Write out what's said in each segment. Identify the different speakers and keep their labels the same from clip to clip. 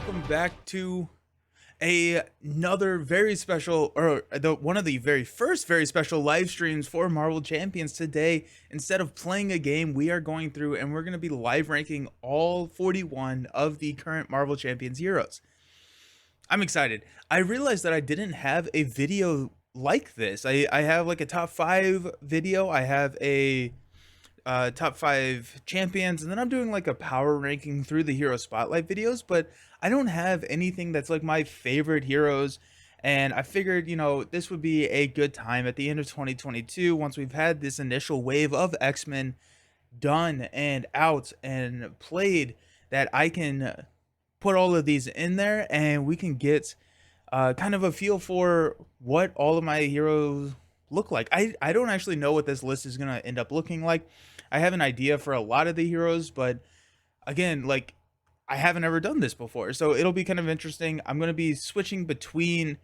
Speaker 1: welcome back to another very special, or one of the very first very special live streams for Marvel Champions. Today, instead of playing a game, we are going through and we're going to be live ranking all 41 of the current Marvel Champions heroes. I'm excited. I realized that I didn't have a video like this. I have like a top 5 video. I have a top 5 champions, and then I'm doing like a power ranking through the hero spotlight videos, but I don't have anything that's like my favorite heroes. And I figured, this would be a good time at the end of 2022, once we've had this initial wave of X-Men done and out and played, that I can put all of these in there and we can get kind of a feel for what all of my heroes look like. I don't actually know what this list is going to end up looking like. I have an idea for a lot of the heroes, but again, like, I haven't ever done this before, so it'll be kind of interesting. I'm going to be switching between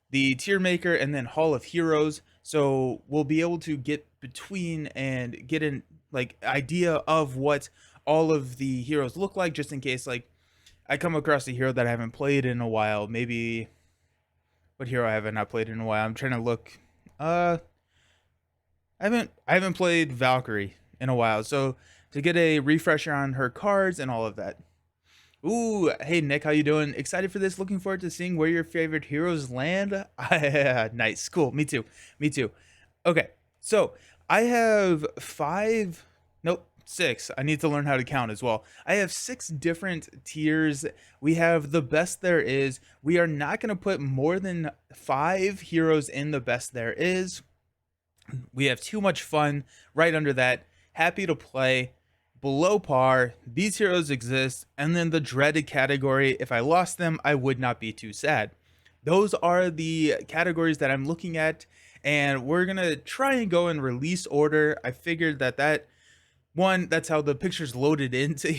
Speaker 1: the tier maker and then Hall of Heroes, so we'll be able to get between and get an like idea of what all of the heroes look like, just in case like I come across a hero that I haven't played in a while. Maybe what hero I haven't not played in a while. I'm trying to look. I haven't played Valkyrie in a while, so to get a refresher on her cards and all of that. Ooh, hey Nick, how you doing? Excited for this. Looking forward to seeing where your favorite heroes land. Nice, cool. Me too. Me too. Okay, so I have 5. Nope, 6. I need to learn how to count as well. I have 6 different tiers. We have the best there is. We are not going to put more than 5 heroes in the best there is. We have too much fun right under that. Happy to play. Below par, these heroes exist, and then the dreaded category, if I lost them, I would not be too sad. Those are the categories that I'm looking at, and we're gonna try and go in release order. I figured that one, that's how the pictures loaded into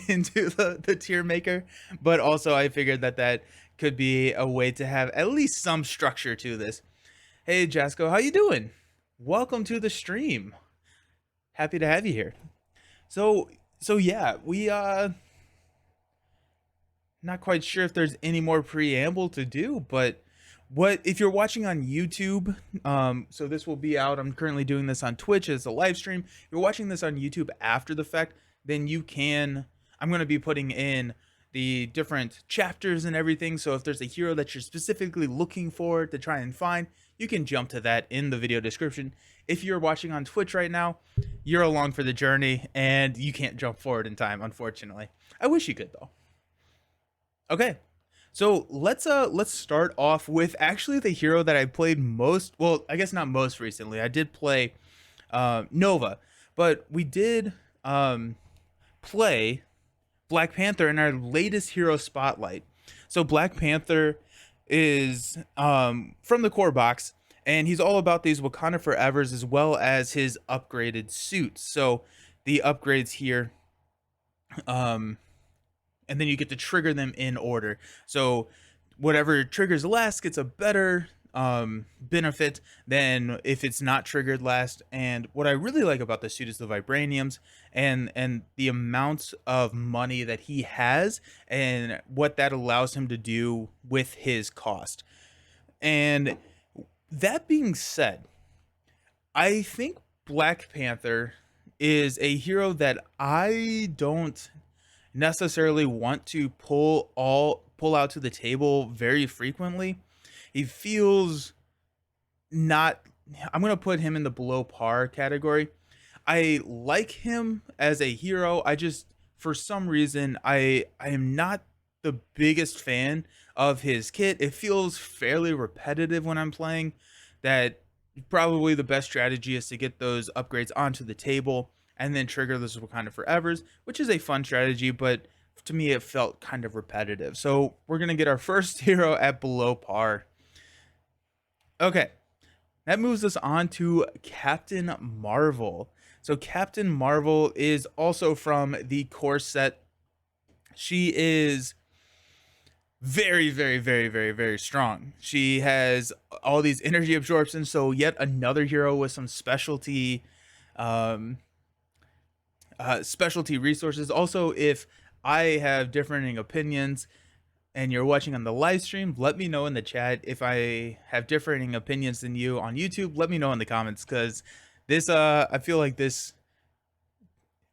Speaker 1: into the tier maker, but also I figured that could be a way to have at least some structure to this. Hey Jasco, how you doing? Welcome to the stream. Happy to have you here. So yeah, we not quite sure if there's any more preamble to do, but what if you're watching on YouTube, so this will be out. I'm currently doing this on Twitch as a live stream. If you're watching this on YouTube after the fact, then I'm going to be putting in the different chapters and everything. So if there's a hero that you're specifically looking for to try and find, you can jump to that in the video description. If you're watching on Twitch right now, you're along for the journey and you can't jump forward in time, unfortunately. I wish you could though. Okay. So let's start off with actually the hero that I played most, well, I guess not most recently. I did play Nova, but we did play Black Panther in our latest hero spotlight. So Black Panther is from the core box, and he's all about these Wakanda Forevers as well as his upgraded suits. So the upgrades here, and then you get to trigger them in order. So whatever triggers last gets a better benefit than if it's not triggered last. And what I really like about the suit is the vibraniums and the amount of money that he has and what that allows him to do with his cost. And that being said, I think Black Panther is a hero that I don't necessarily want to pull out to the table very frequently. He feels not, I'm going to put him in the below par category. I like him as a hero. I just, for some reason, I am not the biggest fan of his kit. It feels fairly repetitive when I'm playing. That probably the best strategy is to get those upgrades onto the table and then trigger those Wakanda Forevers, which is a fun strategy, but to me it felt kind of repetitive. So we're going to get our first hero at below par. Okay, that moves us on to Captain Marvel. So Captain Marvel is also from the core set. She is very, very, very, very, very strong. She has all these energy absorptions. So yet another hero with some specialty specialty resources. Also, if I have differing opinions, and you're watching on the live stream, let me know in the chat. If I have differing opinions than you on YouTube, let me know in the comments, because this I feel like this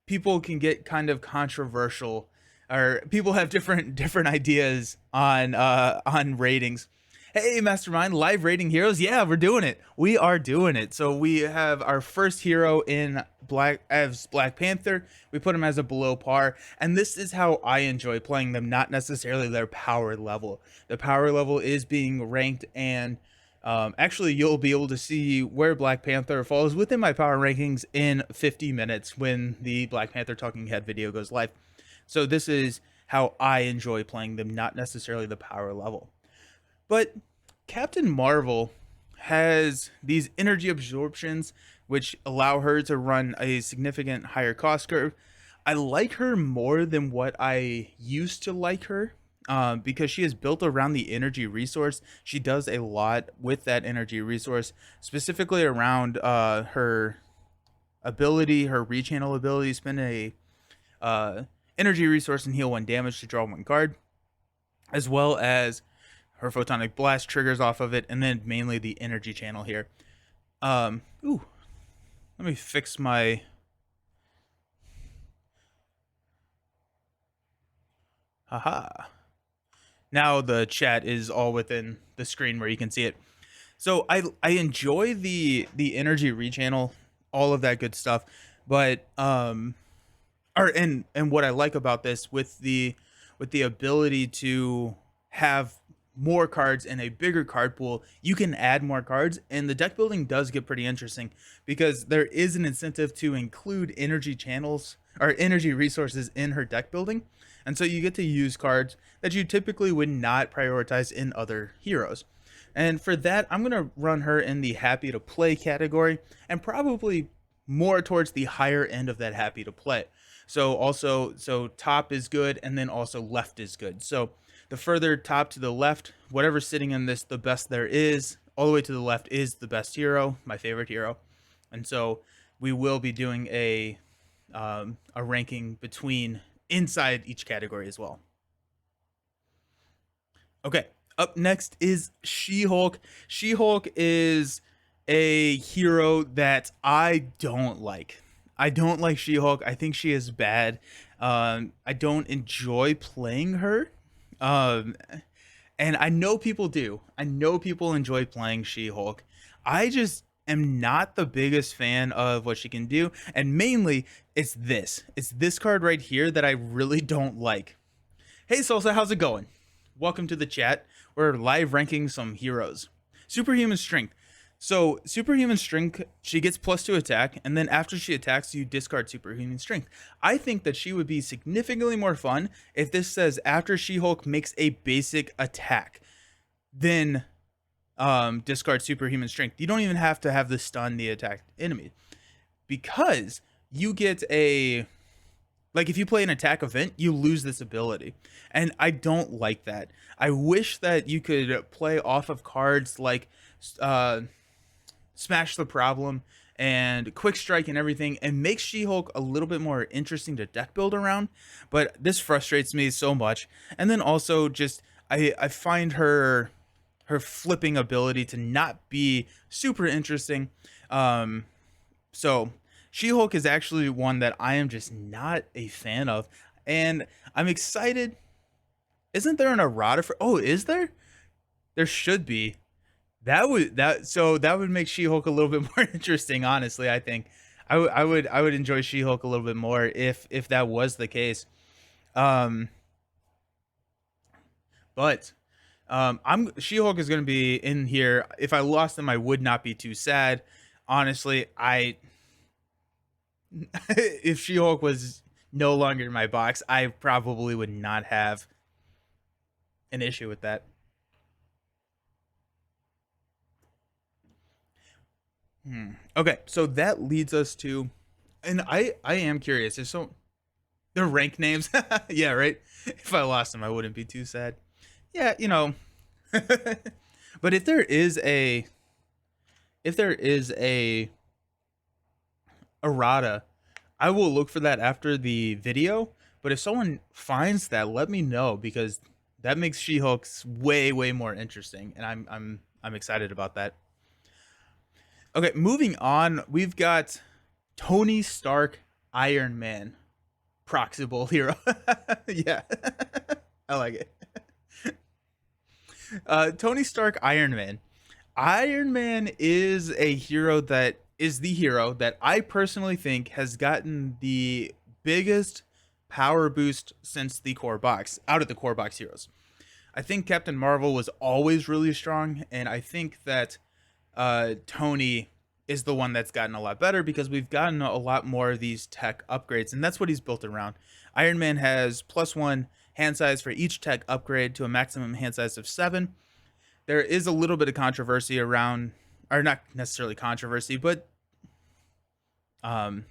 Speaker 1: people can get kind of controversial, or people have different ideas on ratings. Hey, Mastermind, live rating heroes. Yeah, we're doing it. We are doing it. So we have our first hero in Black Panther. We put him as a below par, and this is how I enjoy playing them, not necessarily their power level. The power level is being ranked, and actually, you'll be able to see where Black Panther falls within my power rankings in 50 minutes when the Black Panther Talking Head video goes live. So this is how I enjoy playing them, not necessarily the power level. But Captain Marvel has these energy absorptions, which allow her to run a significant higher cost curve. I like her more than what I used to like her, because she is built around the energy resource. She does a lot with that energy resource, specifically around her ability, her rechannel ability. Spend a energy resource and heal 1 damage to draw 1 card, as well as her photonic blast triggers off of it, and then mainly the energy channel here. Ooh, let me fix my. Haha. Now the chat is all within the screen where you can see it. So I enjoy the energy rechannel, all of that good stuff, but and what I like about this with the ability to have more cards in a bigger card pool, you can add more cards, and the deck building does get pretty interesting, because there is an incentive to include energy channels or energy resources in her deck building, and so you get to use cards that you typically would not prioritize in other heroes. And for that, I'm going to run her in the happy to play category, and probably more towards the higher end of that happy to play. So top is good, and then also left is good. So the further top to the left, whatever's sitting in this, the best there is, all the way to the left is the best hero, my favorite hero. And so we will be doing a ranking between inside each category as well. Okay, up next is She-Hulk. She-Hulk is a hero that I don't like. I don't like She-Hulk. I think she is bad. I don't enjoy playing her. And I know people do. I know people enjoy playing She-Hulk. I just am not the biggest fan of what she can do. And mainly, it's this. It's this card right here that I really don't like. Hey, Salsa, how's it going? Welcome to the chat. We're live ranking some heroes. Superhuman Strength. So Superhuman Strength, she gets +2 attack, and then after she attacks, you discard Superhuman Strength. I think that she would be significantly more fun if this says after She-Hulk makes a basic attack, then discard Superhuman Strength. You don't even have to have the stun the attacked enemy, because you get a, like, if you play an attack event, you lose this ability, and I don't like that. I wish that you could play off of cards like Smash the Problem and Quick Strike and everything, and make She-Hulk a little bit more interesting to deck build around. But this frustrates me so much. And then also just I find her flipping ability to not be super interesting. So She-Hulk is actually one that I am just not a fan of, and I'm excited. Isn't there an errata for? Oh, is there? There should be. That would make She-Hulk a little bit more interesting. Honestly, I think I would enjoy She-Hulk a little bit more if that was the case. But She-Hulk is going to be in here. If I lost them, I would not be too sad. Honestly, if She-Hulk was no longer in my box, I probably would not have an issue with that. Okay, so that leads us to, and I am curious. If so, the rank names, yeah, right. If I lost them, I wouldn't be too sad. Yeah, you know. But if there is a errata, I will look for that after the video. But if someone finds that, let me know, because that makes She-Hulk's way more interesting, and I'm excited about that. Okay, moving on, we've got Tony Stark, Iron Man, proximal hero. Yeah, I like it. Tony Stark, Iron Man. Iron Man is a hero that is the hero that I personally think has gotten the biggest power boost since the core box, out of the core box heroes. I think Captain Marvel was always really strong, and I think that Tony is the one that's gotten a lot better because we've gotten a lot more of these tech upgrades, and that's what he's built around. Iron Man has +1 hand size for each tech upgrade to a maximum hand size of 7. There is a little bit of controversy around, or not necessarily controversy, but I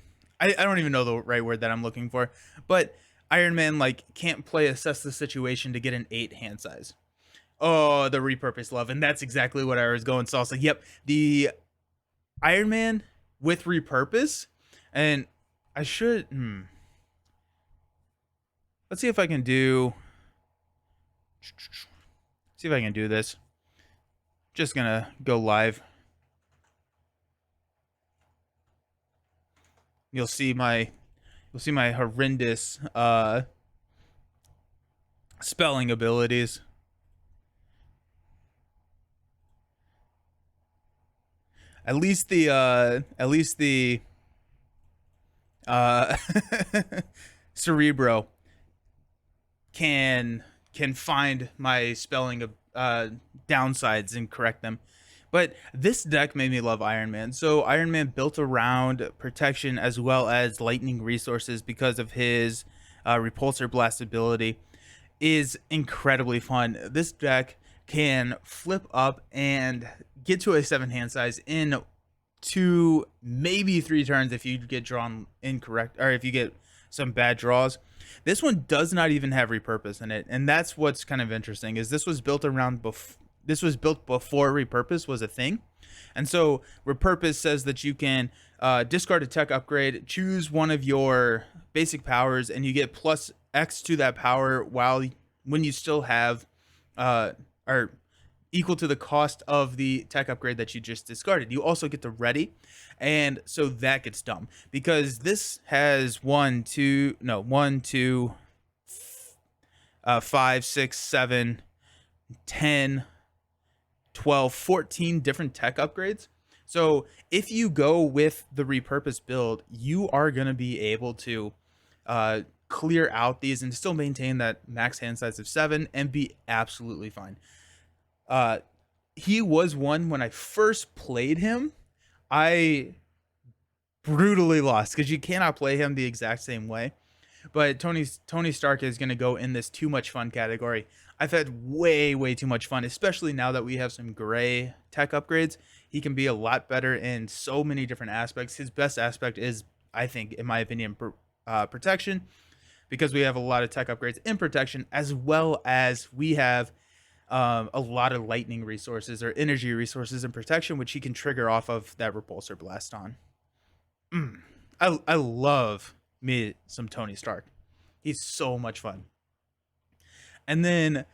Speaker 1: don't even know the right word that I'm looking for, but Iron Man like can't play assess the situation to get an 8 hand size. Oh, the repurpose love, and that's exactly what I was going. So I was like, yep, the Iron Man with repurpose, and I should. Let's see if I can do. See if I can do this. Just gonna go live. You'll see my horrendous spelling abilities. At least the Cerebro can find my spelling downsides and correct them. But this deck made me love Iron Man. So Iron Man built around protection as well as lightning resources because of his repulsor blast ability is incredibly fun. This deck can flip up and get to a 7 hand size in 2, maybe 3 turns if you get drawn incorrect, or if you get some bad draws. This one does not even have repurpose in it, and that's what's kind of interesting. Is this was built around this was built before repurpose was a thing, and so repurpose says that you can discard a tech upgrade, choose one of your basic powers, and you get +X to that power when you still have or equal to the cost of the tech upgrade that you just discarded. You also get to ready, and so that gets dumb because this has 5, 6, 7, 10, 12, 14 different tech upgrades. So if you go with the repurpose build, you are going to be able to clear out these and still maintain that max hand size of 7 and be absolutely fine. He was one when I first played him, I brutally lost because you cannot play him the exact same way. But Tony Stark is going to go in this too much fun category. I've had way too much fun, especially now that we have some gray tech upgrades. He can be a lot better in so many different aspects. His best aspect is, I think, in my opinion, protection, because we have a lot of tech upgrades in protection, as well as we have a lot of lightning resources or energy resources in protection, which he can trigger off of that repulsor blast on. I love me some Tony Stark. He's so much fun. And then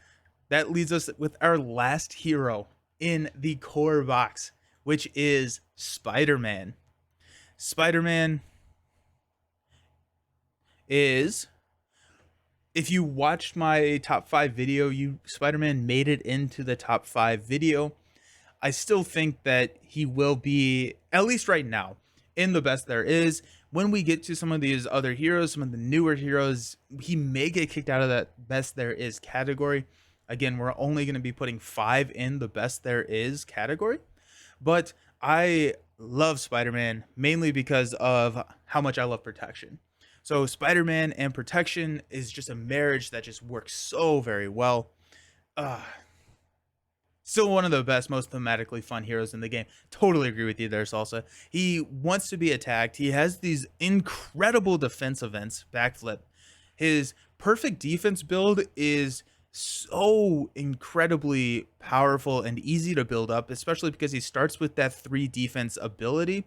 Speaker 1: that leads us with our last hero in the core box, which is Spider-Man. Spider-Man is, if you watched my top 5 video, Spider-Man made it into the top 5 video. I still think that he will be, at least right now, in the best there is. When we get to some of these other heroes, some of the newer heroes, he may get kicked out of that best there is category. Again, we're only going to be putting 5 in the best there is category. But I love Spider-Man mainly because of how much I love protection. So Spider-Man and protection is just a marriage that just works so very well. Still one of the best, most thematically fun heroes in the game. Totally agree with you there, Salsa. He wants to be attacked. He has these incredible defense events, backflip. His perfect defense build is so incredibly powerful and easy to build up, especially because he starts with that 3 defense ability.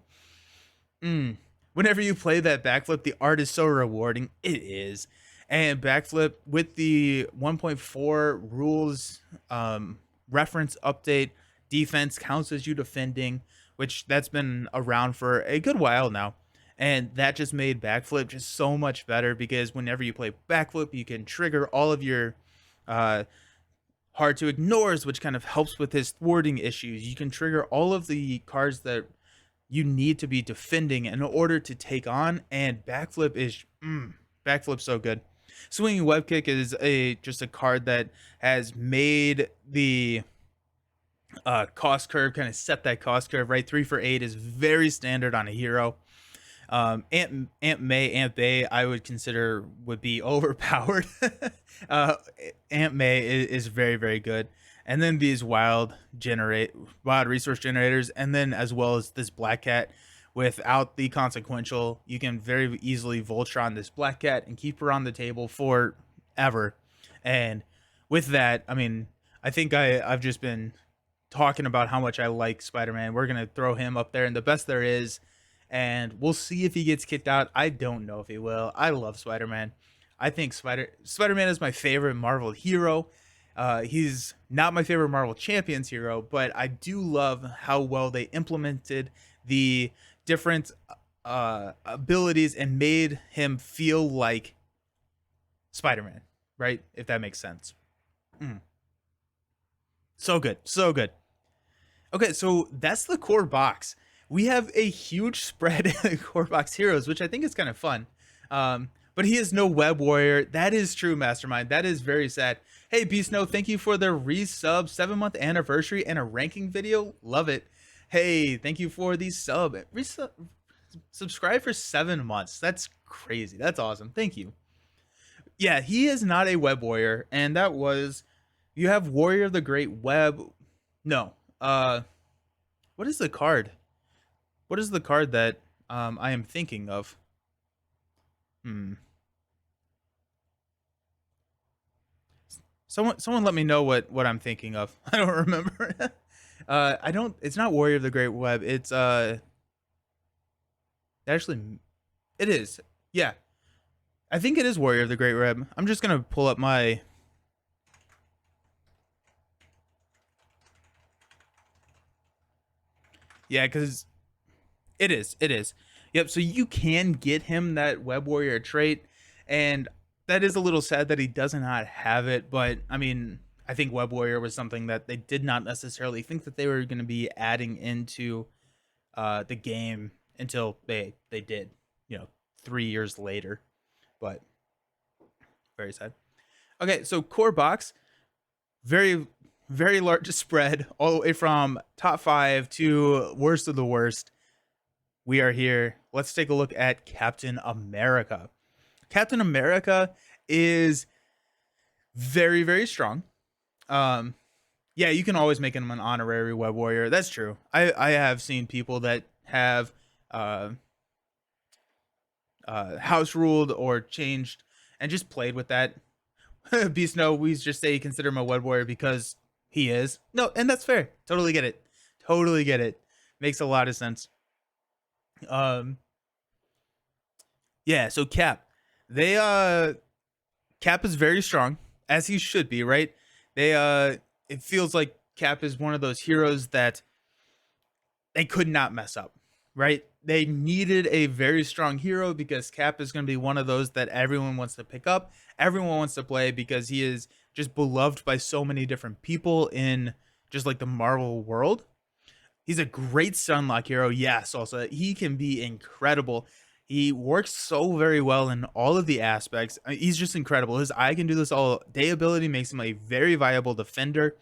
Speaker 1: Whenever you play that backflip, the art is so rewarding. It is. And backflip with the 1.4 rules reference update, defense counts as you defending, which that's been around for a good while now. And that just made backflip just so much better because whenever you play backflip, you can trigger all of your uh, hard to ignores, which kind of helps with his thwarting issues. You can trigger all of the cards that you need to be defending in order to take on, and backflip is backflip's so good. Swinging web kick is a just a card that has made the cost curve, kind of set that cost curve right. 3 for 8 is very standard on a hero. Aunt May, I would consider would be overpowered. uh, Aunt May is very very good, and then these wild resource generators, and then as well as this Black Cat. Without the consequential, you can very easily Voltron this Black Cat and keep her on the table forever. And with that, I mean, I think I've just been talking about how much I like Spider-Man. We're gonna throw him up there and the best there is, and we'll see if he gets kicked out. I don't know if he will. I love Spider-Man. I think Spider-Man is my favorite Marvel hero. He's not my favorite Marvel Champions hero, but I do love how well they implemented the different abilities and made him feel like Spider-Man, right? If that makes sense. So good, so good. Okay, so that's the core box. We have a huge spread in the core box heroes, which I think is kind of fun. But he is no web warrior. That is true, Mastermind. That is very sad. Hey, Beast No, thank you for the resub 7-month anniversary and a ranking video. Love it. Hey, thank you for the subscribe for 7 months. That's crazy. That's awesome. Thank you. Yeah, he is not a web warrior, and that was you have Warrior of the Great Web. No. What is the card? What is the card that I am thinking of? Someone let me know what I'm thinking of. I don't remember. I don't. It's not Warrior of the Great Web. It's actually, it is. Yeah, I think it is Warrior of the Great Web. I'm just gonna pull up my. Yeah, because it is. It is. Yep. So you can get him that Web Warrior trait, and that is a little sad that he does not have it. But I mean, I think Web Warrior was something that they did not necessarily think that they were going to be adding into the game until they did, 3 years later. But very sad. Okay, so core box, very very large spread all the way from top 5 to worst of the worst. We are here. Let's take a look at Captain America. Captain America is very very strong. Yeah, you can always make him an honorary web warrior. That's true. I have seen people that have house ruled or changed and just played with that. Beast No, we just say you consider him a web warrior because he is. No, and that's fair. Totally get it. Totally get it. Makes a lot of sense. Yeah, so Cap. Cap is very strong, as he should be, right? It feels like Cap is one of those heroes that they could not mess up, right? They needed a very strong hero because Cap is going to be one of those that everyone wants to pick up, everyone wants to play because he is just beloved by so many different people in just like the Marvel world. He's a great Sunlock hero. Yes, also he can be incredible. He works so very well in all of the aspects. He's just incredible. His I can do this all day ability makes him a very viable defender.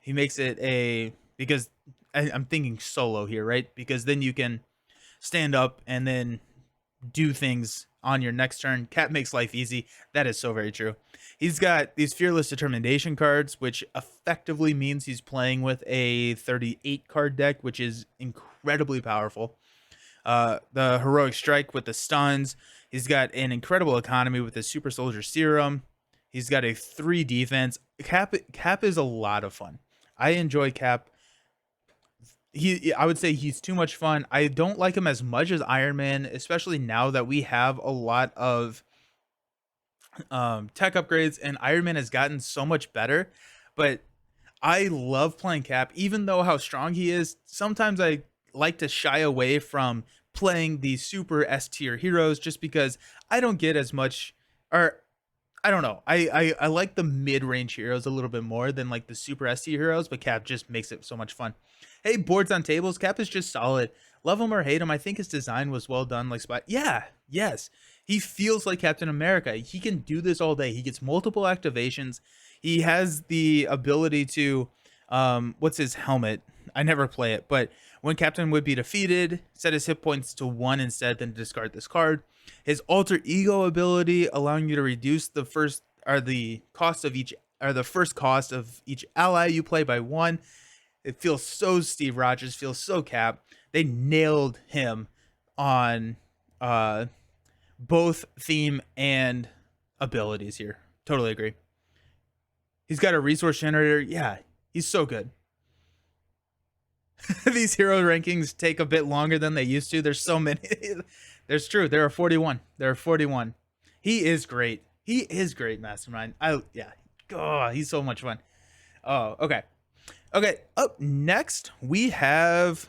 Speaker 1: He makes it because I'm thinking solo here, right? Because then you can stand up and then do things on your next turn. Cap makes life easy. That is so very true. He's got these Fearless Determination cards, which effectively means he's playing with a 38 card deck, which is incredibly powerful. The Heroic Strike with the stuns. He's got an incredible economy with the Super Soldier Serum. He's got a 3 defense. Cap is a lot of fun. I enjoy Cap. I would say he's too much fun. I don't like him as much as Iron Man, especially now that we have a lot of tech upgrades, and Iron Man has gotten so much better. But I love playing Cap, even though how strong he is. Sometimes I like to shy away from playing the super S tier heroes just because I don't get as much, or I don't know. I like the mid range heroes a little bit more than like the super S tier heroes, but Cap just makes it so much fun. Hey, boards on tables. Cap is just solid. Love him or hate him, I think his design was well done. Like Spot, yeah, yes, he feels like Captain America. He can do this all day. He gets multiple activations. He has the ability to, what's his helmet? I never play it, but when Captain would be defeated, set his hit points to 1 instead, then discard this card. His alter ego ability, allowing you to reduce the first or the cost of each or the first cost of each ally you play by 1. It feels so Steve Rogers, feels so Cap. They nailed him on both theme and abilities here. Totally agree. He's got a resource generator. Yeah, he's so good. These hero rankings take a bit longer than they used to. There's so many. There's true. There are 41. There are 41. He is great. He is great, Mastermind. Yeah. Oh, he's so much fun. Oh, okay. Okay. Up next, we have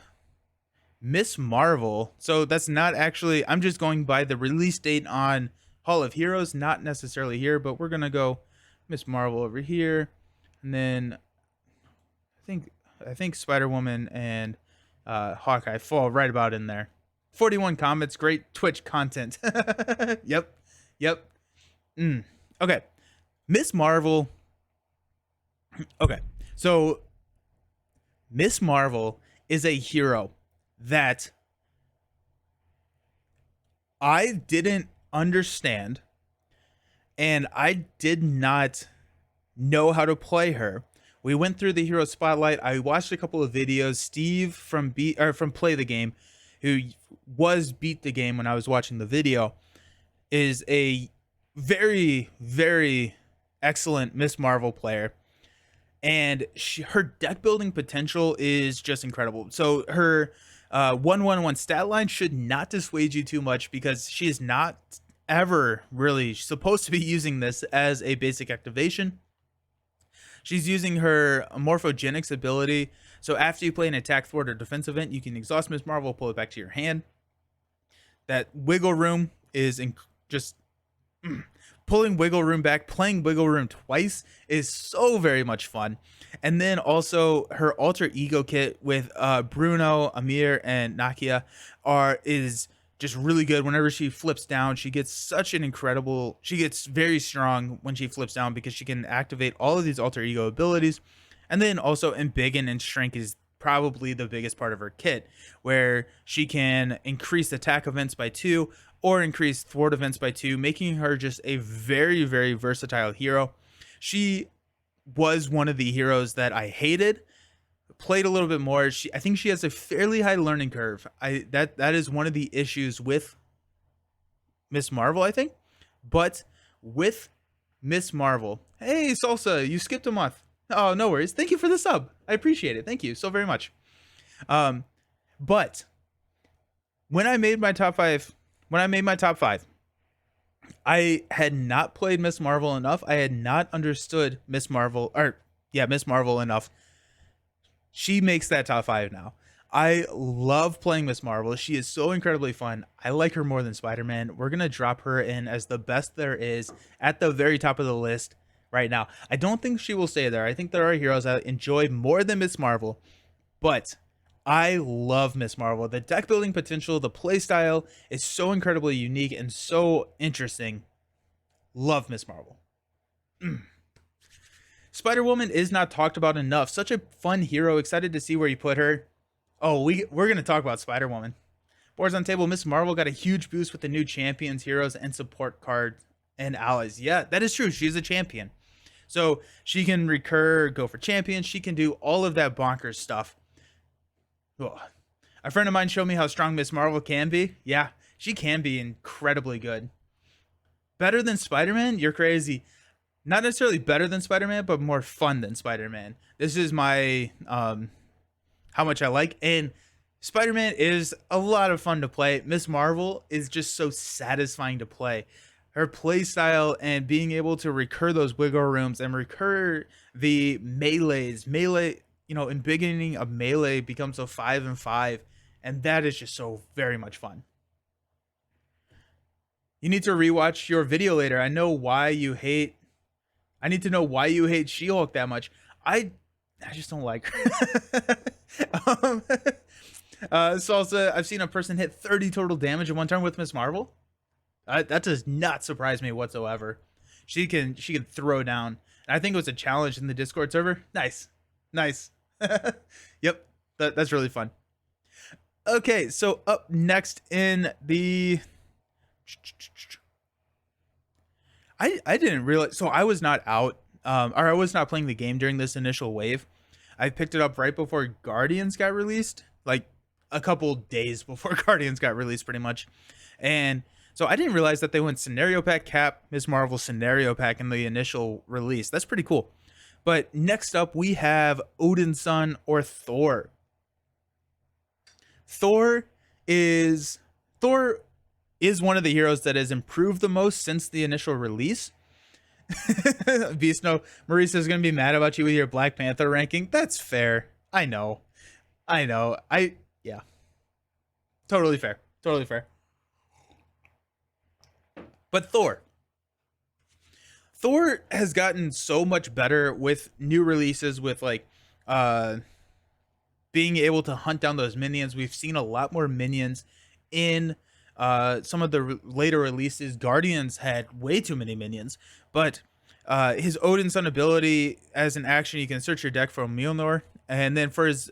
Speaker 1: Miss Marvel. So that's not actually, I'm just going by the release date on Hall of Heroes, not necessarily here, but we're going to go Miss Marvel over here. And then I think Spider-Woman and Hawkeye fall right about in there. 41 comments, great Twitch content. Yep. Okay. Miss Marvel. Okay. So Miss Marvel is a hero that I didn't understand, and I did not know how to play her. We went through the hero spotlight. I watched a couple of videos. Steve from Play the Game, who was Beat the Game when I was watching the video, is a very, very excellent Miss Marvel player. And her deck building potential is just incredible. So her 1/1/1 stat line should not dissuade you too much, because she is not ever really supposed to be using this as a basic activation. She's using her Morphogenics ability. So after you play an attack, thwart, or defense event, you can exhaust Miss Marvel, pull it back to your hand. That wiggle room is just pulling wiggle room back, playing wiggle room twice is so very much fun. And then also her alter ego kit with Bruno, Amir, and Nakia is just really good. Whenever she flips down, she gets she gets very strong when she flips down, because she can activate all of these alter ego abilities. And then also Embiggen and Shrink is probably the biggest part of her kit, where she can increase attack events by 2 or increase thwart events by 2, making her just a very, very versatile hero. She was one of the heroes that I hated. Played a little bit more. I think she has a fairly high learning curve. That is one of the issues with Miss Marvel, I think. But with Miss Marvel, hey Salsa, you skipped a month. Oh, no worries. Thank you for the sub. I appreciate it. Thank you so very much. But when I made my top 5, I had not played Miss Marvel enough. I had not understood Miss Marvel enough. She makes that top 5 now. I love playing Miss Marvel. She is so incredibly fun. I like her more than Spider-Man. We're going to drop her in as the best there is at the very top of the list right now. I don't think she will stay there. I think there are heroes I enjoy more than Miss Marvel, but I love Miss Marvel. The deck building potential, the play style is so incredibly unique and so interesting. Love Miss Marvel. Spider-Woman is not talked about enough. Such a fun hero. Excited to see where you put her. Oh, we're going to talk about Spider-Woman. Boards on table. Miss Marvel got a huge boost with the new champions, heroes, and support cards and allies. Yeah, that is true. She's a champion. So she can recur, go for champions. She can do all of that bonkers stuff. Oh. A friend of mine showed me how strong Miss Marvel can be. Yeah, she can be incredibly good. Better than Spider-Man? You're crazy. Not necessarily better than Spider-Man, but more fun than Spider-Man. This is my how much I like. And Spider-Man is a lot of fun to play. Miss Marvel is just so satisfying to play. her play style and being able to recur those wiggle rooms and recur the melee, in beginning of melee becomes a 5 and 5, and that is just so very much fun. You need to rewatch your video later. I need to know why you hate She-Hulk that much. I just don't like her. um, Salsa, I've seen a person hit 30 total damage in one turn with Miss Marvel. That does not surprise me whatsoever. She can throw down. And I think it was a challenge in the Discord server. Nice. Yep, that's really fun. Okay, so up next in the I didn't realize, so I was not out, or I was not playing the game during this initial wave. I picked it up right before Guardians got released, like a couple days before Guardians got released, pretty much. And so I didn't realize that they went scenario pack Cap, Miss Marvel scenario pack in the initial release. That's pretty cool. But next up, we have Odin's Son or Thor. Thor is Thor is one of the heroes that has improved the most since the initial release. Beast No Marisa is gonna be mad about you with your Black Panther ranking. That's fair. I know. Yeah. Totally fair. But Thor has gotten so much better with new releases, with like being able to hunt down those minions. We've seen a lot more minions in some of the later releases. Guardians had way too many minions, but his Odin's Son ability, as an action, you can search your deck for Mjolnir, and then for his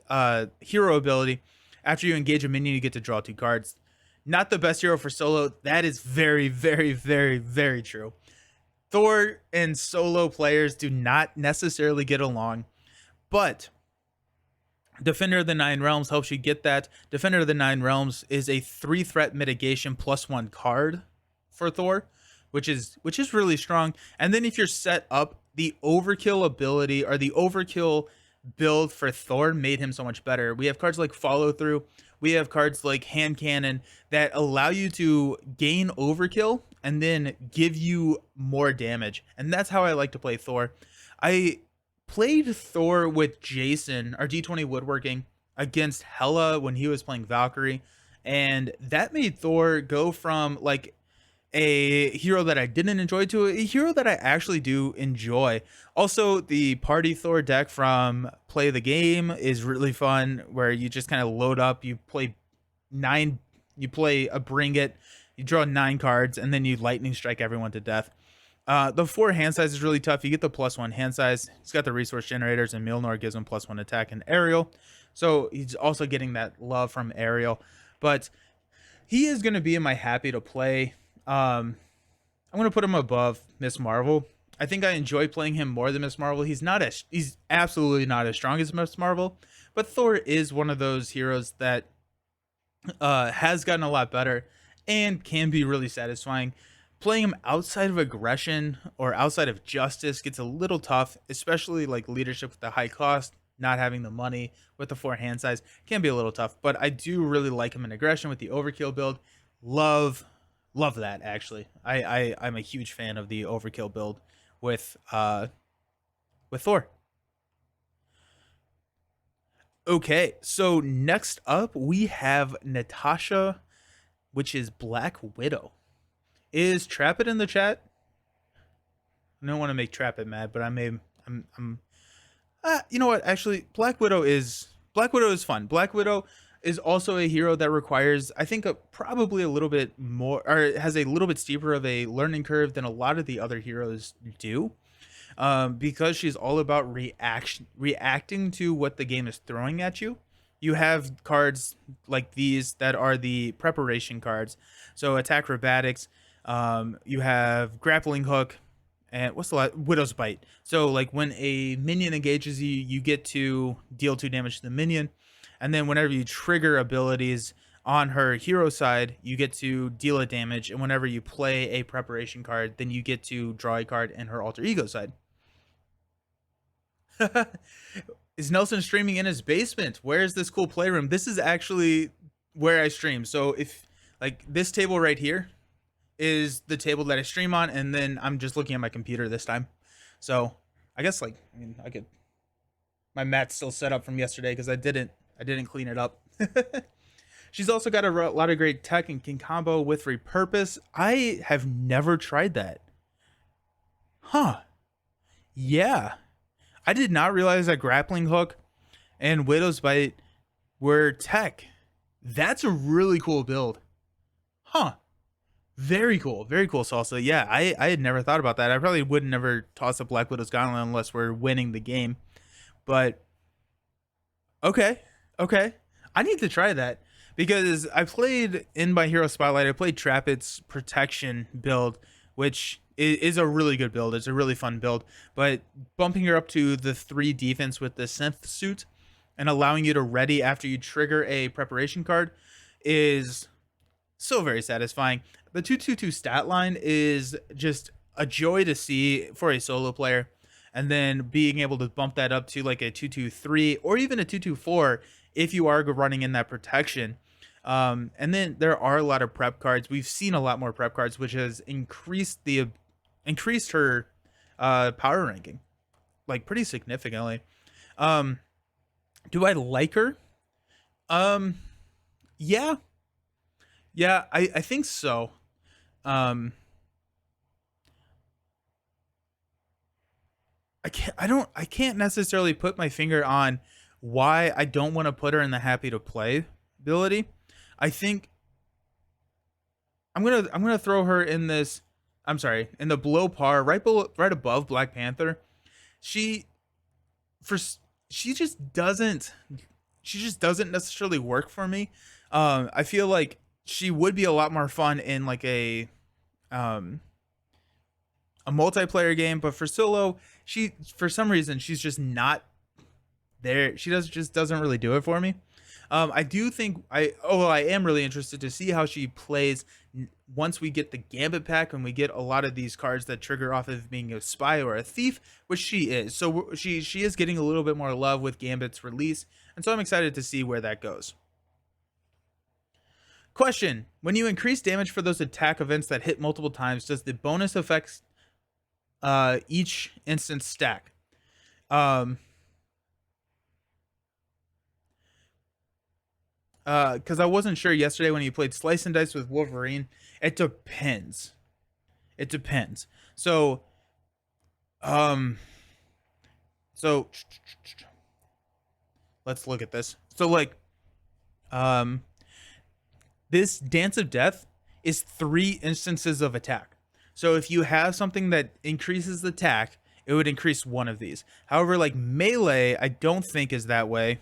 Speaker 1: hero ability, after you engage a minion, you get to draw 2 cards. Not the best hero for solo. That is very, very, very, very true. Thor and solo players do not necessarily get along, but Defender of the Nine Realms helps you get that. Defender of the Nine Realms is a 3-threat mitigation +1 card for Thor, which is really strong. And then if you're set up, the overkill ability, or the overkill build for Thor, made him so much better. We have cards like Follow Through. We have cards like Hand Cannon that allow you to gain overkill and then give you more damage. And that's how I like to play Thor. I played Thor with Jason, our D20 Woodworking, against Hela when he was playing Valkyrie, and that made Thor go from like a hero that I didn't enjoy to a hero that I actually do enjoy. Also, the Party Thor deck from Play the Game is really fun, where you just kind of load up, you play a Bring It, you draw 9 cards, and then you lightning strike everyone to death. The 4 hand size is really tough. You get the +1 hand size. He's got the resource generators, and Mjolnir gives him +1 attack and aerial. So he's also getting that love from aerial. But he is going to be in my happy to play. I'm going to put him above Miss Marvel. I think I enjoy playing him more than Miss Marvel. He's absolutely not as strong as Miss Marvel, but Thor is one of those heroes that has gotten a lot better and can be really satisfying. Playing him outside of aggression or outside of justice gets a little tough, especially like leadership with the high cost, not having the money with the 4 hand size can be a little tough. But I do really like him in aggression with the overkill build. Love that, actually. I'm a huge fan of the overkill build with Thor. Okay, so next up we have Natasha, which is Black Widow. Is Trap It in the chat? I don't want to make Trap It mad, but I'm you know what? Actually, Black Widow is fun. Black Widow is also a hero that requires, I think, probably a little bit more, or has a little bit steeper of a learning curve than a lot of the other heroes do, because she's all about reacting to what the game is throwing at you. You have cards like these that are the preparation cards. So attack acrobatics. You have grappling hook, and what's the last? Widow's Bite. So like when a minion engages you, you get to deal 2 damage to the minion, and then whenever you trigger abilities on her hero side, you get to deal a damage, and whenever you play a preparation card, then you get to draw a card in her alter ego side. Is Nelson streaming in his basement? Where is this cool playroom? This is actually where I stream. So if like this table right here, is the table that I stream on, and then I'm just looking at my computer this time. So I guess like I mean I could my mat's still set up from yesterday because I didn't clean it up. She's also got a lot of great tech and can combo with repurpose. I have never tried that. Huh. Yeah. I did not realize that grappling hook and Widow's Bite were tech. That's a really cool build. Huh. Very cool. Very cool, Salsa. Yeah, I had never thought about that. I probably would never toss a Black Widow's Gauntlet unless we're winning the game. But okay. Okay. I need to try that because I played in my Hero Spotlight. I played Trapit's Protection build, which is a really good build. It's a really fun build. But bumping her up to the 3 defense with the synth suit and allowing you to ready after you trigger a preparation card is so very satisfying. The 222 stat line is just a joy to see for a solo player. And then being able to bump that up to like a 223 or even a 224 if you are running in that protection. And then there are a lot of prep cards. We've seen a lot more prep cards, which has increased her power ranking like pretty significantly. Do I like her? Yeah. Yeah, I think so. Um I can't necessarily put my finger on why I don't want to put her in the happy to play ability. I think I'm gonna throw her in this. I'm sorry, in the below par, right above Black Panther. She for she just doesn't necessarily work for me. I feel like she would be a lot more fun in like um a multiplayer game, but for solo, she for some reason she's just not there. She doesn't really do it for me. I do think I am really interested to see how she plays once we get the Gambit pack and we get a lot of these cards that trigger off of being a spy or a thief, which she is. So she is getting a little bit more love with Gambit's release, and so I'm excited to see where that goes. Question: when you increase damage for those attack events that hit multiple times, does the bonus effects each instance stack? Um, because I wasn't sure yesterday when you played Slice and Dice with Wolverine. It depends. It depends. So, um, so let's look at this. So, like, um, this Dance of Death is 3 instances of attack. So if you have something that increases the attack, it would increase one of these. However, like melee, I don't think is that way.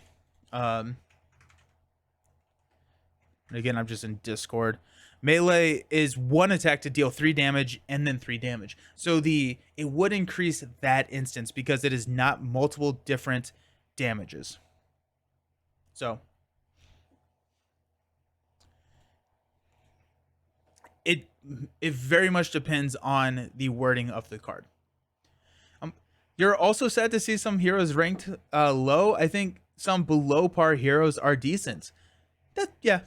Speaker 1: Again, I'm just in Discord. Melee is 1 attack to deal 3 damage and then 3 damage. So it would increase that instance because it is not multiple different damages. So it very much depends on the wording of the card. You're also sad to see some heroes ranked low. I think some below par heroes are decent. Yeah.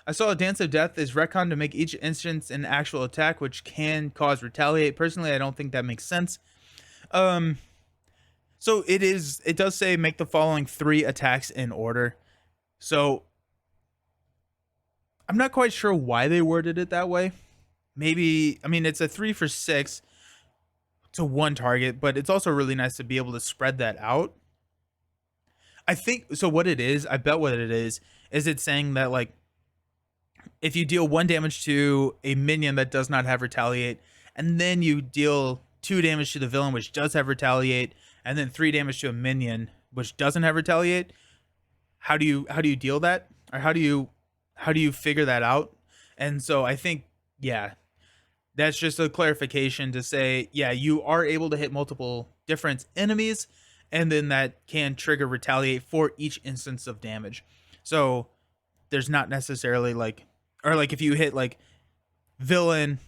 Speaker 1: I saw a Dance of Death is retcon to make each instance an actual attack, which can cause retaliate. Personally, I don't think that makes sense. So it does say make the following 3 attacks in order. So I'm not quite sure why they worded it that way. Maybe, I mean, it's a 3 for 6 to 1 target, but it's also really nice to be able to spread that out. I think so. What it is, I bet what it is it's saying that like if you deal 1 damage to a minion that does not have retaliate, and then you deal 2 damage to the villain which does have retaliate, and then 3 damage to a minion which doesn't have retaliate, how do you deal that, or how do you figure that out? And so I think that's just a clarification to say you are able to hit multiple different enemies, and then that can trigger retaliate for each instance of damage. So there's not necessarily like, or like if you hit like villain,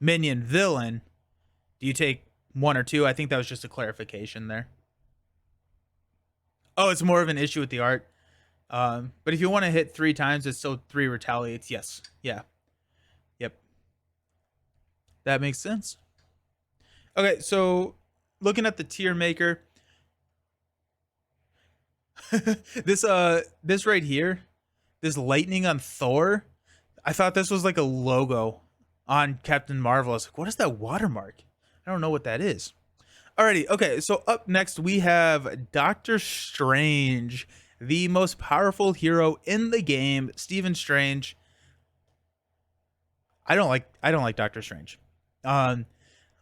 Speaker 1: minion, villain, do you take 1 or 2? I think that was just a clarification there. Oh, it's more of an issue with the art. But if you want to hit 3 times, it's still 3 retaliates. Yes. Yeah. Yep. That makes sense. Okay, so looking at the tier maker, this right here, this lightning on Thor, I thought this was like a logo on Captain Marvel. I was like, what is that watermark? I don't know what that is. Alrighty, okay, so up next we have Doctor Strange, the most powerful hero in the game. Stephen Strange. I don't like Doctor Strange. Um,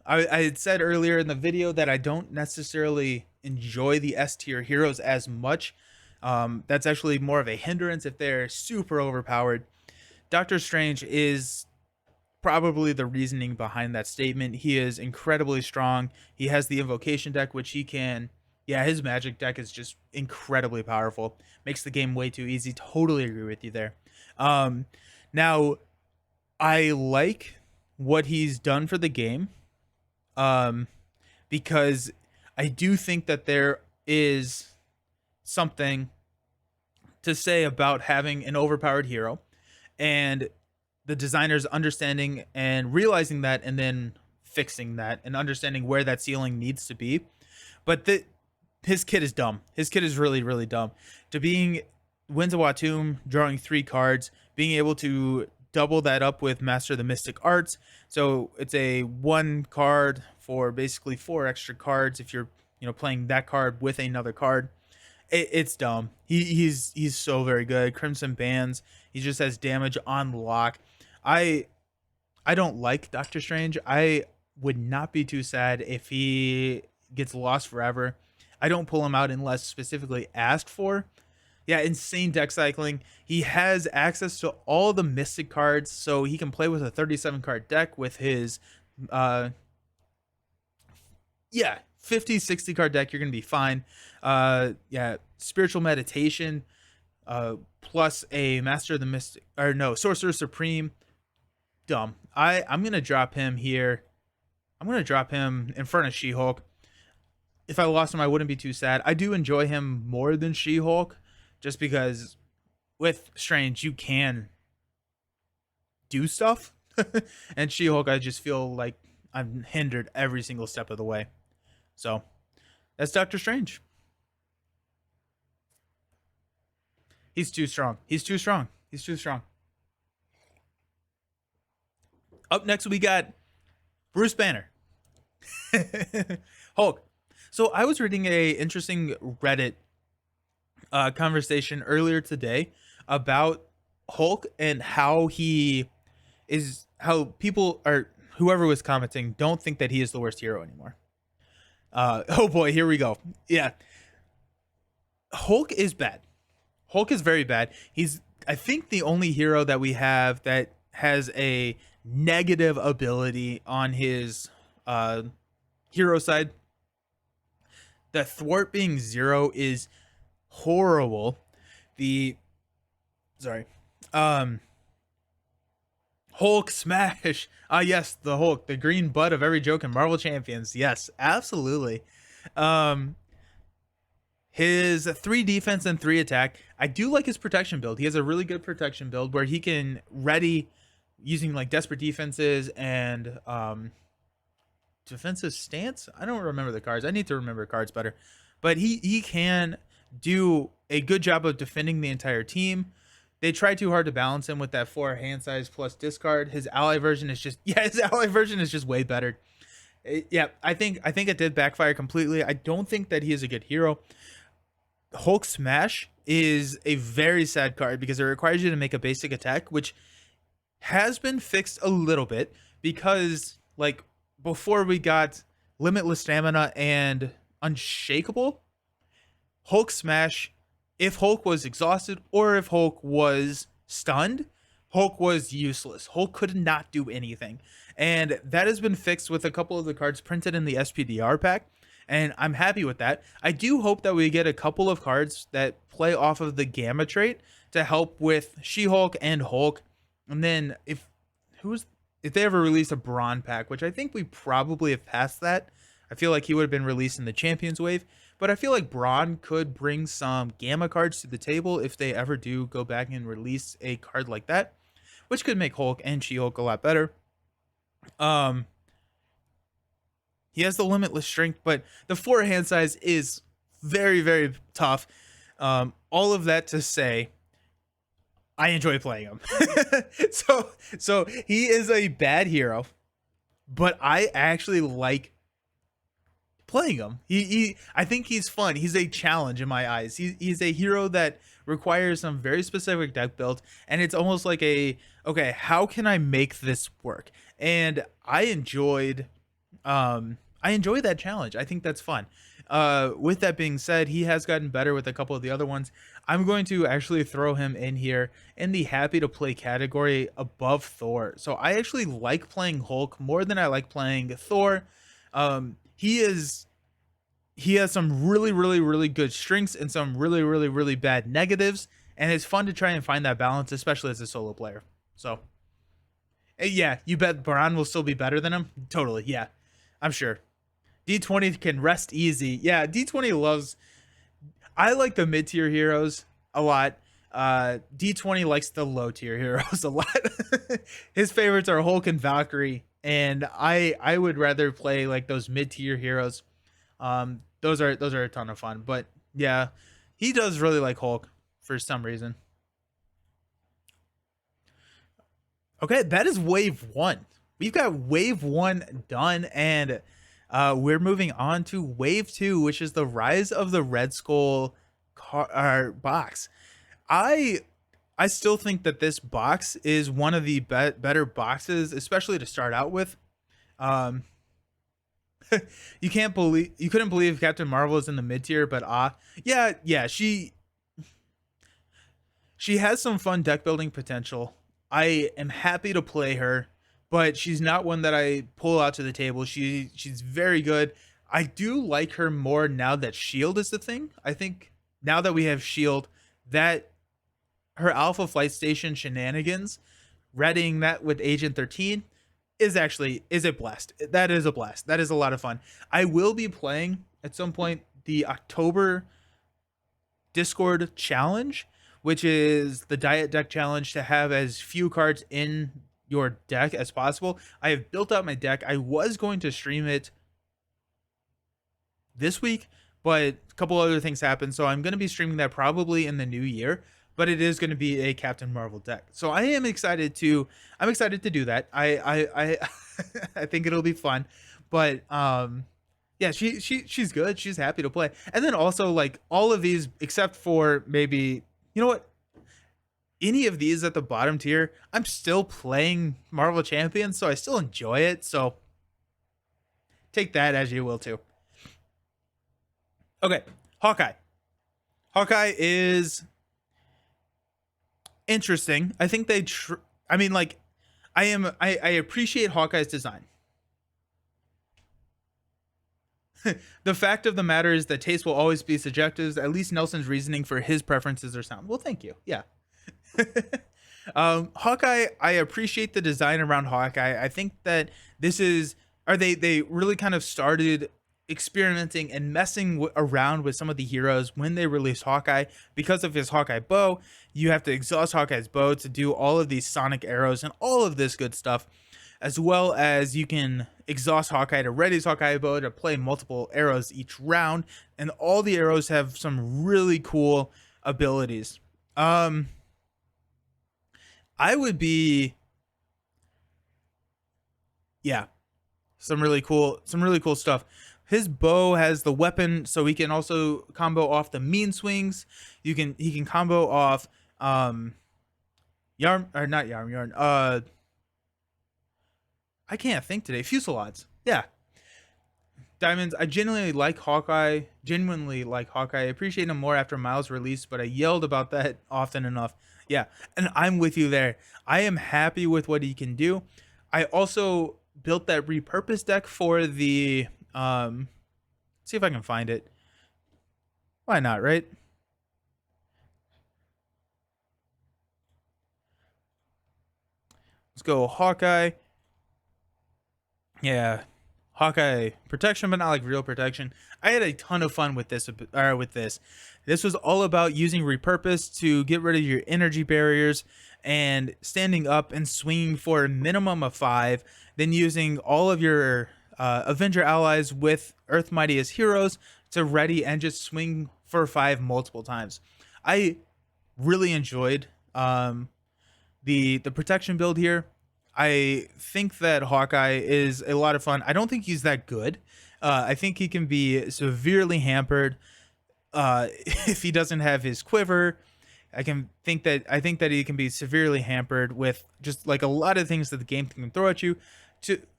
Speaker 1: I had said earlier in the video that I don't necessarily enjoy the S tier heroes as much. That's actually more of a hindrance if they're super overpowered. Doctor Strange is probably the reasoning behind that statement. He is incredibly strong. He has the invocation deck, which he can. Yeah, his magic deck is just incredibly powerful. Makes the game way too easy. Totally agree with you there. Now, I like what he's done for the game, um, because I do think that there is something to say about having an overpowered hero and the designers understanding and realizing that and then fixing that and understanding where that ceiling needs to be. But his kid is dumb. His kid is really, really dumb. To being Winds of Watum, drawing 3 cards, being able to double that up with Master of the Mystic Arts. So it's a 1 card for basically 4 extra cards if you're playing that card with another card. It's dumb. He's so very good. Crimson Bands. He just has damage on lock. I I don't like Doctor Strange. I would not be too sad if he gets lost forever. I don't pull him out unless specifically asked for. Yeah, insane deck cycling. He has access to all the Mystic cards, so he can play with a 37 card deck with his uh yeah, 50, 60 card deck. You're gonna be fine. Yeah, spiritual meditation, plus a Master of the Mystic, or no, Sorcerer Supreme. Dumb. I'm gonna drop him here. I'm gonna drop him in front of She-Hulk. If I lost him, I wouldn't be too sad. I do enjoy him more than She-Hulk, just because with Strange you can do stuff, and She-Hulk I just feel like I'm hindered every single step of the way. So that's Doctor Strange. He's too strong. He's too strong. He's too strong. Up next we got Bruce Banner. Hulk. So I was reading a interesting Reddit conversation earlier today about Hulk and how people are, whoever was commenting, don't think that he is the worst hero anymore. Oh boy, here we go. Yeah, Hulk is bad. Hulk is very bad. He's, I think, the only hero that we have that has a negative ability on his hero side. The thwart being 0 is horrible. The sorry, Hulk smash. Yes, the Hulk, the green butt of every joke in Marvel Champions. Yes, absolutely. Um, his 3 defense and 3 attack. I do like his protection build. He has a really good protection build where he can ready using like desperate defenses and defensive stance. I don't remember the cards. I need to remember cards better. But he can do a good job of defending the entire team. They try too hard to balance him with that 4 hand size plus discard. His ally version is just way better. Yeah, I think it did backfire completely. I don't think that he is a good hero. Hulk Smash is a very sad card because it requires you to make a basic attack, which has been fixed a little bit because like before we got Limitless Stamina and Unshakable, Hulk Smash, if Hulk was exhausted or if Hulk was stunned, Hulk was useless. Hulk could not do anything. And that has been fixed with a couple of the cards printed in the SPDR pack. And I'm happy with that. I do hope that we get a couple of cards that play off of the Gamma trait to help with She-Hulk and Hulk. And then if they ever release a Brawn pack, which I think we probably have passed that. I feel like he would have been released in the Champions Wave. but I feel like Braun could bring some Gamma cards to the table if they ever do go back and release a card like that, which could make Hulk and She-Hulk a lot better. Um, he has the limitless strength, but the forehand size is very, very tough. All of that to say, I enjoy playing him. So he is a bad hero, but I actually like playing him. I think he's fun. He's a challenge in my eyes. He's a hero that requires some very specific deck build, and it's almost like a okay, how can I make this work? And I enjoy that challenge. I think that's fun. With that being said, he has gotten better with a couple of the other ones. I'm going to actually throw him in here in the happy to play category above Thor. So I actually like playing Hulk more than I like playing Thor. He has some really, really, really good strengths and some really, really, really bad negatives, and it's fun to try and find that balance, especially as a solo player. So yeah, you bet Baran will still be better than him? Totally, yeah. I'm sure. D20 can rest easy. Yeah, D20 loves. I like the mid tier heroes a lot. D20 likes the low tier heroes a lot. His favorites are Hulk and Valkyrie, and I would rather play like those mid tier heroes. Those are a ton of fun. But yeah, he does really like Hulk for some reason. Okay, that is wave one. We've got wave one done, and we're moving on to wave two, which is the Rise of the Red Skull box. I I still think that this box is one of the better boxes, especially to start out with. Um, you couldn't believe Captain Marvel is in the mid tier, but yeah, she has some fun deck building potential. I am happy to play her, but she's not one that I pull out to the table. She's very good. I do like her more now that Shield is the thing. I think now that we have Shield, that her Alpha Flight Station shenanigans, readying that with Agent 13 is a blast. That is a blast. That is a lot of fun. I will be playing at some point the October Discord challenge, which is the diet deck challenge to have as few cards in your deck as possible. I have built out my deck. I was going to stream it this week, but a couple other things happened, so I'm going to be streaming that probably in the new year. But it is going to be a Captain Marvel deck, so I'm excited to do that. I I think it'll be fun, but yeah, she's good. She's happy to play, and then also like all of these except for maybe you know what, any of these at the bottom tier, I'm still playing Marvel Champions, so I still enjoy it. So take that as you will too. Okay, Hawkeye. Hawkeye is interesting. I think I mean, like, I appreciate Hawkeye's design. The fact of the matter is that taste will always be subjective. At least Nelson's reasoning for his preferences are sound. Well, thank you. Yeah. Hawkeye, I appreciate the design around Hawkeye. I think that this is, are they really kind of started experimenting and messing around with some of the heroes when they released Hawkeye. Because of his Hawkeye bow, you have to exhaust Hawkeye's bow to do all of these sonic arrows and all of this good stuff, as well as you can exhaust Hawkeye to ready his Hawkeye bow to play multiple arrows each round, and all the arrows have some really cool abilities. I would be, yeah, some really cool stuff. His bow has the weapon, so he can also combo off the mean swings. He can combo off yarn, or not yarn. I can't think today. Fusillades. Yeah. Diamonds. I genuinely like Hawkeye. Genuinely like Hawkeye. I appreciate him more after Miles' release, but I yelled about that often enough. Yeah, and I'm with you there. I am happy with what he can do. I also built that repurposed deck for the see if I can find it. Why not, right? Let's go Hawkeye. Yeah. Hawkeye protection, but not like real protection. I had a ton of fun with this. This was all about using repurpose to get rid of your energy barriers and standing up and swinging for a minimum of 5. Then using all of your Avenger allies with Earth Mightiest heroes to ready and just swing for 5 multiple times. I really enjoyed the protection build here. I think that Hawkeye is a lot of fun. I don't think he's that good. I think he can be severely hampered if he doesn't have his quiver. I think that he can be severely hampered with just like a lot of things that the game can throw at you.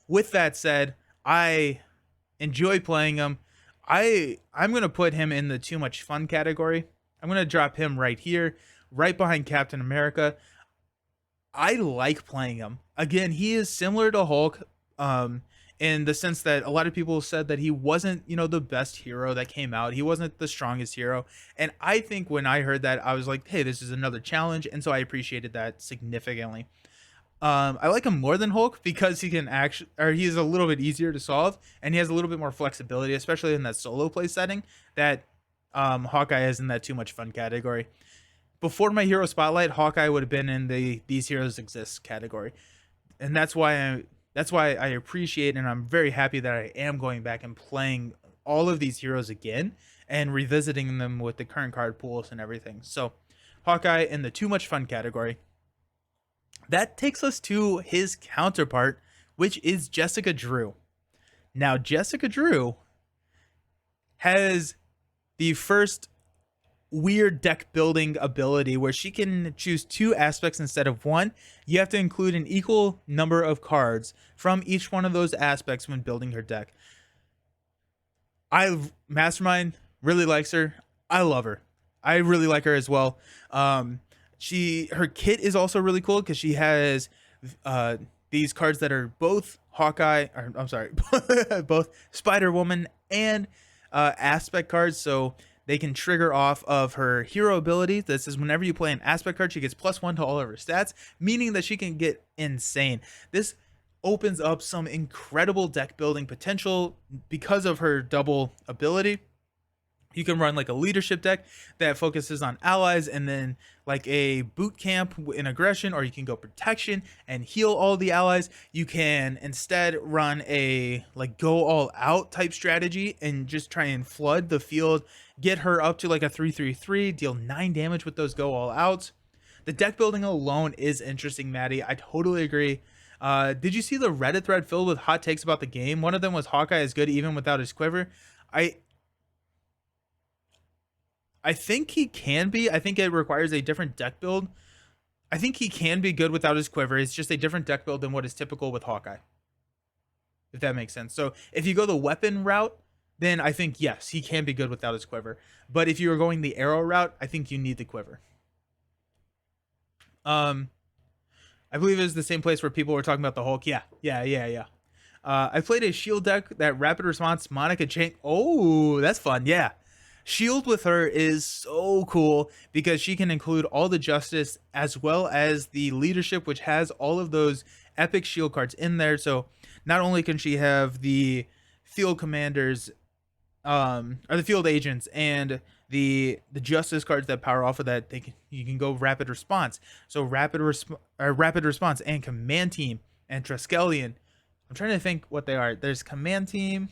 Speaker 1: With that said, I enjoy playing him. I'm gonna put him in the too much fun category. I'm gonna drop him right here, right behind Captain America. I like playing him. Again, he is similar to Hulk, in the sense that a lot of people said that he wasn't, the best hero that came out. He wasn't the strongest hero. And I think when I heard that, I was like, hey, this is another challenge. And so I appreciated that significantly. I like him more than Hulk because he can actually, or he's a little bit easier to solve, and he has a little bit more flexibility, especially in that solo play setting that Hawkeye is in that too much fun category. Before my hero spotlight, Hawkeye would have been in the these heroes exist category, and that's why I appreciate and I'm very happy that I am going back and playing all of these heroes again and revisiting them with the current card pools and everything. So, Hawkeye in the too much fun category. That takes us to his counterpart, which is Jessica Drew. Now, Jessica Drew has the first weird deck building ability where she can choose 2 aspects instead of 1. You have to include an equal number of cards from each one of those aspects when building her deck. Mastermind really likes her. I love her. I really like her as well. Her kit is also really cool because she has these cards that are both Hawkeye, or I'm sorry, both Spider-Woman and aspect cards, so they can trigger off of her hero ability. This is whenever you play an aspect card, she gets +1 to all of her stats, meaning that she can get insane. This opens up some incredible deck building potential because of her double ability. You can run like a leadership deck that focuses on allies, and then like a boot camp in aggression, or you can go protection and heal all the allies. You can instead run a like go all out type strategy and just try and flood the field, get her up to like a 3/3/3, deal 9 damage with those go all outs. The deck building alone is interesting, Maddie. I totally agree. Did you see the Reddit thread filled with hot takes about the game? One of them was Hawkeye is good even without his quiver. I think he can be. I think it requires a different deck build. I think he can be good without his quiver. It's just a different deck build than what is typical with Hawkeye, if that makes sense. So if you go the weapon route, then I think, yes, he can be good without his quiver. But if you are going the arrow route, I think you need the quiver. I believe it was the same place where people were talking about the Hulk. Yeah. I played a shield deck that rapid response Monica Chain. Oh, that's fun. Yeah. Shield with her is so cool because she can include all the justice as well as the leadership, which has all of those epic shield cards in there. So not only can she have the field commanders, or the field agents, and the justice cards that power off of that, you can go rapid response. So rapid response and command team and Triskelion. I'm trying to think what they are. There's command team,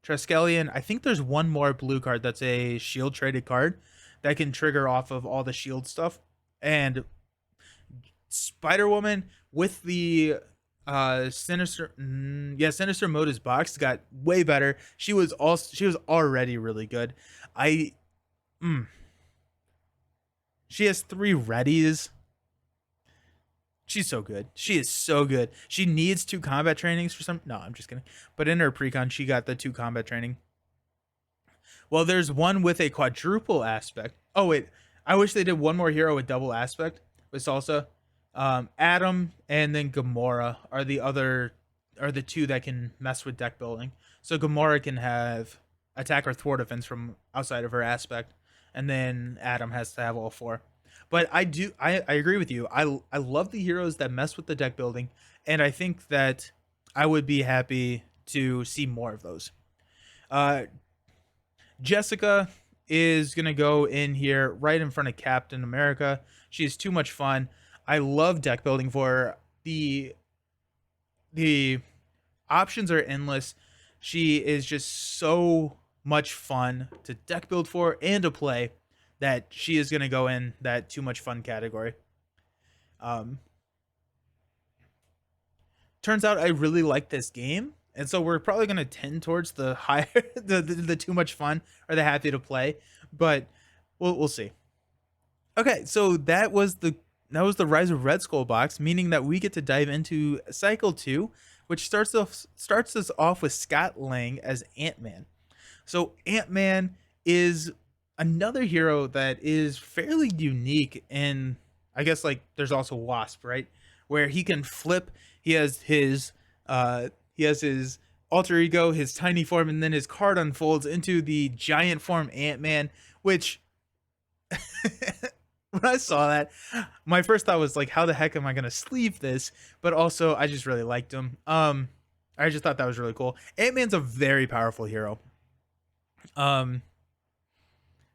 Speaker 1: Triskelion. I think there's one more blue card that's a shield traded card that can trigger off of all the shield stuff. And Spider-Woman with the Sinister mode is boxed, got way better. She was already really good. She has 3 readies. She's so good. She is so good. She needs 2 combat trainings for some. No, I'm just kidding. But in her precon, she got the 2 combat training. Well, there's one with a quadruple aspect. Oh wait, I wish they did one more hero with double aspect with Salsa. Adam and then Gamora are the 2 that can mess with deck building. So Gamora can have attack or thwart defense from outside of her aspect, and then Adam has to have all 4. But I agree with you. I love the heroes that mess with the deck building, and I think that I would be happy to see more of those. Uh, Jessica is gonna go in here right in front of Captain America. She is too much fun. I love deck building for her. The options are endless. She is just so much fun to deck build for and to play that she is gonna go in that too much fun category. Um, Turns out I really like this game, and so we're probably going to tend towards the higher, the too much fun or the happy to play, but we'll see. Okay, so that was the Rise of Red Skull box, meaning that we get to dive into Cycle 2, which starts us off with Scott Lang as Ant-Man. So Ant-Man is another hero that is fairly unique, and I guess like there's also Wasp, right? Where he can flip. He has his alter ego, his tiny form, and then his card unfolds into the giant form Ant-Man, which when I saw that, my first thought was like, how the heck am I gonna sleeve this? But also I just really liked him. I just thought that was really cool. Ant-Man's a very powerful hero. Um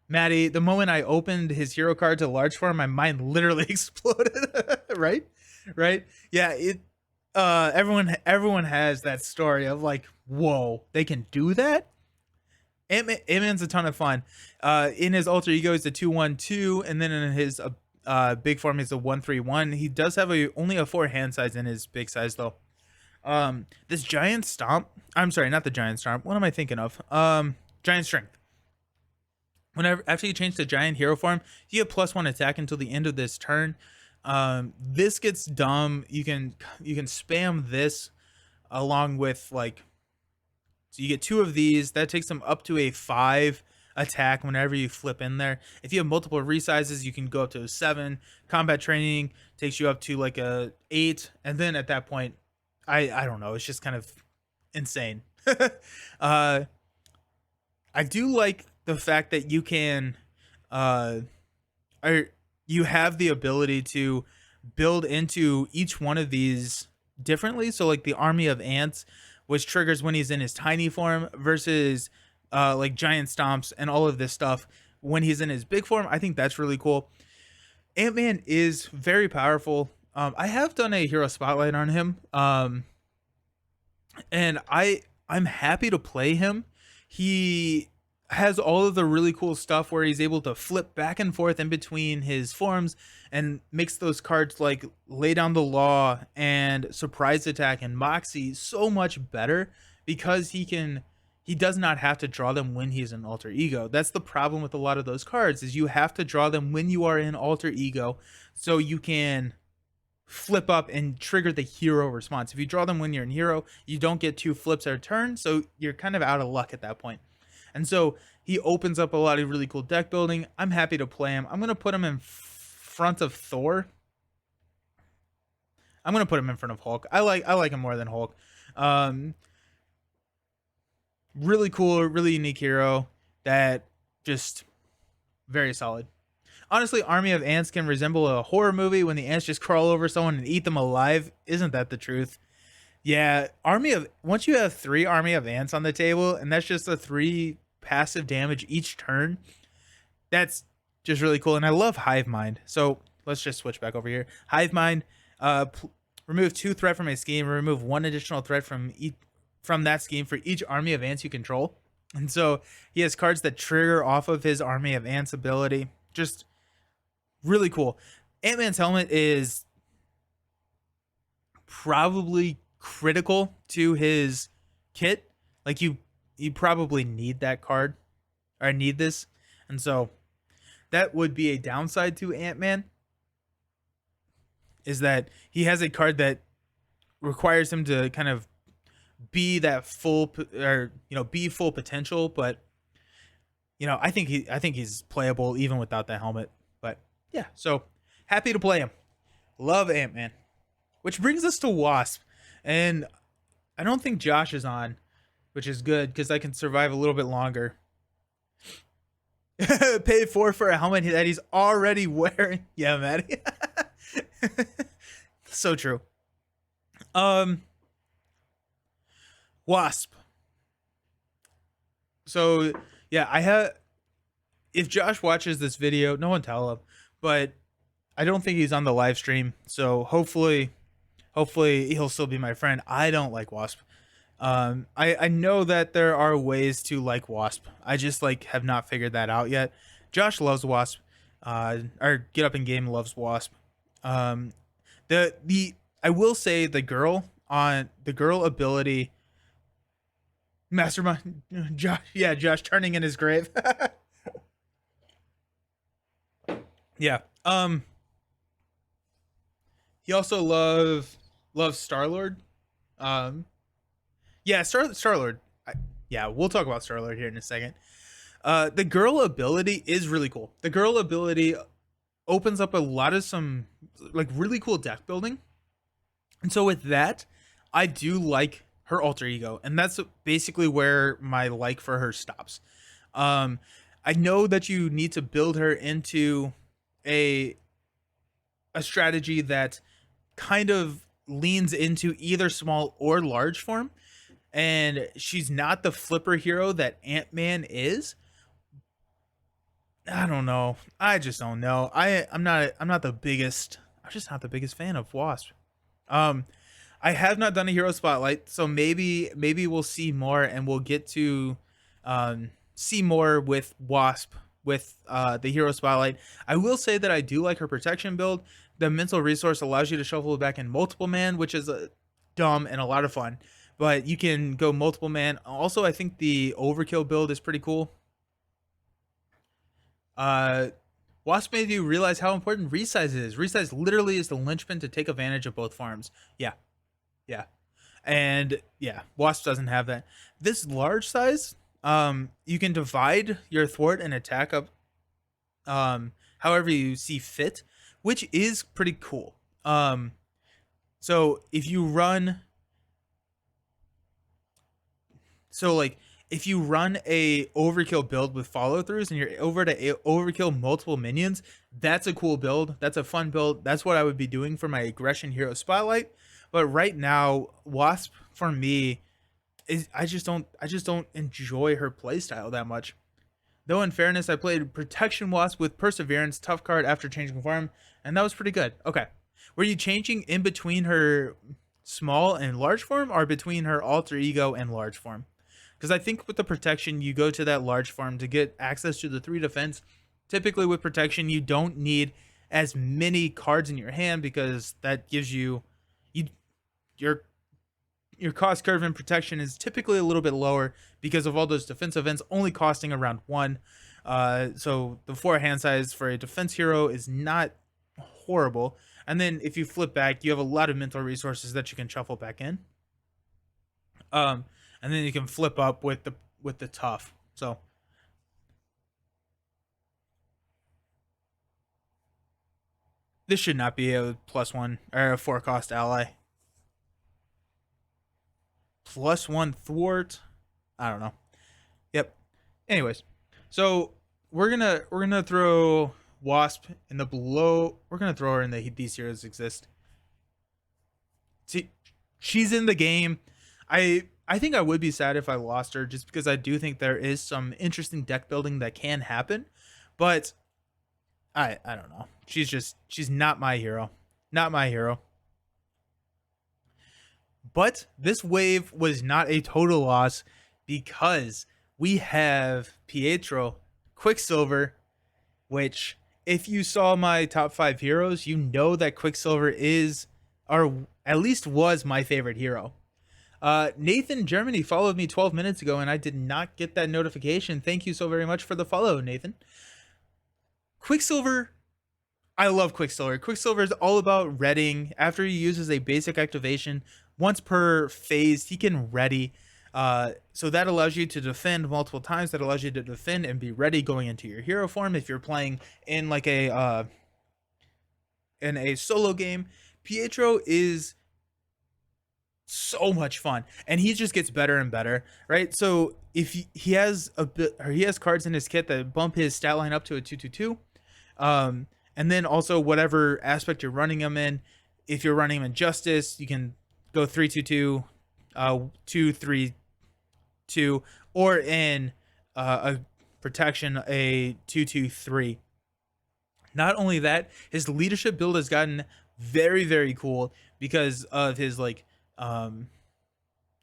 Speaker 1: Maddie, the moment I opened his hero card to large form, my mind literally exploded. Right? Right? Yeah, everyone has that story of like, whoa, they can do that? Ant-Man's a ton of fun. In his alter ego, he's a 2/1/2, and then in his big form, he's a 1/3/1. He does have only a 4 hand size in his big size though. This giant stomp. I'm sorry, not the giant stomp. What am I thinking of? Giant strength. After you change to giant hero form, you get +1 attack until the end of this turn. This gets dumb. You can spam this along with like, so you get 2 of these. That takes them up to a 5 attack whenever you flip in there. If you have multiple resizes, you can go up to a 7. Combat training takes you up to like a 8, and then at that point, I don't know. It's just kind of insane. I do like the fact that you can, or you have the ability to build into each one of these differently. So like the army of ants, which triggers when he's in his tiny form, versus like giant stomps and all of this stuff when he's in his big form. I think that's really cool. Ant-Man is very powerful. I have done a hero spotlight on him, and I'm happy to play him. He has all of the really cool stuff where he's able to flip back and forth in between his forms and makes those cards like Lay Down the Law and Surprise Attack and Moxie so much better because he does not have to draw them when he's in alter ego. That's the problem with a lot of those cards, is you have to draw them when you are in alter ego so you can flip up and trigger the hero response. If you draw them when you're in hero, you don't get 2 flips a turn, so you're kind of out of luck at that point. And so he opens up a lot of really cool deck building. I'm happy to play him. I'm going to put him in front of Thor. I'm going to put him in front of Hulk. I like him more than Hulk. Really cool, really unique hero that just very solid. Honestly, Army of Ants can resemble a horror movie when the ants just crawl over someone and eat them alive. Isn't that the truth? Yeah, once you have 3 Army of Ants on the table, and that's just a 3 passive damage each turn, that's just really cool. And I love Hive Mind. So let's just switch back over here. Hive Mind, remove 2 threat from a scheme, remove 1 additional threat from that scheme for each Army of Ants you control. And so he has cards that trigger off of his Army of Ants ability. Just really cool. Ant-Man's helmet is probably critical to his kit. Like you probably need that card, or need this. And so that would be a downside to Ant-Man, is that he has a card that requires him to kind of be that full, or be full potential, but I think he's playable even without that helmet. But yeah, so happy to play him. Love Ant-Man. Which brings us to Wasp. And I don't think Josh is on, which is good because I can survive a little bit longer. Pay 4 for a helmet that he's already wearing. Yeah, Maddie. So true. Wasp. So yeah, I have. If Josh watches this video, no one tell him, but I don't think he's on the live stream. So hopefully he'll still be my friend. I don't like Wasp. I know that there are ways to like Wasp. I just like have not figured that out yet. Josh loves Wasp. Or Get Up in Game loves Wasp. Um, the I will say the girl ability, Mastermind. Josh, yeah, Josh turning in his grave. Yeah. He also loves Star Lord. Um, yeah, Star Lord. Yeah, we'll talk about Star Lord here in a second. The girl ability is really cool. The girl ability opens up a lot of some like really cool deck building. And so with that, I do like her alter ego, and that's basically where my like for her stops. Um, I know that you need to build her into a a strategy that kind of leans into either small or large form, and she's not the flipper hero that Ant-Man is. I don't know. I just don't know. I'm not the biggest. I'm just not the biggest fan of Wasp. Um, I have not done a hero spotlight, so maybe we'll see more, and we'll get to see more with Wasp with the hero spotlight. I will say that I do like her protection build. The mental resource allows you to shuffle it back in multiple man, which is dumb and a lot of fun. But you can go multiple man. Also, I think the overkill build is pretty cool. Uh, Wasp made you realize how important resize is. Resize literally is the linchpin to take advantage of both farms. Yeah, yeah. And yeah, Wasp doesn't have that. This large size, you can divide your thwart and attack up however you see fit, which is pretty cool. So if you run So like if you run a overkill build with follow throughs and you're over to overkill multiple minions, that's a cool build. That's a fun build. That's what I would be doing for my aggression hero spotlight. But right now, Wasp for me is I just don't enjoy her playstyle that much. Though in fairness, I played Protection Wasp with Perseverance, tough card after changing form, and that was pretty good. Okay. Were you changing in between her small and large form or between her alter ego and large form? Because I think with the protection, you go to that large form to get access to the 3 defense. Typically with protection, you don't need as many cards in your hand because that gives you your your cost curve in protection is typically a little bit lower because of all those defense events only costing around 1. So the 4 hand size for a defense hero is not horrible. And then if you flip back, you have a lot of mental resources that you can shuffle back in. Um, and then you can flip up with the tough. So this should not be a +1 or a 4 cost ally. +1 thwart. I don't know. Yep. Anyways, so we're gonna throw Wasp in the below. We're gonna throw her in the these heroes exist. See, she's in the game. I think I would be sad if I lost her just because I do think there is some interesting deck building that can happen, but I don't know. She's not my hero. Not my hero. But this wave was not a total loss because we have Pietro, Quicksilver, which if you saw my top 5 heroes, you know that Quicksilver is, or at least was, my favorite hero. Nathan Germany followed me 12 minutes ago and I did not get that notification. Thank you so very much for the follow, Nathan. Quicksilver, I love Quicksilver. Quicksilver is all about readying. After he uses a basic activation, once per phase, he can ready. So that allows you to defend multiple times. That allows you to defend and be ready going into your hero form. If you're playing in like in a solo game, Pietro is so much fun, and he just gets better and better, right? So if he has a bit, or he has cards in his kit that bump his stat line up to a 2/2/2, and then also whatever aspect you're running him in. If you're running him in Justice, you can go 3/2/2 2 3 2, or in a protection a 2 2 3. Not only that, his leadership build has gotten very very cool because of his um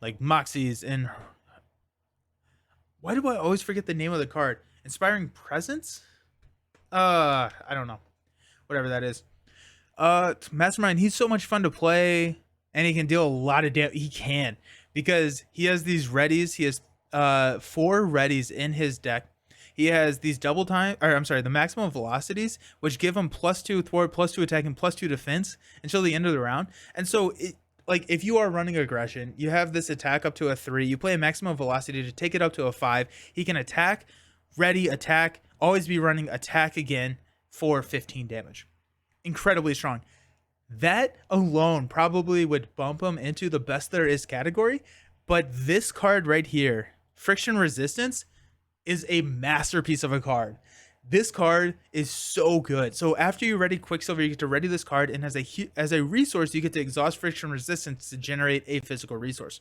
Speaker 1: Moxies and why do I always forget the name of the card? Inspiring Presence? I don't know. Whatever that is. Mastermind, he's so much fun to play and he can deal a lot of damage. He can because he has these readies. He has 4 readies in his deck. He has these double time, or I'm sorry, the maximum velocities, which give him +2 thwart, +2 attack, and +2 defense until the end of the round. And so, if you are running aggression, you have this attack up to a 3. You play a maximum velocity to take it up to a 5. He can attack, ready, attack, always be running attack again for 15 damage. Incredibly strong. That alone probably would bump him into the best there is category. But this card right here, Friction Resistance, is a masterpiece of a card. This card is so good. So after you ready Quicksilver, you get to ready this card, and as a resource, you get to exhaust Friction Resistance to generate a physical resource.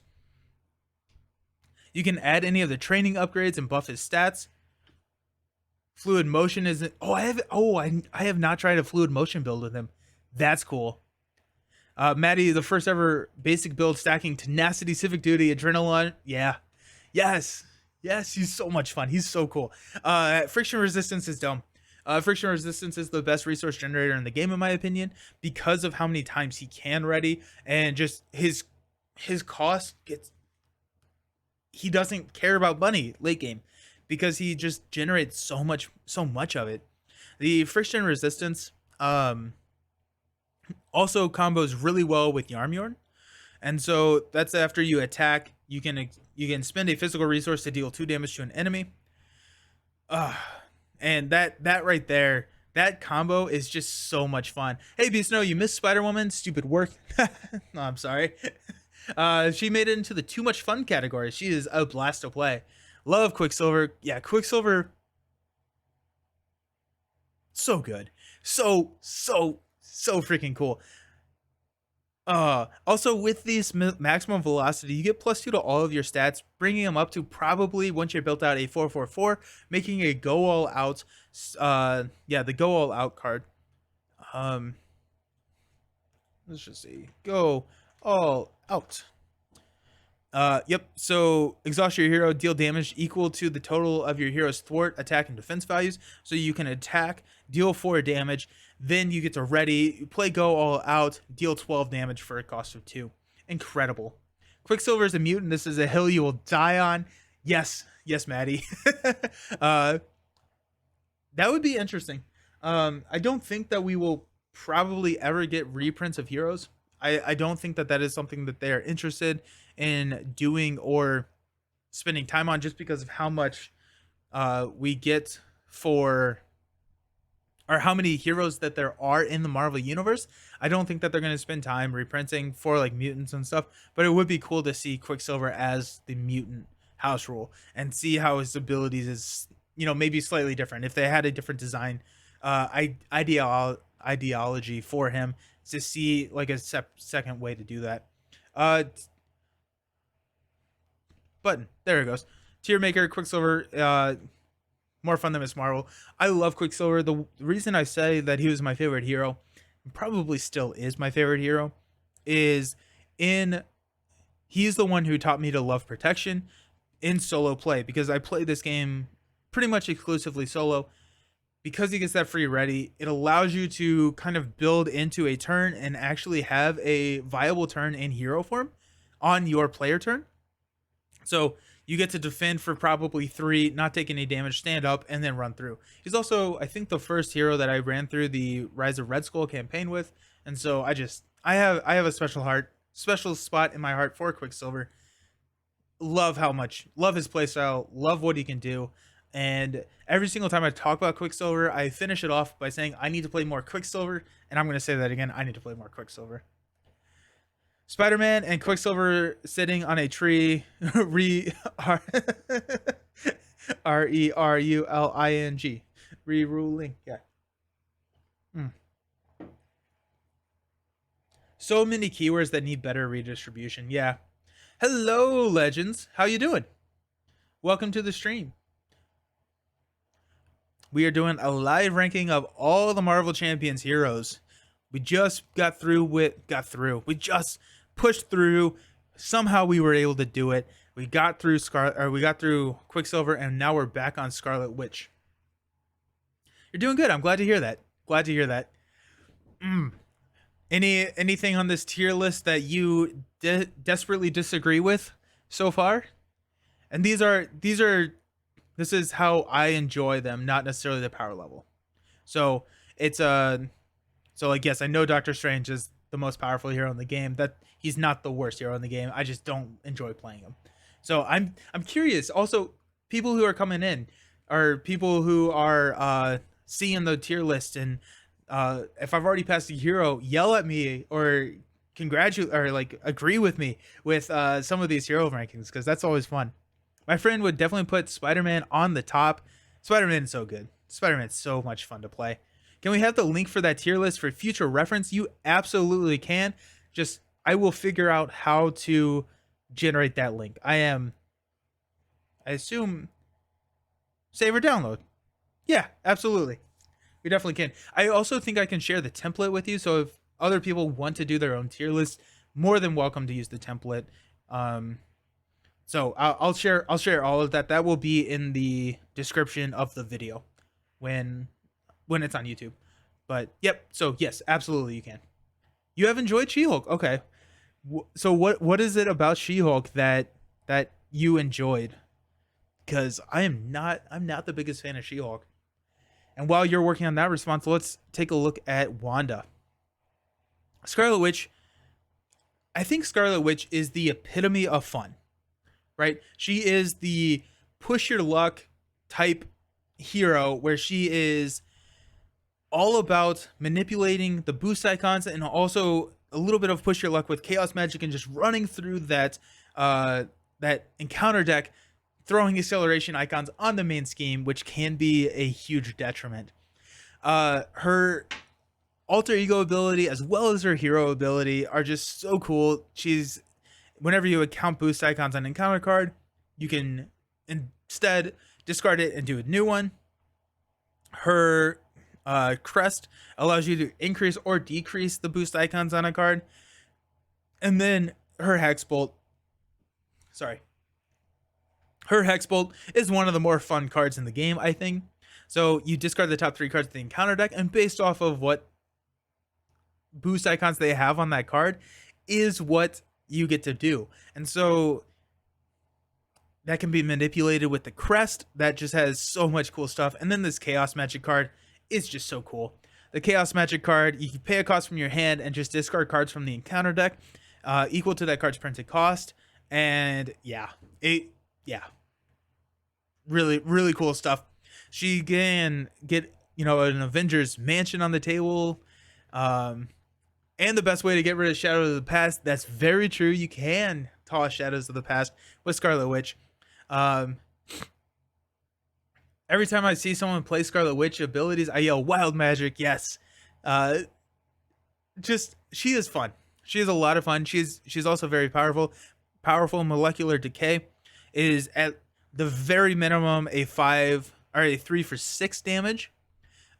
Speaker 1: You can add any of the training upgrades and buff his stats. Fluid Motion isn't. I have not tried a Fluid Motion build with him. That's cool. Maddie, the first ever basic build stacking Tenacity, Civic Duty, Adrenaline. Yeah. Yes. Yes, he's so much fun. He's so cool. Friction Resistance is dumb. Friction Resistance is the best resource generator in the game, in my opinion, because of how many times he can ready and just his cost gets. He doesn't care about money late game because he just generates so much of it. The Friction Resistance also combos really well with Yarmyorn. And so that's after you attack, you can spend a physical resource to deal 2 damage to an enemy. And that right there, that combo is just so much fun. Hey Beast Snow, you missed Spider-Woman, stupid work. No, I'm sorry. She made it into the too much fun category. She is a blast to play. Love Quicksilver. Yeah, Quicksilver, so good. So freaking cool. Also with these maximum velocity, you get +2 to all of your stats, bringing them up to probably, once you're built out, a 4/4/4, making a go all out. The go all out card. Let's just see, go all out. Yep. So exhaust your hero, deal damage equal to the total of your hero's thwart, attack, and defense values. So you can attack, deal 4 damage, then you get to ready, play go all out, deal 12 damage for a cost of 2. Incredible. Quicksilver is a mutant. This is a hill you will die on. Yes, Maddie. That would be interesting. I don't think that we will probably ever get reprints of heroes. I don't think that is something that they are interested in doing or spending time on, just because of how much we get for, or how many heroes that there are in the Marvel universe. I don't think that they're going to spend time reprinting for like mutants and stuff, but it would be cool to see Quicksilver as the mutant house rule and see how his abilities is, maybe slightly different. If they had a different design ideology for him, to see like a second way to do that. Button, there it goes. Tier Maker, Quicksilver, more fun than Miss Marvel. I love Quicksilver. The reason I say that he was my favorite hero, probably still is my favorite hero, is he's the one who taught me to love protection in solo play, because I play this game pretty much exclusively solo. Because he gets that free ready, it allows you to kind of build into a turn and actually have a viable turn in hero form on your player turn. So you get to defend for probably 3, not take any damage, stand up, and then run through. He's also, I think, the first hero that I ran through the Rise of Red Skull campaign with, and so I have a special spot in my heart for Quicksilver. Love his playstyle, love what he can do. And every single time I talk about Quicksilver, I finish it off by saying I need to play more Quicksilver, and I'm going to say that again. I need to play more Quicksilver. Spider-Man and Quicksilver sitting on a tree, RERULING, re-ruling, yeah. So many keywords that need better redistribution, yeah. Hello, legends. How you doing? Welcome to the stream. We are doing a live ranking of all the Marvel Champions heroes. We just We just pushed through. Somehow we were able to do it. We got through we got through Quicksilver, and now we're back on Scarlet Witch. You're doing good. I'm glad to hear that. Glad to hear that. Anything on this tier list that you desperately disagree with so far? And this is how I enjoy them, not necessarily the power level. So it's so like, yes, I know Doctor Strange is the most powerful hero in the game. That he's not the worst hero in the game. I just don't enjoy playing him. So I'm curious. Also, people who are coming in are people who are seeing the tier list, and if I've already passed a hero, yell at me or congratulate or like agree with me with some of these hero rankings, because that's always fun. My friend would definitely put Spider-Man on the top. Spider-Man is so good. Spider-Man's so much fun to play. Can we have the link for that tier list for future reference? You absolutely can. Just I will figure out how to generate that link. I assume, save or download. Yeah, absolutely. We definitely can. I also think I can share the template with you. So if other people want to do their own tier list, more than welcome to use the template. So I'll share all of that. That will be in the description of the video when it's on YouTube. But yep. So yes, absolutely you can. You have enjoyed She-Hulk. Okay. So what is it about She-Hulk that you enjoyed? Because I'm not the biggest fan of She-Hulk. And while you're working on that response, let's take a look at Wanda. Scarlet Witch. I think Scarlet Witch is the epitome of fun. Right? She is the push your luck type hero, where she is all about manipulating the boost icons and also a little bit of push your luck with chaos magic and just running through that encounter deck, throwing acceleration icons on the main scheme, which can be a huge detriment. Her alter ego ability as well as her hero ability are just so cool. Whenever you account boost icons on an encounter card, you can instead discard it and do a new one. Her crest allows you to increase or decrease the boost icons on a card. And then her Hex Bolt. Her Hex Bolt is one of the more fun cards in the game, I think. So you discard the top 3 cards of the encounter deck, and based off of what boost icons they have on that card is what you get to do. And so that can be manipulated with the crest that just has so much cool stuff. And then this chaos magic card is just so cool. The chaos magic card, you can pay a cost from your hand and just discard cards from the encounter deck equal to that card's printed cost. And really, really cool stuff. She can get, an Avengers mansion on the table. And the best way to get rid of Shadows of the Past, that's very true. You can toss Shadows of the Past with Scarlet Witch. Every time I see someone play Scarlet Witch abilities, I yell Wild Magic, yes. She is fun. She is a lot of fun. She's also very powerful. Powerful molecular decay is at the very minimum a 5 or a 3 for 6 damage.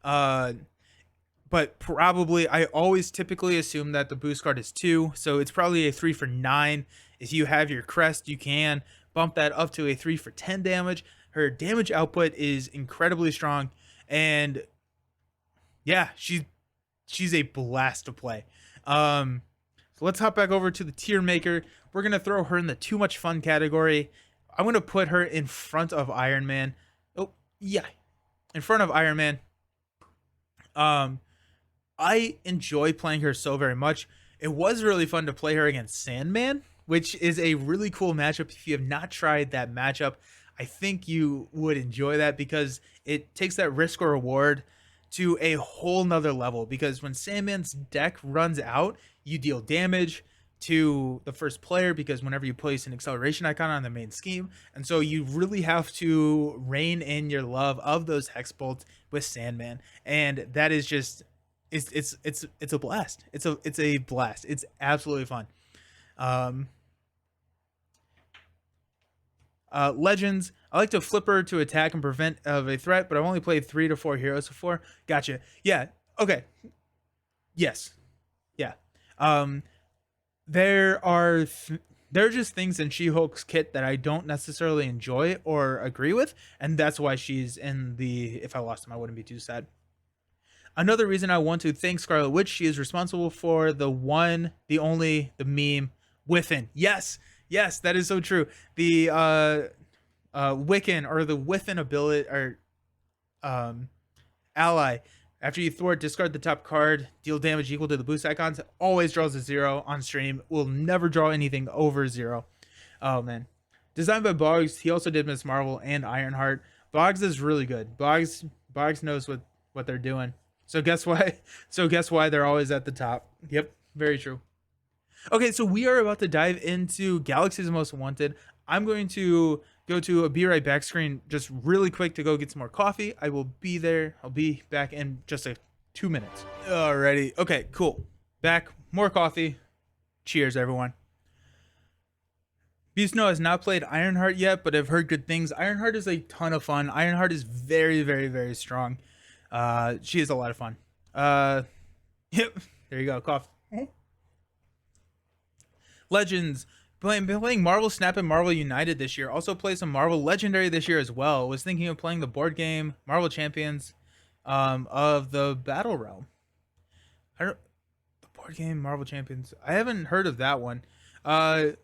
Speaker 1: But probably, I always typically assume that the boost card is 2, so it's probably a 3 for 9. If you have your crest, you can bump that up to a 3 for 10 damage. Her damage output is incredibly strong, and yeah, she's a blast to play. So let's hop back over to the tier maker. We're gonna throw her in the too much fun category. I'm gonna put her in front of Iron Man. Oh yeah, in front of Iron Man. I enjoy playing her so very much. It was really fun to play her against Sandman, which is a really cool matchup. If you have not tried that matchup, I think you would enjoy that, because it takes that risk or reward to a whole nother level. Because when Sandman's deck runs out, you deal damage to the first player, because whenever you place an acceleration icon on the main scheme, and so you really have to rein in your love of those Hex Bolts with Sandman, and that is just it's a blast. It's a blast. It's absolutely fun. Legends, I like to flip her to attack and prevent of a threat, but I've only played 3 to 4 heroes before. Gotcha. Yeah. Okay. Yes. Yeah. Um, there are there are just things in She-Hulk's kit that I don't necessarily enjoy or agree with, and that's why she's in the. If I lost him, I wouldn't be too sad. Another reason I want to thank Scarlet Witch, she is responsible for the one, the only, the meme Within. Yes, yes, that is so true. The Wiccan or the Within ability or um ally. After you thwart, discard the top card, deal damage equal to the boost icons. Always draws a 0 on stream. Will never draw anything over 0. Oh man. Designed by Boggs, he also did Miss Marvel and Ironheart. Boggs is really good. Boggs knows what they're doing. So guess why? So guess why they're always at the top. Yep, very true. Okay, so we are about to dive into Galaxy's Most Wanted. I'm going to go to a be right back screen just really quick to go get some more coffee. I will be there. I'll be back in just 2 minutes. Alrighty. Okay, cool. Back. More coffee. Cheers, everyone. Beast Snow has not played Ironheart yet, but I've heard good things. Ironheart is a ton of fun. Ironheart is very, very, very strong. She is a lot of fun. Yep. There you go. Coffee. Legends. Playing Marvel Snap and Marvel United this year. Also play some Marvel Legendary this year as well. Was thinking of playing the board game Marvel Champions of the Battle Realm. The board game Marvel Champions. I haven't heard of that one. I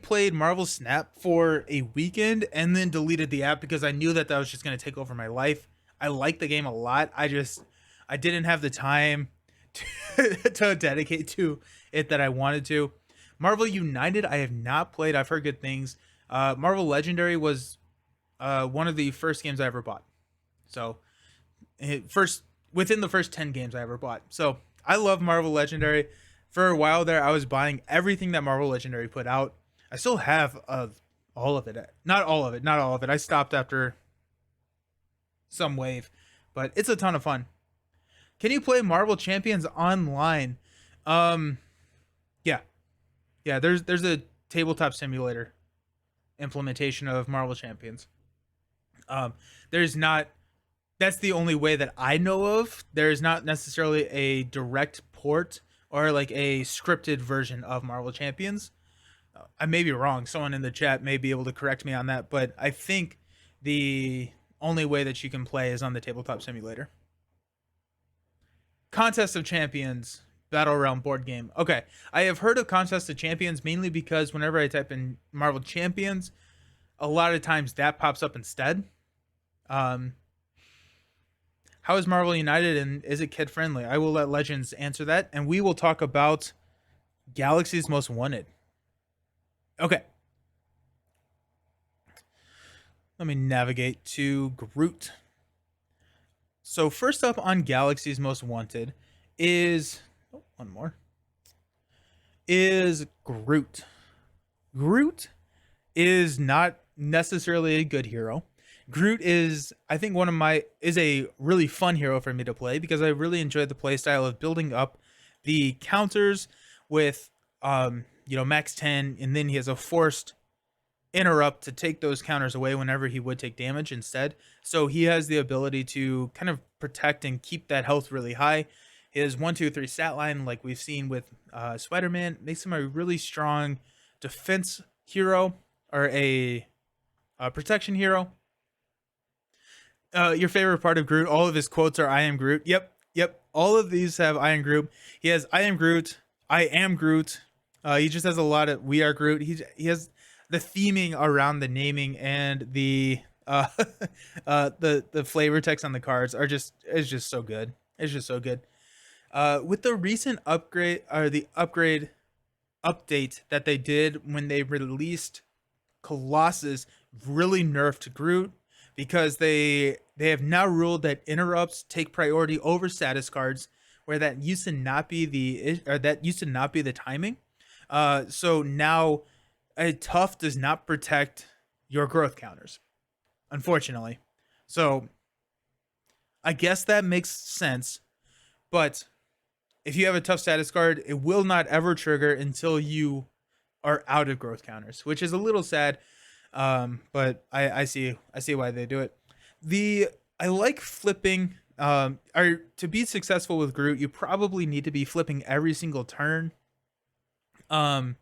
Speaker 1: played Marvel Snap for a weekend and then deleted the app because I knew that was just going to take over my life. I like the game a lot. I didn't have the time to dedicate to it that I wanted to. Marvel United, I have not played. I've heard good things. Marvel Legendary was one of the first games I ever bought. So, within the first 10 games I ever bought. So, I love Marvel Legendary. For a while there, I was buying everything that Marvel Legendary put out. I still have all of it. Not all of it. I stopped after some wave. But it's a ton of fun. Can you play Marvel Champions online? Yeah. Yeah, there's a tabletop simulator implementation of Marvel Champions. There's not. That's the only way that I know of. There's not necessarily a direct port or like a scripted version of Marvel Champions. I may be wrong. Someone in the chat may be able to correct me on that, but I think the only way that you can play is on the tabletop simulator. Contest of Champions. Battle Realm board game. Okay, I have heard of Contest of Champions mainly because whenever I type in Marvel Champions, a lot of times that pops up instead. How is Marvel United and is it kid friendly? I will let Legends answer that, and we will talk about Galaxy's Most Wanted. Okay. Let me navigate to Groot. So first up on Galaxy's Most Wanted is one more is Groot. Groot is not necessarily a good hero. Groot is, I think, is a really fun hero for me to play because I really enjoy the playstyle of building up the counters with max 10, and then he has a forced interrupt to take those counters away whenever he would take damage instead. So he has the ability to kind of protect and keep that health really high. His 1-2-3 stat line, like we've seen with Spider-Man, makes him a really strong defense hero or a protection hero. Your favorite part of Groot, all of his quotes are "I am Groot." Yep. All of these have "I am Groot." He has "I am Groot," "I am Groot." He just has a lot of "We are Groot." He has the theming around the naming and the flavor text on the cards is just so good. It's just so good. With the recent upgrade or the upgrade update that they did when they released Colossus, really nerfed Groot because they have now ruled that interrupts take priority over status cards, where that used to not be the timing. So now a tough does not protect your growth counters, unfortunately. So I guess that makes sense, but if you have a tough status card, it will not ever trigger until you are out of growth counters, which is a little sad. But I see why they do it. The I like flipping. Or to be successful with Groot, you probably need to be flipping every single turn. Um,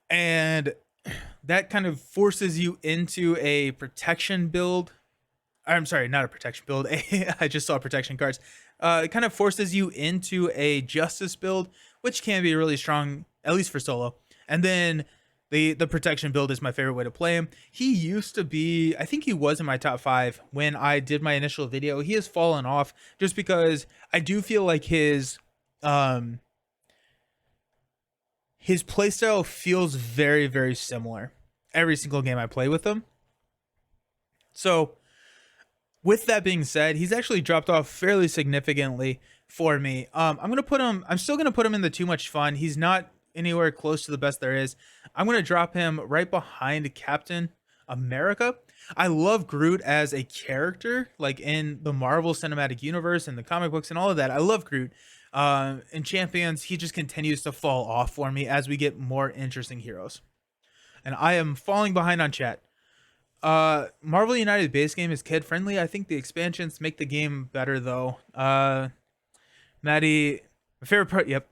Speaker 1: and that kind of forces you into a protection build. I'm sorry, not a protection build. I just saw protection cards. It kind of forces you into a justice build, which can be really strong, at least for solo. And then the protection build is my favorite way to play him. He used to be, I think he was in my top 5 when I did my initial video. He has fallen off just because I do feel like um his playstyle feels very, very similar every single game I play with him. So with that being said, he's actually dropped off fairly significantly for me. I'm still gonna put him in the too much fun. He's not anywhere close to the best there is. I'm gonna drop him right behind Captain America. I love Groot as a character, like in the Marvel Cinematic Universe and the comic books and all of that. I love Groot. In Champions, he just continues to fall off for me as we get more interesting heroes. And I am falling behind on chat. Marvel United base game is kid friendly. I think the expansions make the game better though. Maddie, my favorite part. Yep.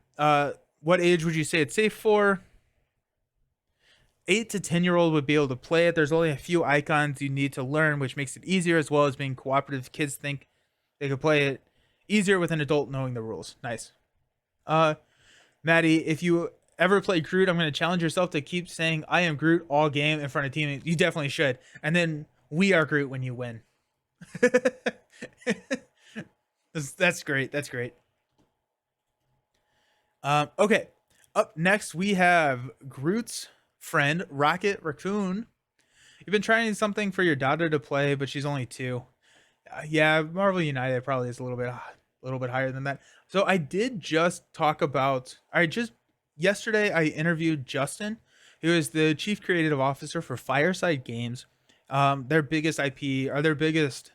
Speaker 1: What age would you say it's safe for? 8 to 10-year-old would be able to play it. There's only a few icons you need to learn, which makes it easier, as well as being cooperative. Kids think they could play it easier with an adult knowing the rules. Nice. Maddie, if you ever play Groot, I'm going to challenge yourself to keep saying "I am Groot" all game in front of teammates. You definitely should. And then "We are Groot" when you win. That's great. That's great. Okay. Up next, we have Groot's friend, Rocket Raccoon. You've been trying something for your daughter to play, but she's only 2. Yeah, Marvel United probably is a little bit higher than that. So I did just talk about. Yesterday I interviewed Justin, who is the chief creative officer for Fireside Games. Their biggest IP or their biggest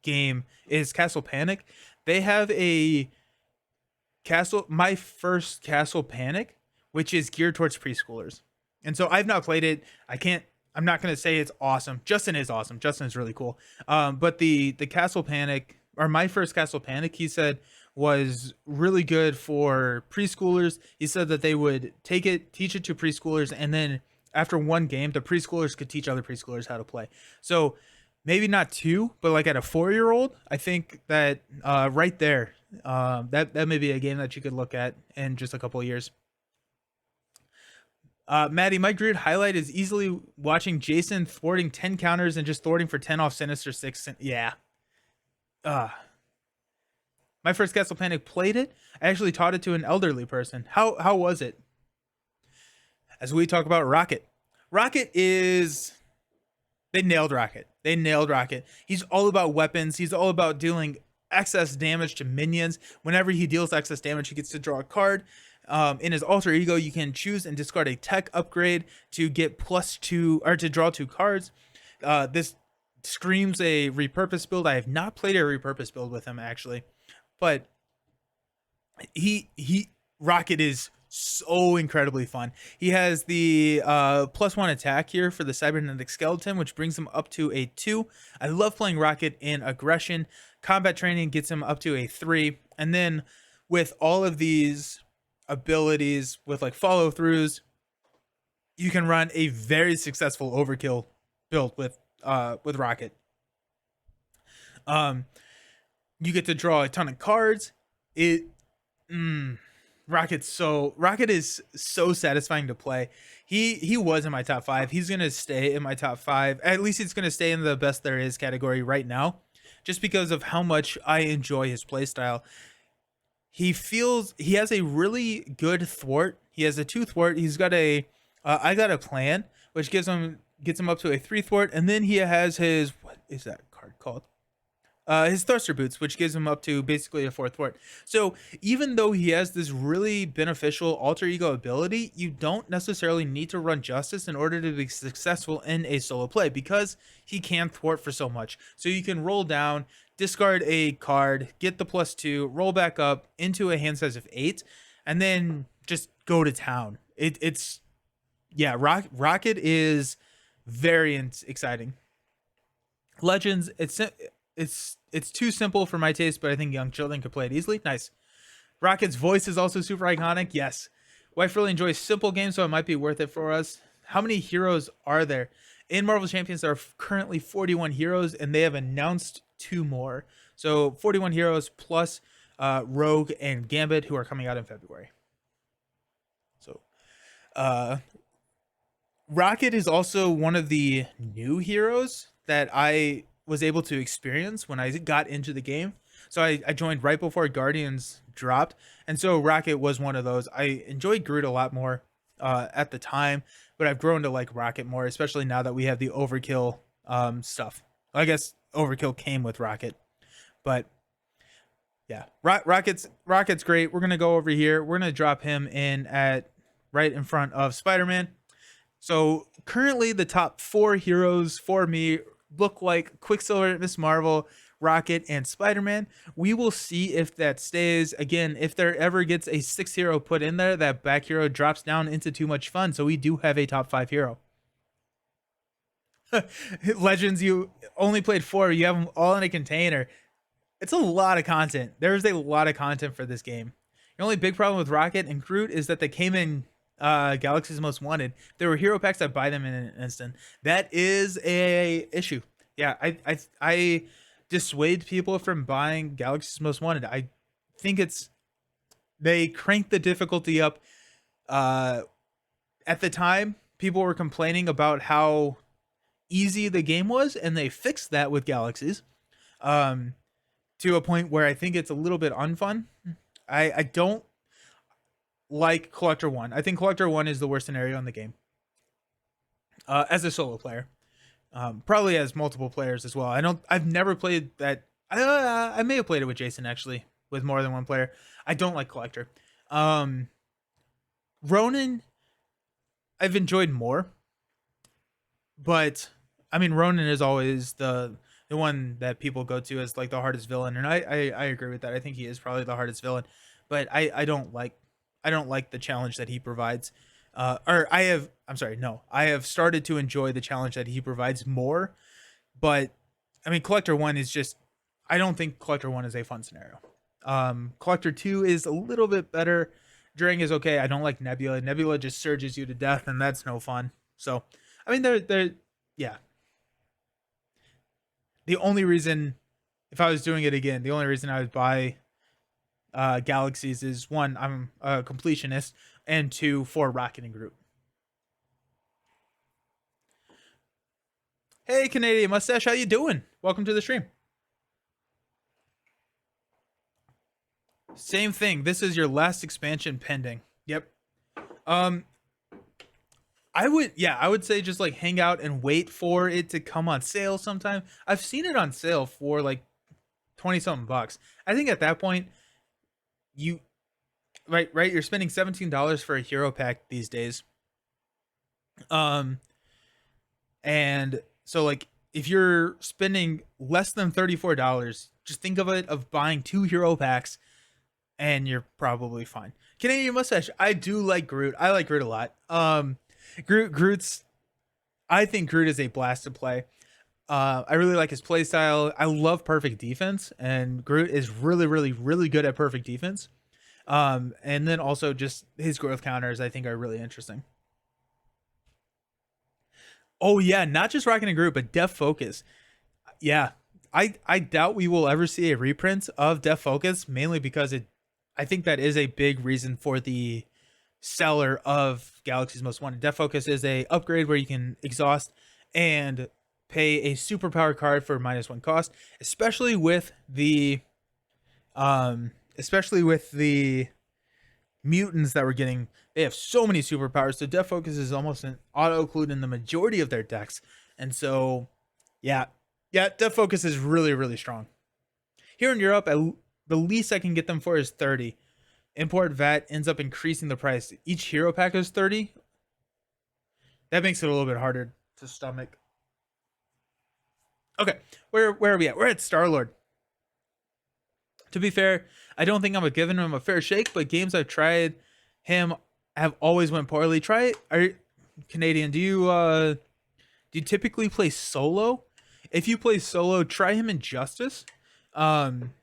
Speaker 1: game is Castle Panic. They have a my first Castle Panic, which is geared towards preschoolers. And so I've not played it. I'm not going to say it's awesome. Justin is awesome. Justin is really cool. But the Castle Panic, or my first Castle Panic, he said was really good for preschoolers. He said that they would teach it to preschoolers, and then after one game, the preschoolers could teach other preschoolers how to play. So maybe not 2, but like at a 4-year-old, I think that right there, that may be a game that you could look at in just a couple of years. Maddie, my Groot highlight is easily watching Jason thwarting 10 counters and just thwarting for 10 off Sinister Six. Yeah. My first Castle Panic played it. I actually taught it to an elderly person. How was it? As we talk about Rocket. They nailed Rocket. He's all about weapons. He's all about dealing excess damage to minions. Whenever he deals excess damage, he gets to draw a card. In his alter ego, you can choose and discard a tech upgrade to get +2 or to draw 2 cards. This screams a repurpose build. I have not played a repurpose build with him actually, but Rocket is so incredibly fun. He has the +1 attack here for the cybernetic skeleton, which brings him up to a 2. I love playing Rocket in aggression. Combat training gets him up to a 3, and then with all of these abilities with like follow throughs, you can run a very successful overkill build with Rocket. You get to draw a ton of cards. Rocket is so satisfying to play. He was in my top 5. He's gonna stay in my top 5. At least he's gonna stay in the best there is category right now, just because of how much I enjoy his playstyle. He has a really good thwart. He has a 2 thwart. He's got a I got a plan, which gets him up to a 3 thwart, and then he has his, what is that card called? His thruster boots, which gives him up to basically a 4 thwart. So even though he has this really beneficial alter ego ability, you don't necessarily need to run justice in order to be successful in a solo play, because he can thwart for so much. So you can roll down, discard a card, get the +2, roll back up into a hand size of 8, and then just go to town. It's Yeah, Rocket is very exciting. Legends, it's too simple for my taste, but I think young children could play it easily. Nice. Rocket's voice is also super iconic. Yes. Wife really enjoys simple games, so it might be worth it for us. How many heroes are there? In Marvel Champions, there are currently 41 heroes, and they have announced 2 more. So 41 heroes plus Rogue and Gambit, who are coming out in February. So uh, Rocket is also one of the new heroes that I was able to experience when I got into the game. So I joined right before Guardians dropped, and so Rocket was one of those. I enjoyed Groot a lot more at the time, but I've grown to like Rocket more, especially now that we have the Overkill stuff. I guess Overkill came with Rocket, but yeah, Rocket's great. We're gonna go over here. We're gonna drop him in at right in front of Spider-Man. So currently, the top 4 heroes for me look like Quicksilver, Miss Marvel, Rocket, and Spider-Man. We will see if that stays. Again, if there ever gets a 6th hero put in there, that back hero drops down into too much fun. So we do have a top 5 hero. Legends, you only played 4. You have them all in a container. It's a lot of content. There's a lot of content for this game. The only big problem with Rocket and Groot is that they came in Galaxy's Most Wanted. There were hero packs that buy them in an instant. That is a issue. Yeah, I dissuade people from buying Galaxy's Most Wanted. I think they cranked the difficulty up. At the time, people were complaining about how easy the game was, and they fixed that with Galaxies. To a point where I think it's a little bit unfun. I don't like Collector 1. I think Collector 1 is the worst scenario in the game. As a solo player. Probably as multiple players as well. I've never played that. I may have played it with Jason, actually, with more than one player. I don't like Collector. Ronin, I've enjoyed more. But I mean, Ronin is always the one that people go to as like the hardest villain, and I agree with that. I think he is probably the hardest villain, but I don't like the challenge that he provides. I have started to enjoy the challenge that he provides more, but I mean, Collector 1 is just, I don't think Collector 1 is a fun scenario. Collector 2 is a little bit better. Drang is okay. I don't like Nebula. Nebula just surges you to death, and that's no fun. So, I mean, yeah. The only reason, if I was doing it again, the only reason I would buy Galaxies is 1, I'm a completionist, and 2, for Rocket and Groot. Hey, Canadian Mustache, how you doing? Welcome to the stream. Same thing. This is your last expansion pending. Yep. I would say just like hang out and wait for it to come on sale sometime. I've seen it on sale for like 20 something bucks. I think at that point you right, you're spending $17 for a hero pack these days. And so like if you're spending less than $34, just think of it of buying 2 hero packs and you're probably fine. Canadian Mustache, I do like Groot. I like Groot a lot. I think Groot is a blast to play. I really like his play style. I love perfect defense, and Groot is really, really, really good at perfect defense. And then also just his growth counters, I think, are really interesting. Oh yeah, not just Rocket and Groot, but Def Focus. Yeah, I doubt we will ever see a reprint of Def Focus, mainly because I think that is a big reason for the seller of Galaxy's Most Wanted. Def Focus is a upgrade where you can exhaust and pay a superpower card for -1 cost, especially with the mutants that we're getting. They have so many superpowers, so Def Focus is almost an auto include in the majority of their decks. And so yeah, Def Focus is really, really strong. Here in Europe, the least I can get them for is 30. Import VAT ends up increasing the price. Each hero pack is 30. That makes it a little bit harder to stomach. Okay, where are we at? We're at Star-Lord. To be fair, I don't think I'm giving him a fair shake, but games I've tried him have always went poorly. Canadian, do you typically play solo? If you play solo, try him in Justice. Um,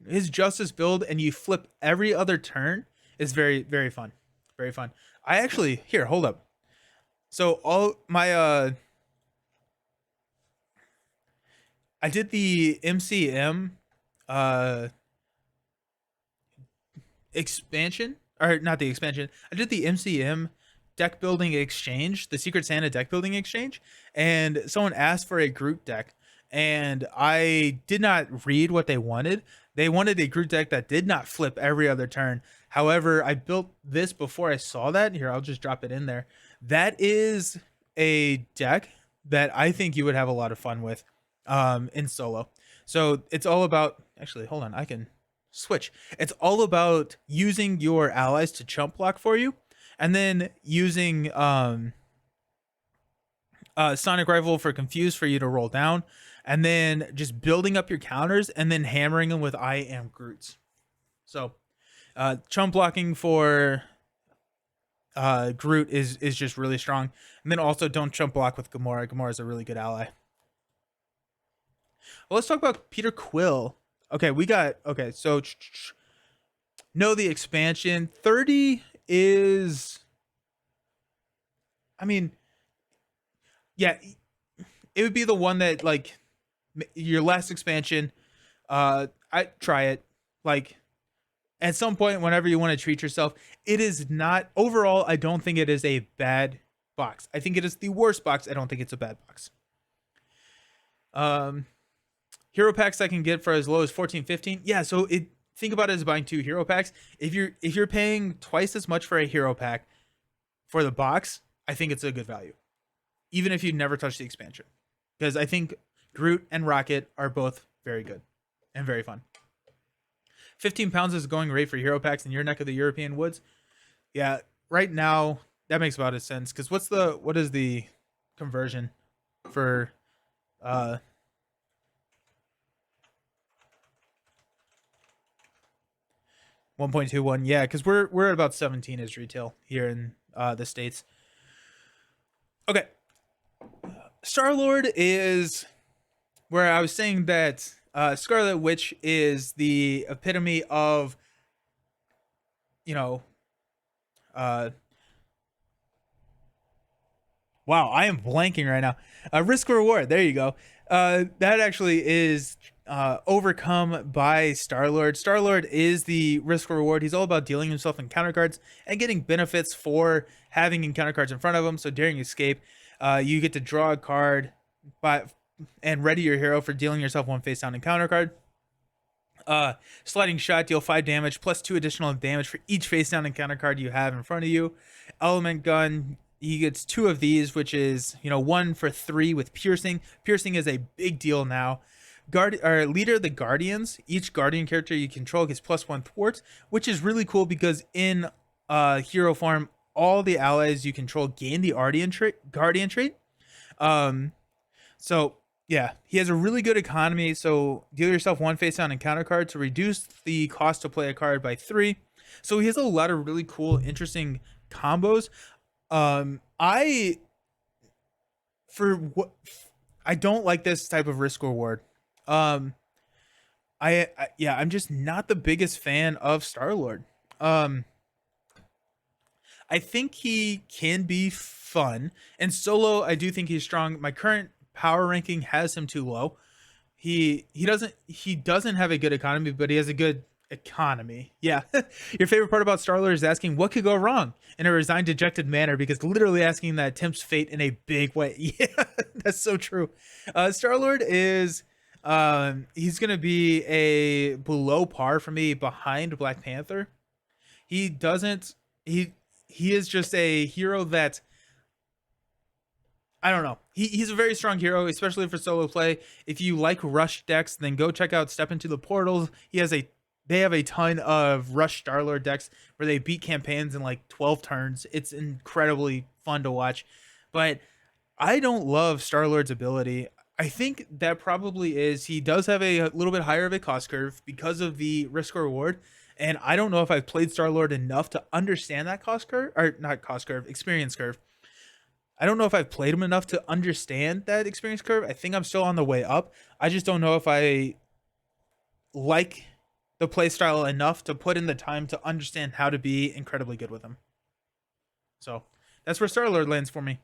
Speaker 1: his Justice build, and you flip every other turn, is very very fun, very fun. I actually here hold up. So all my I did the MCM uh expansion, or not the expansion. I did the MCM deck building exchange, the Secret Santa deck building exchange, and someone asked for a Groot deck, and I did not read what they wanted. They wanted a Groot deck that did not flip every other turn. However, I built this before I saw that. Here, I'll just drop it in there. That is a deck that I think you would have a lot of fun with in solo. So it's all about, actually, hold on, I can switch. It's all about using your allies to chump block for you, and then using Sonic Rifle for Confuse for you to roll down, and then just building up your counters and then hammering them with I am Groots. So chump blocking for Groot is just really strong. And then also don't chump block with Gamora. Gamora is a really good ally. Well, let's talk about Peter Quill. Okay, so know the expansion. 30 is, I mean, yeah, it would be the one that, like, your last expansion. I try it, like, at some point whenever you want to treat yourself. It is not, overall, I don't think it is a bad box. I think it is the worst box. I don't think it's a bad box. Hero packs I can get for as low as 14, 15. Yeah, so think about it as buying 2 hero packs. If you're paying twice as much for a hero pack for the box, I think it's a good value, even if you never touch the expansion, because I think Groot and Rocket are both very good and very fun. 15 pounds is going rate for hero packs in your neck of the European woods. Yeah, right now that makes about a sense, because what is the conversion for 1.21? Yeah, because we're at about 17 as retail here in the States. Okay, Star-Lord is where I was saying that Scarlet Witch is the epitome of, uh, wow, I am blanking right now. Risk reward. There you go. That actually is overcome by Star-Lord. Star-Lord is the risk reward. He's all about dealing himself encounter cards and getting benefits for having encounter cards in front of him. So during escape, you get to draw a card and ready your hero for dealing yourself 1 face down encounter card. Sliding shot, deal 5 damage plus 2 additional damage for each face down encounter card you have in front of you. Element gun, he gets 2 of these, which is 1 for 3 with piercing. Piercing is a big deal now. Leader of the Guardians, each Guardian character you control gets +1 thwarts, which is really cool because in hero form, all the allies you control gain the Guardian trait. So yeah, he has a really good economy. So deal yourself 1 face down encounter card to reduce the cost to play a card by 3. So he has a lot of really cool, interesting combos. I don't like this type of risk reward. I'm just not the biggest fan of Star-Lord. I think he can be fun, and solo I do think he's strong. My current power ranking has him too low. He doesn't have a good economy, but he has a good economy. Yeah. Your favorite part about Star-Lord is asking what could go wrong in a resigned, dejected manner, because literally asking that tempts fate in a big way. Yeah, that's so true. Star-Lord is he's gonna be a below par for me behind Black Panther. He is just a hero that, I don't know. He's a very strong hero, especially for solo play. If you like rush decks, then go check out Step Into the Portals. They have a ton of rush Star-Lord decks where they beat campaigns in like 12 turns. It's incredibly fun to watch. But I don't love Star-Lord's ability. I think that probably is, he does have a little bit higher of a cost curve because of the risk reward. And I don't know if I've played Star-Lord enough to understand that cost curve, or not cost curve, experience curve. I don't know if I've played them enough to understand that experience curve. I think I'm still on the way up. I just don't know if I like the playstyle enough to put in the time to understand how to be incredibly good with them. So that's where Star-Lord lands for me.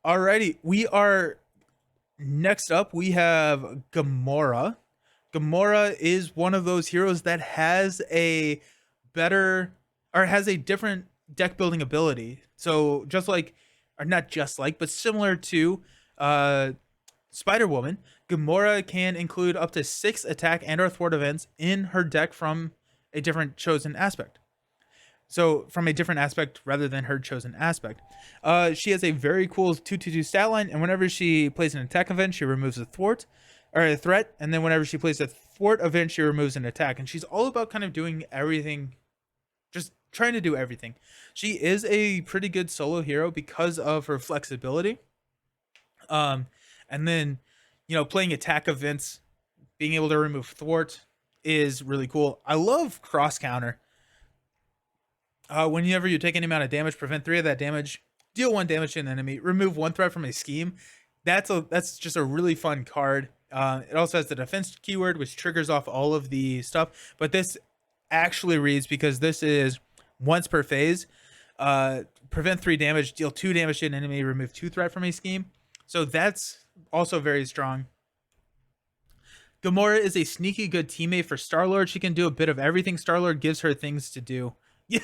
Speaker 1: Alrighty, we are next up. We have Gamora. Gamora is one of those heroes that has a better or has a different deck building ability. So just like, or not just like, but similar to Spider-Woman, Gamora can include up to 6 attack and or thwart events in her deck from a different chosen aspect. So from a different aspect rather than her chosen aspect. She has a very cool 2/2 stat line, and whenever she plays an attack event, she removes a thwart or a threat, and then whenever she plays a thwart event, she removes an attack. And she's all about kind of doing everything, just trying to do everything. She is a pretty good solo hero because of her flexibility. And then, playing attack events, being able to remove thwart is really cool. I love cross counter. Whenever you take any amount of damage, prevent 3 of that damage, deal 1 damage to an enemy, remove 1 threat from a scheme. That's just a really fun card. It also has the defense keyword, which triggers off all of the stuff. But this actually reads, because this is once per phase, prevent 3 damage, deal 2 damage to an enemy, remove 2 threat from a scheme. So that's also very strong. Gamora is a sneaky good teammate for Star-Lord. She can do a bit of everything Star-Lord gives her things to do. Yeah,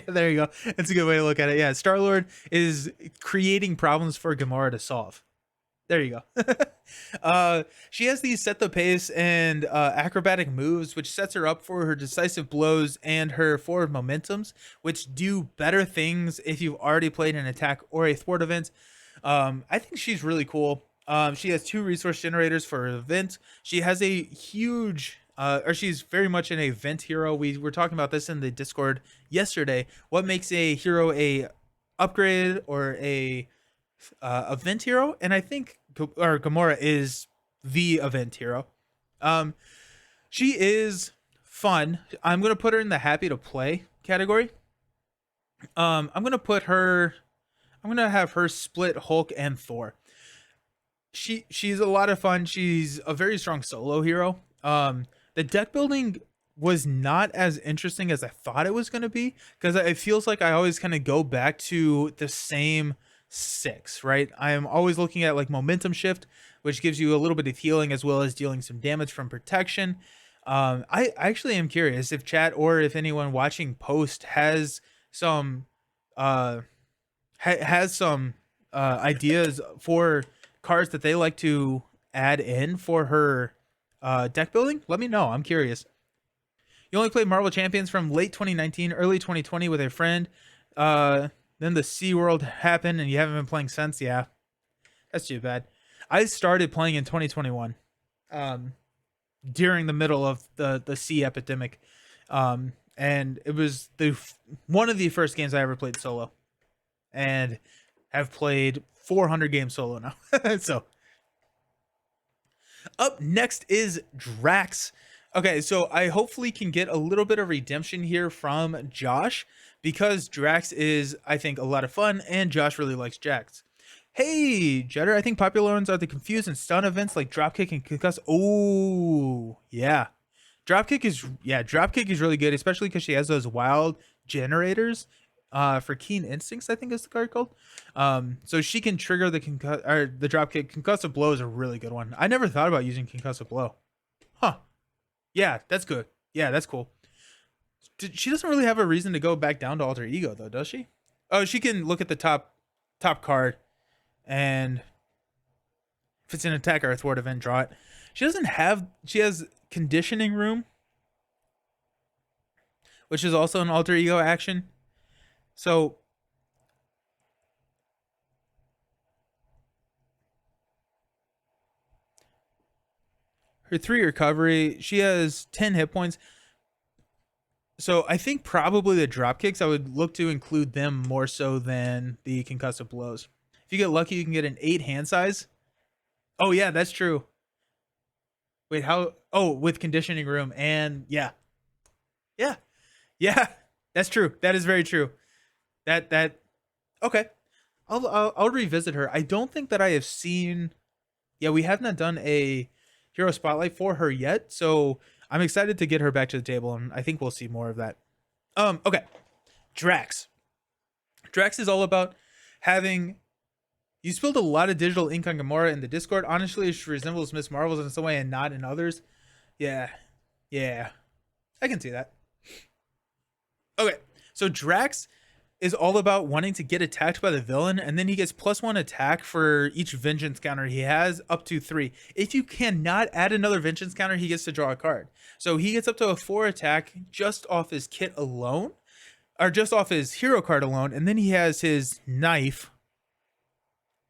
Speaker 1: there you go. That's a good way to look at it. Yeah, Star-Lord is creating problems for Gamora to solve. There you go. She has these set the pace and acrobatic moves, which sets her up for her decisive blows and her forward momentums, which do better things if you've already played an attack or a thwart event. I think she's really cool. She has 2 resource generators for her event. She has a huge, or she's very much an event hero. We were talking about this in the Discord yesterday. What makes a hero a upgrade or a event hero? And I think Gamora is the event hero. She is fun. I'm gonna put her in the happy to play category. I'm gonna have her split Hulk and Thor. She's a lot of fun. She's a very strong solo hero. The deck building was not as interesting as I thought it was going to be, because it feels like I always kind of go back to the same 6, right? I am always looking at like momentum shift, which gives you a little bit of healing as well as dealing some damage from protection. I actually am curious if chat or if anyone watching post has some ideas for cards that they like to add in for her deck building. Let me know. I'm curious. You only played Marvel Champions from late 2019, early 2020 with a friend. Then the Sea World happened and you haven't been playing since. Yeah, that's too bad. I started playing in 2021 during the middle of the sea epidemic. And it was one of the first games I ever played solo, and have played 400 games solo now. So up next is Drax. Okay, so I hopefully can get a little bit of redemption here from Josh, because Drax is, I think, a lot of fun, and Josh really likes Drax. Hey, Jetter, I think popular ones are the confuse and stun events like dropkick and concuss. Oh, yeah. Dropkick is really good, especially because she has those wild generators for Keen Instincts, I think is the card called. So she can trigger the dropkick. Concussive blow is a really good one. I never thought about using concussive blow. Huh. Yeah, that's good. Yeah, that's cool. She doesn't really have a reason to go back down to alter ego though, does she? Oh, she can look at the top card, and if it's an attack or a thwart event, draw it. She has conditioning room, which is also an alter ego action. So her 3 recovery, she has 10 hit points. So I think probably the drop kicks, I would look to include them more so than the concussive blows. If you get lucky, you can get an 8 hand size. Oh yeah, that's true. Wait, how? Oh, with conditioning room, and yeah, that's true. That is very true. That Okay. I'll revisit her. I don't think that I have seen. Yeah, we have not done a hero spotlight for her yet, so I'm excited to get her back to the table, and I think we'll see more of that. Okay. Drax. Drax is all about having. You spilled a lot of digital ink on Gamora in the Discord. Honestly, she resembles Miss Marvel in some way and not in others. Yeah, yeah, I can see that. Okay, so Drax is all about wanting to get attacked by the villain, and then he gets +1 attack for each vengeance counter he has, up to 3. If you cannot add another vengeance counter, he gets to draw a card. So he gets up to a 4 attack just off his kit alone, or just off his hero card alone, and then he has his knife.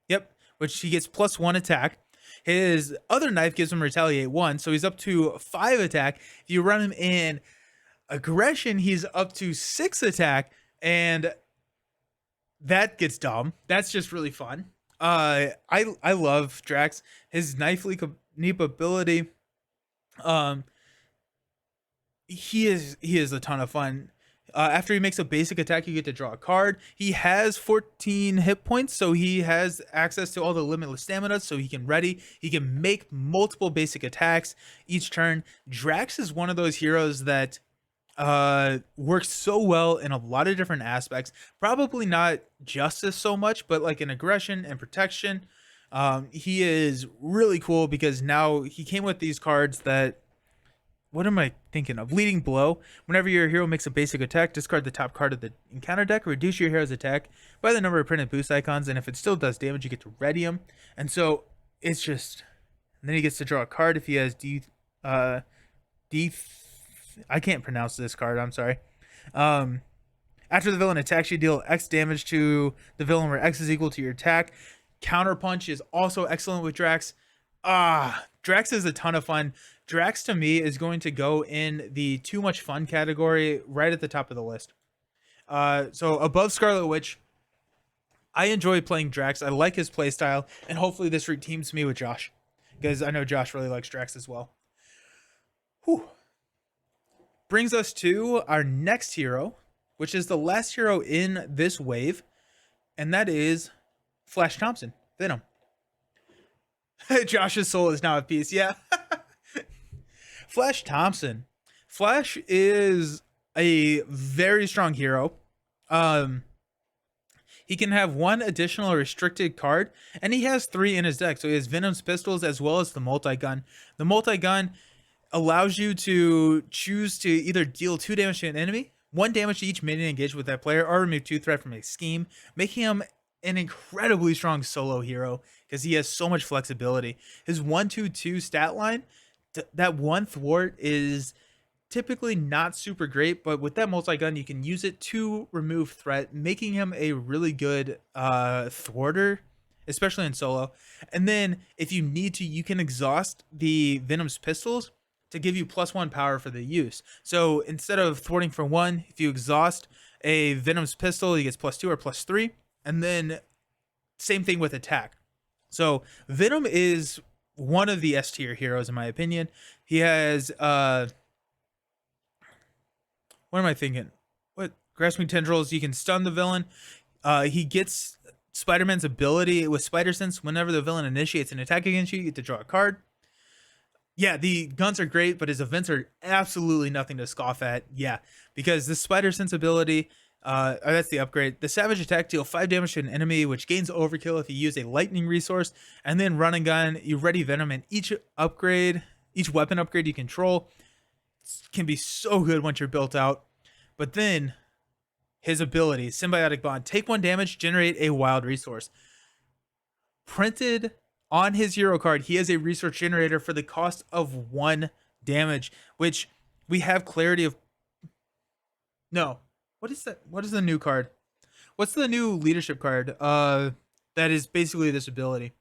Speaker 1: Yep, which he gets +1 attack. His other knife gives him retaliate 1, so he's up to 5 attack. If you run him in aggression, he's up to 6 attack, and that gets dumb. That's just really fun. I love Drax. His knife leap ability. Um, he is a ton of fun. After he makes a basic attack, you get to draw a card. He has 14 hit points, so he has access to all the limitless stamina, so he can ready. He can make multiple basic attacks each turn. Drax is one of those heroes that works so well in a lot of different aspects. Probably not justice so much, but like in aggression and protection. He is really cool because now he came with these cards that, what am I thinking of? Leading Blow. Whenever your hero makes a basic attack, discard the top card of the encounter deck, reduce your hero's attack by the number of printed boost icons, and if it still does damage, you get to ready him. And so it's just, and then he gets to draw a card if he has I can't pronounce this card, I'm sorry. After the villain attacks, you deal X damage to the villain where X is equal to your attack. Counterpunch is also excellent with Drax. Drax is a ton of fun. Drax to me is going to go in the too much fun category right at the top of the list. So above Scarlet Witch, I enjoy playing Drax. I like his playstyle, and hopefully this reteams me with Josh, because I know Josh really likes Drax as well. Whew. Brings us to our next hero, which is the last hero in this wave, and that is Flash Thompson, Venom. Josh's soul is now at peace. Yeah. Flash Thompson. Flash is a very strong hero. He can have 1 additional restricted card, and he has 3 in his deck. So he has Venom's pistols as well as the multi-gun. The multi-gun allows you to choose to either deal 2 damage to an enemy, 1 damage to each minion engaged with that player, or remove 2 threat from a scheme, making him an incredibly strong solo hero because he has so much flexibility. His 1-2-2 stat line, that 1 thwart is typically not super great, but with that multi-gun, you can use it to remove threat, making him a really good thwarter, especially in solo. And then if you need to, you can exhaust the Venom's pistols to give you +1 power for the use. So instead of thwarting for 1, if you exhaust a Venom's pistol, he gets +2 or +3. And then same thing with attack. So Venom is one of the S tier heroes in my opinion. He has what am I thinking? What, grasping tendrils, you can stun the villain. He gets Spider-Man's ability with Spider Sense. Whenever the villain initiates an attack against you, you get to draw a card. Yeah, the guns are great, but his events are absolutely nothing to scoff at. Yeah, because the Spider Sense ability, that's the upgrade. The Savage Attack deal 5 damage to an enemy, which gains overkill if you use a lightning resource. And then Run and Gun, you ready Venom, and each weapon upgrade you control can be so good once you're built out. But then his ability, Symbiotic Bond, take 1 damage, generate a wild resource. Printed on his hero card, he has a resource generator for the cost of 1 damage, which we have clarity of. No, what is that? What is the new card? What's the new leadership card? That is basically this ability.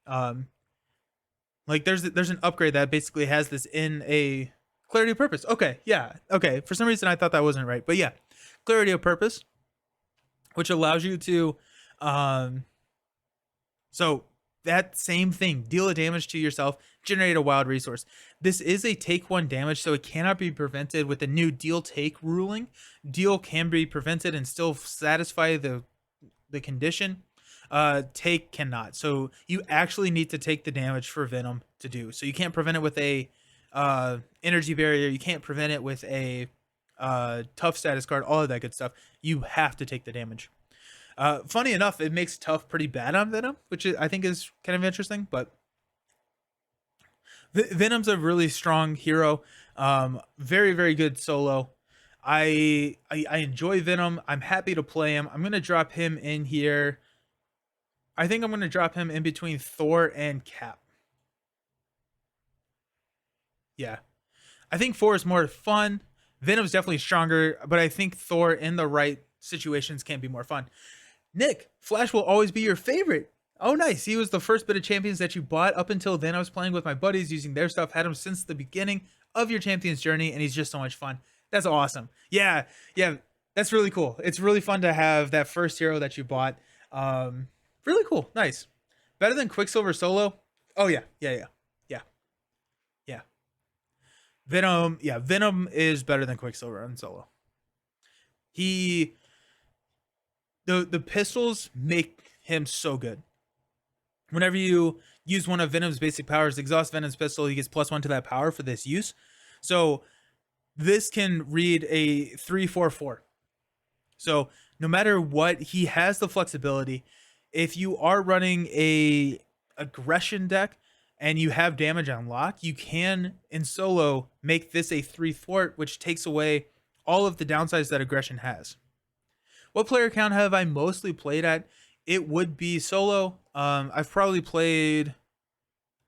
Speaker 1: Like there's an upgrade that basically has this in a clarity of purpose. Okay, yeah, okay. For some reason I thought that wasn't right, but yeah, clarity of purpose, which allows you to, so that same thing. Deal a damage to yourself, generate a wild resource. This is a take one damage, so it cannot be prevented with the new deal take ruling. Deal can be prevented and still satisfy the condition. Take cannot. So you actually need to take the damage for Venom to do. So you can't prevent it with a energy barrier. You can't prevent it with a tough status card, all of that good stuff. You have to take the damage. Funny enough, it makes tough pretty bad on Venom, which I think is kind of interesting. But Venom's a really strong hero. Very, very good solo. I enjoy Venom. I'm happy to play him. I'm gonna drop him in here. I think I'm gonna drop him in between Thor and Cap. Yeah, I think Thor is more fun. Venom's definitely stronger, but I think Thor in the right situations can be more fun. Nick, Flash will always be your favorite. Oh, nice. He was the first bit of champions that you bought. Up until then, I was playing with my buddies using their stuff. Had him since the beginning of your champions journey, and he's just so much fun. That's awesome. Yeah, that's really cool. It's really fun to have that first hero that you bought. Really cool. Nice. Better than Quicksilver solo? Oh, yeah. Venom is better than Quicksilver on solo. The pistols make him so good. Whenever you use one of Venom's basic powers, exhaust Venom's pistol, he gets +1 to that power for this use. So this can read a 3/4/4. So no matter what, he has the flexibility. If you are running a aggression deck and you have damage on lock, you can in solo make this a 3/4, which takes away all of the downsides that aggression has. What player count have I mostly played at? It would be solo. I've probably played.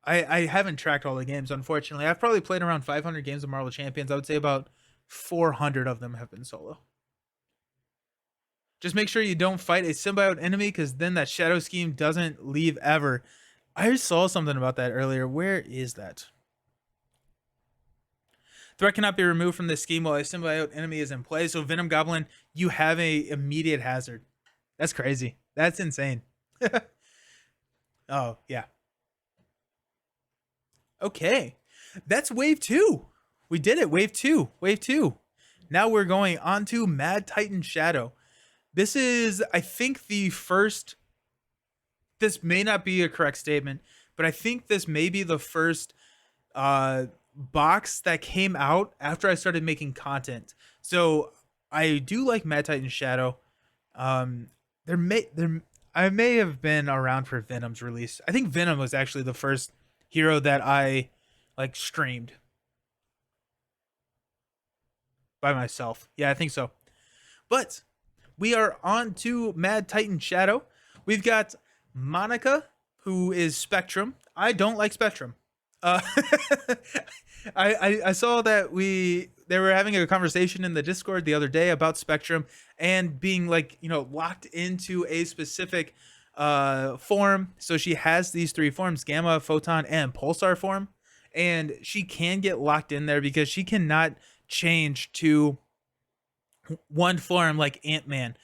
Speaker 1: I haven't tracked all the games, unfortunately. I've probably played around 500 games of Marvel Champions. I would say about 400 of them have been solo. Just make sure you don't fight a symbiote enemy, because then that shadow scheme doesn't leave ever. I saw something about that earlier. Where is that? Threat cannot be removed from this scheme while a symbiote enemy is in play. So Venom Goblin, you have a immediate hazard. That's crazy. That's insane. Oh, yeah. Okay. That's wave 2. We did it. Wave 2. Wave 2. Now we're going on to Mad Titan Shadow. This is, I think, the first. This may not be a correct statement, but I think this may be the first box that came out after I started making content. So I do like Mad Titan Shadow. I may have been around for Venom's release. I think Venom was actually the first hero that I like streamed by myself. Yeah, I think so. But we are on to Mad Titan Shadow. We've got Monica, who is Spectrum. I don't like Spectrum. I saw that they were having a conversation in the Discord the other day about Spectrum and being like, locked into a specific form. So she has these 3 forms: Gamma, Photon, and Pulsar form. And she can get locked in there because she cannot change to one form like Ant-Man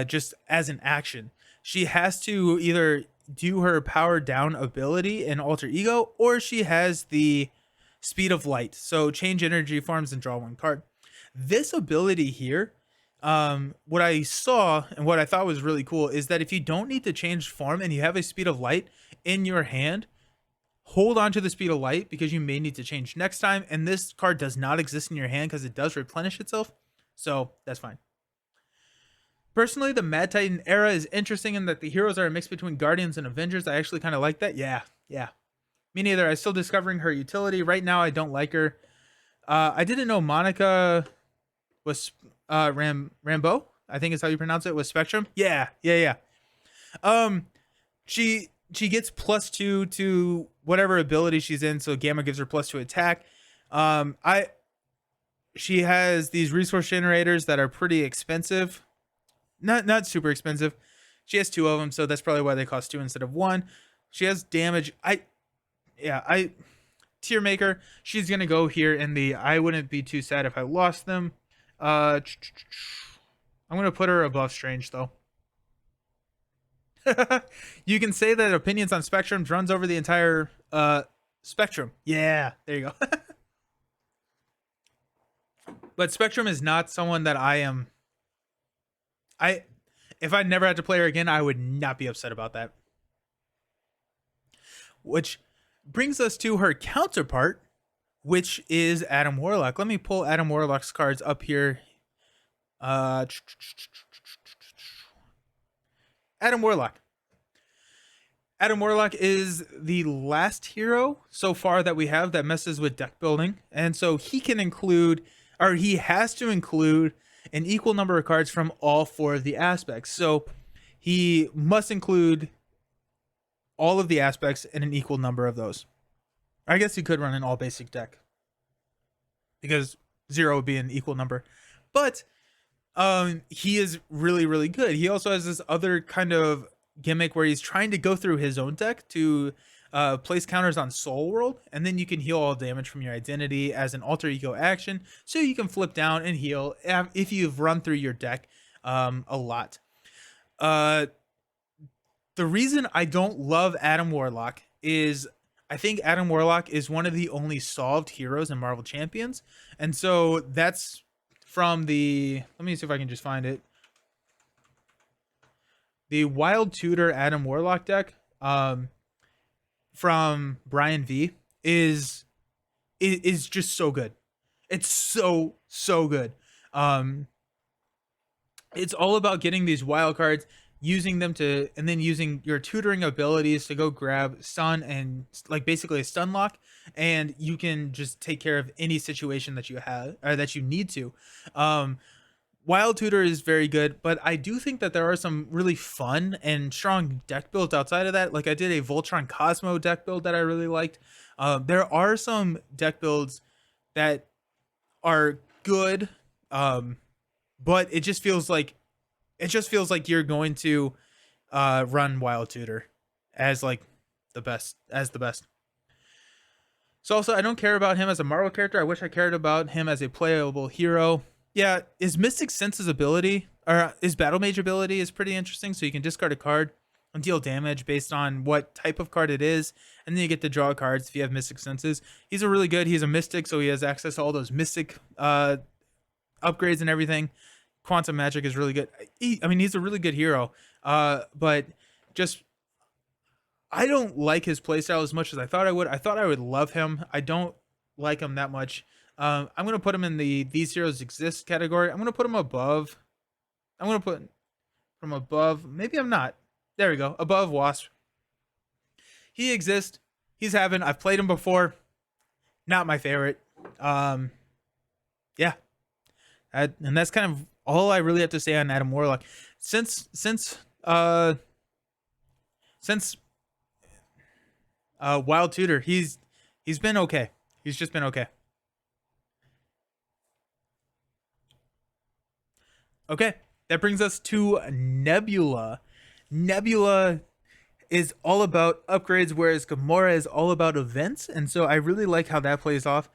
Speaker 1: just as an action. She has to either do her power down ability in Alter Ego, or she has the Speed of Light. So change energy forms and draw 1 card. This ability here, what I saw and what I thought was really cool is that if you don't need to change form and you have a Speed of Light in your hand, hold on to the Speed of Light because you may need to change next time. And this card does not exist in your hand because it does replenish itself. So that's fine. Personally, the Mad Titan era is interesting in that the heroes are a mix between Guardians and Avengers. I actually kind of like that. Yeah. Me neither. I'm still discovering her utility. Right now, I don't like her. I didn't know Monica was Rambeau, I think is how you pronounce it, was Spectrum. Yeah. She gets +2 to whatever ability she's in, so Gamma gives her +2 attack. She has these resource generators that are pretty expensive. Not super expensive. She has 2 of them, so that's probably why they cost 2 instead of 1. She has damage. Tier maker. She's gonna go here in the. I wouldn't be too sad if I lost them. I'm gonna put her above Strange though. You can say that opinions on Spectrum runs over the entire spectrum. Yeah, there you go. But Spectrum is not someone that I am. I if I never had to play her again, I would not be upset about that. Which brings us to her counterpart, which is Adam Warlock. Let me pull Adam Warlock's cards up here. Adam Warlock. Adam Warlock is the last hero so far that we have that messes with deck building. And so he can include, or he has to include, an equal number of cards from all four of the aspects. So he must include all of the aspects in an equal number of those. I guess he could run an all basic deck because 0 would be an equal number. But he is really, really good. He also has this other kind of gimmick where he's trying to go through his own deck to place counters on Soul World, and then you can heal all damage from your identity as an alter ego action, so you can flip down and heal if you've run through your deck a lot. The reason I don't love Adam Warlock is I think Adam Warlock is one of the only solved heroes in Marvel Champions, and so that's from the, let me see if I can just find it, the Wild Tutor Adam Warlock deck from Brian V is just so good. It's so good. It's all about getting these wild cards, using them to, and then using your tutoring abilities to go grab stun and like basically a stun lock, and you can just take care of any situation that you have or that you need to. Wild Tutor is very good, but I do think that there are some really fun and strong deck builds outside of that. Like I did a Voltron Cosmo deck build that I really liked. There are some deck builds that are good, but it just feels like you're going to run Wild Tutor as like the best. So also, I don't care about him as a Marvel character. I wish I cared about him as a playable hero. Yeah, his Mystic Senses ability, or his Battle Mage ability, is pretty interesting. So you can discard a card and deal damage based on what type of card it is, and then you get to draw cards if you have Mystic Senses. He's a really good. He's a Mystic, so he has access to all those Mystic upgrades and everything. Quantum Magic is really good. He's a really good hero. But just I don't like his playstyle as much as I thought I would. I thought I would love him. I don't like him that much. I'm going to put him in the These Heroes Exist category. I'm going to put him above. I'm going to put from above. Maybe I'm not. There we go. Above Wasp. He exists. He's having. I've played him before. Not my favorite. Yeah. And that's kind of all I really have to say on Adam Warlock. Since Wild Tutor, he's been okay. He's just been okay. Okay, that brings us to Nebula. Nebula is all about upgrades, whereas Gamora is all about events, and so I really like how that plays off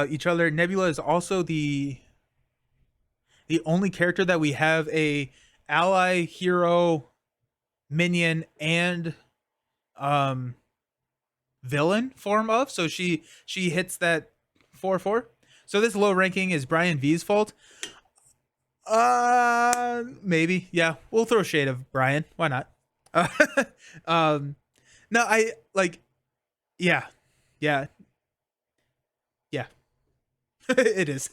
Speaker 1: each other. Nebula is also the only character that we have a ally, hero, minion, and villain form of. So she hits that 4/4. So this low ranking is Brian V's fault. Maybe. Yeah, we'll throw shade of Brian. Why not? No, I like. Yeah. It is.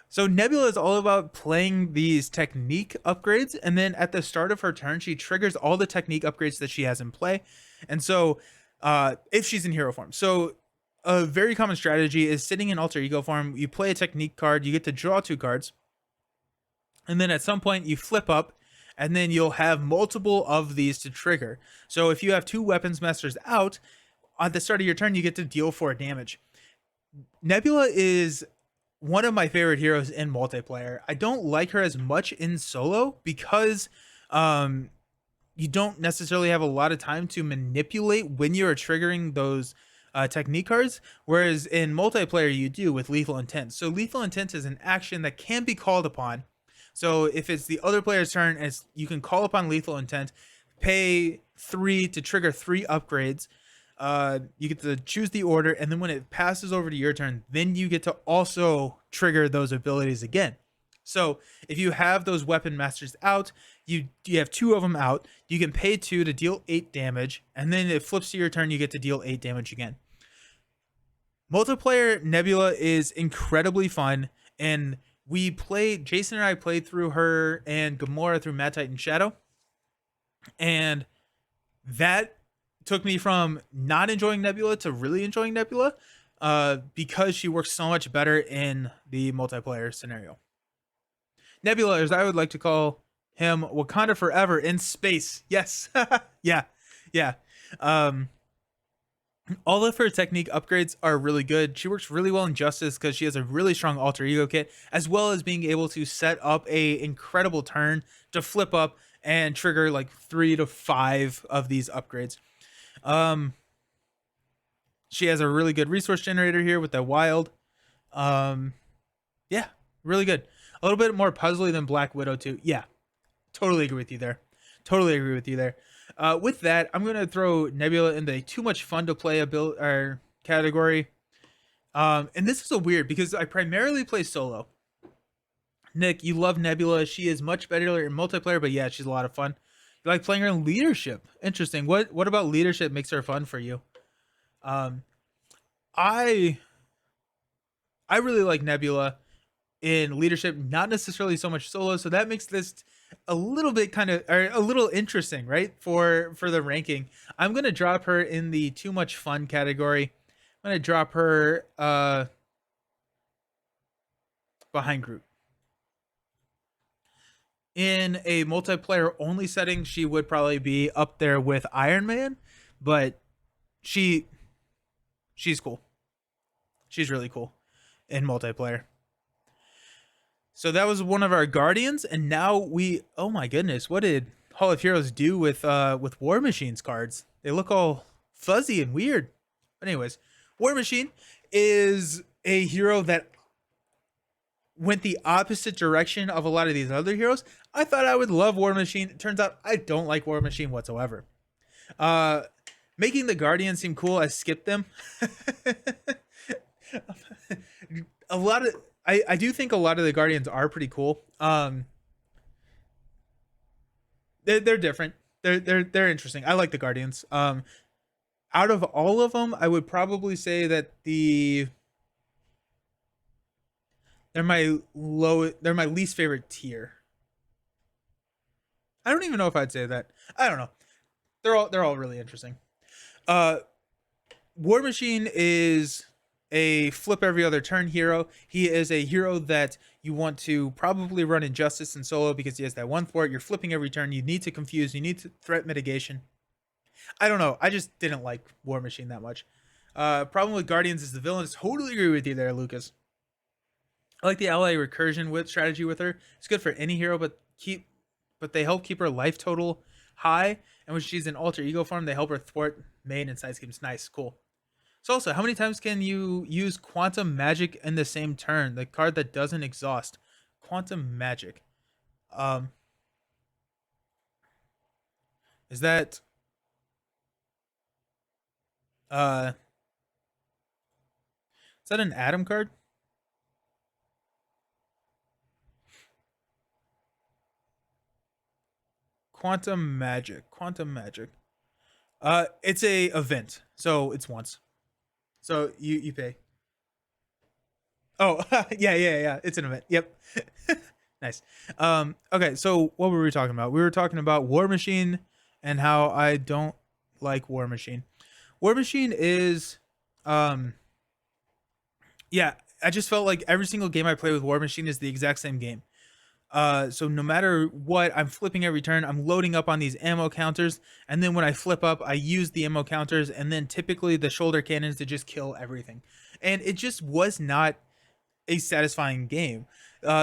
Speaker 1: So Nebula is all about playing these technique upgrades, and then at the start of her turn, she triggers all the technique upgrades that she has in play. And so, if she's in hero form, so a very common strategy is sitting in alter ego form. You play a technique card, you get to draw 2 cards, and then at some point you flip up, and then you'll have multiple of these to trigger. So if you have 2 weapons masters out at the start of your turn, you get to deal 4 damage. Nebula is one of my favorite heroes in multiplayer. I don't like her as much in solo because you don't necessarily have a lot of time to manipulate when you're triggering those technique cards, whereas in multiplayer you do with Lethal Intent. So Lethal Intent is an action that can be called upon. So if it's the other player's turn, you can call upon lethal intent, pay 3 to trigger 3 upgrades. You get to choose the order, and then when it passes over to your turn, then you get to also trigger those abilities again. So if you have those weapon masters out, you have 2 of them out. You can pay 2 to deal 8 damage, and then it flips to your turn. You get to deal 8 damage again. Multiplayer Nebula is incredibly fun, and Jason and I played through her and Gamora through Mad Titan Shadow, and that took me from not enjoying Nebula to really enjoying Nebula, because she works so much better in the multiplayer scenario. Nebula, as I would like to call him, Wakanda forever in space. Yes. Yeah. Yeah. All of her technique upgrades are really good. She works really well in Justice because she has a really strong alter ego kit, as well as being able to set up a incredible turn to flip up and trigger like 3 to 5 of these upgrades. She has a really good resource generator here with the wild. Yeah, really good. A little bit more puzzly than Black Widow too. Yeah, totally agree with you there. Totally agree with you there. With that, I'm gonna throw Nebula in the too much fun to play category. And this is a weird because I primarily play solo. Nick, you love Nebula. She is much better in multiplayer, but yeah, she's a lot of fun. You like playing her in leadership. Interesting. What about leadership makes her fun for you? I really like Nebula in leadership, not necessarily so much solo, so that makes this a little bit a little interesting, right? For the ranking. I'm gonna drop her in the too much fun category. I'm gonna drop her behind Groot. In a multiplayer only setting, she would probably be up there with Iron Man, but she's cool. She's really cool in multiplayer. So that was one of our Guardians, and now oh my goodness, what did Hall of Heroes do with War Machine's cards? They look all fuzzy and weird. But anyways, War Machine is a hero that went the opposite direction of a lot of these other heroes. I thought I would love War Machine. It turns out I don't like War Machine whatsoever. Making the Guardians seem cool, I skipped them. I do think a lot of the Guardians are pretty cool. They're different. They're interesting. I like the Guardians. Out of all of them, I would probably say that they're my least favorite tier. I don't even know if I'd say that. I don't know. They're all really interesting. War Machine is a flip every other turn hero. He is a hero that you want to probably run in Justice and solo because he has that one thwart. You're flipping every turn. You need to confuse. You need to threat mitigation. I don't know. I just didn't like War Machine that much. Problem with Guardians is the villain. Totally agree with you there, Lucas. I like the ally recursion strategy with her. It's good for any hero, but they help keep her life total high. And when she's in alter ego form, they help her thwart main and side schemes. Nice, cool. So also, how many times can you use Quantum Magic in the same turn? The card that doesn't exhaust. Quantum Magic. Is that an Atom card? Quantum Magic. It's a event, so it's once. So you pay. Oh, yeah. It's an event. Yep. Nice. Okay, so what were we talking about? We were talking about War Machine and how I don't like War Machine. War Machine is yeah, I just felt like every single game I play with War Machine is the exact same game. So no matter what, I'm flipping every turn. I'm loading up on these ammo counters, and then when I flip up, I use the ammo counters, and then typically the shoulder cannons to just kill everything. And it just was not a satisfying game.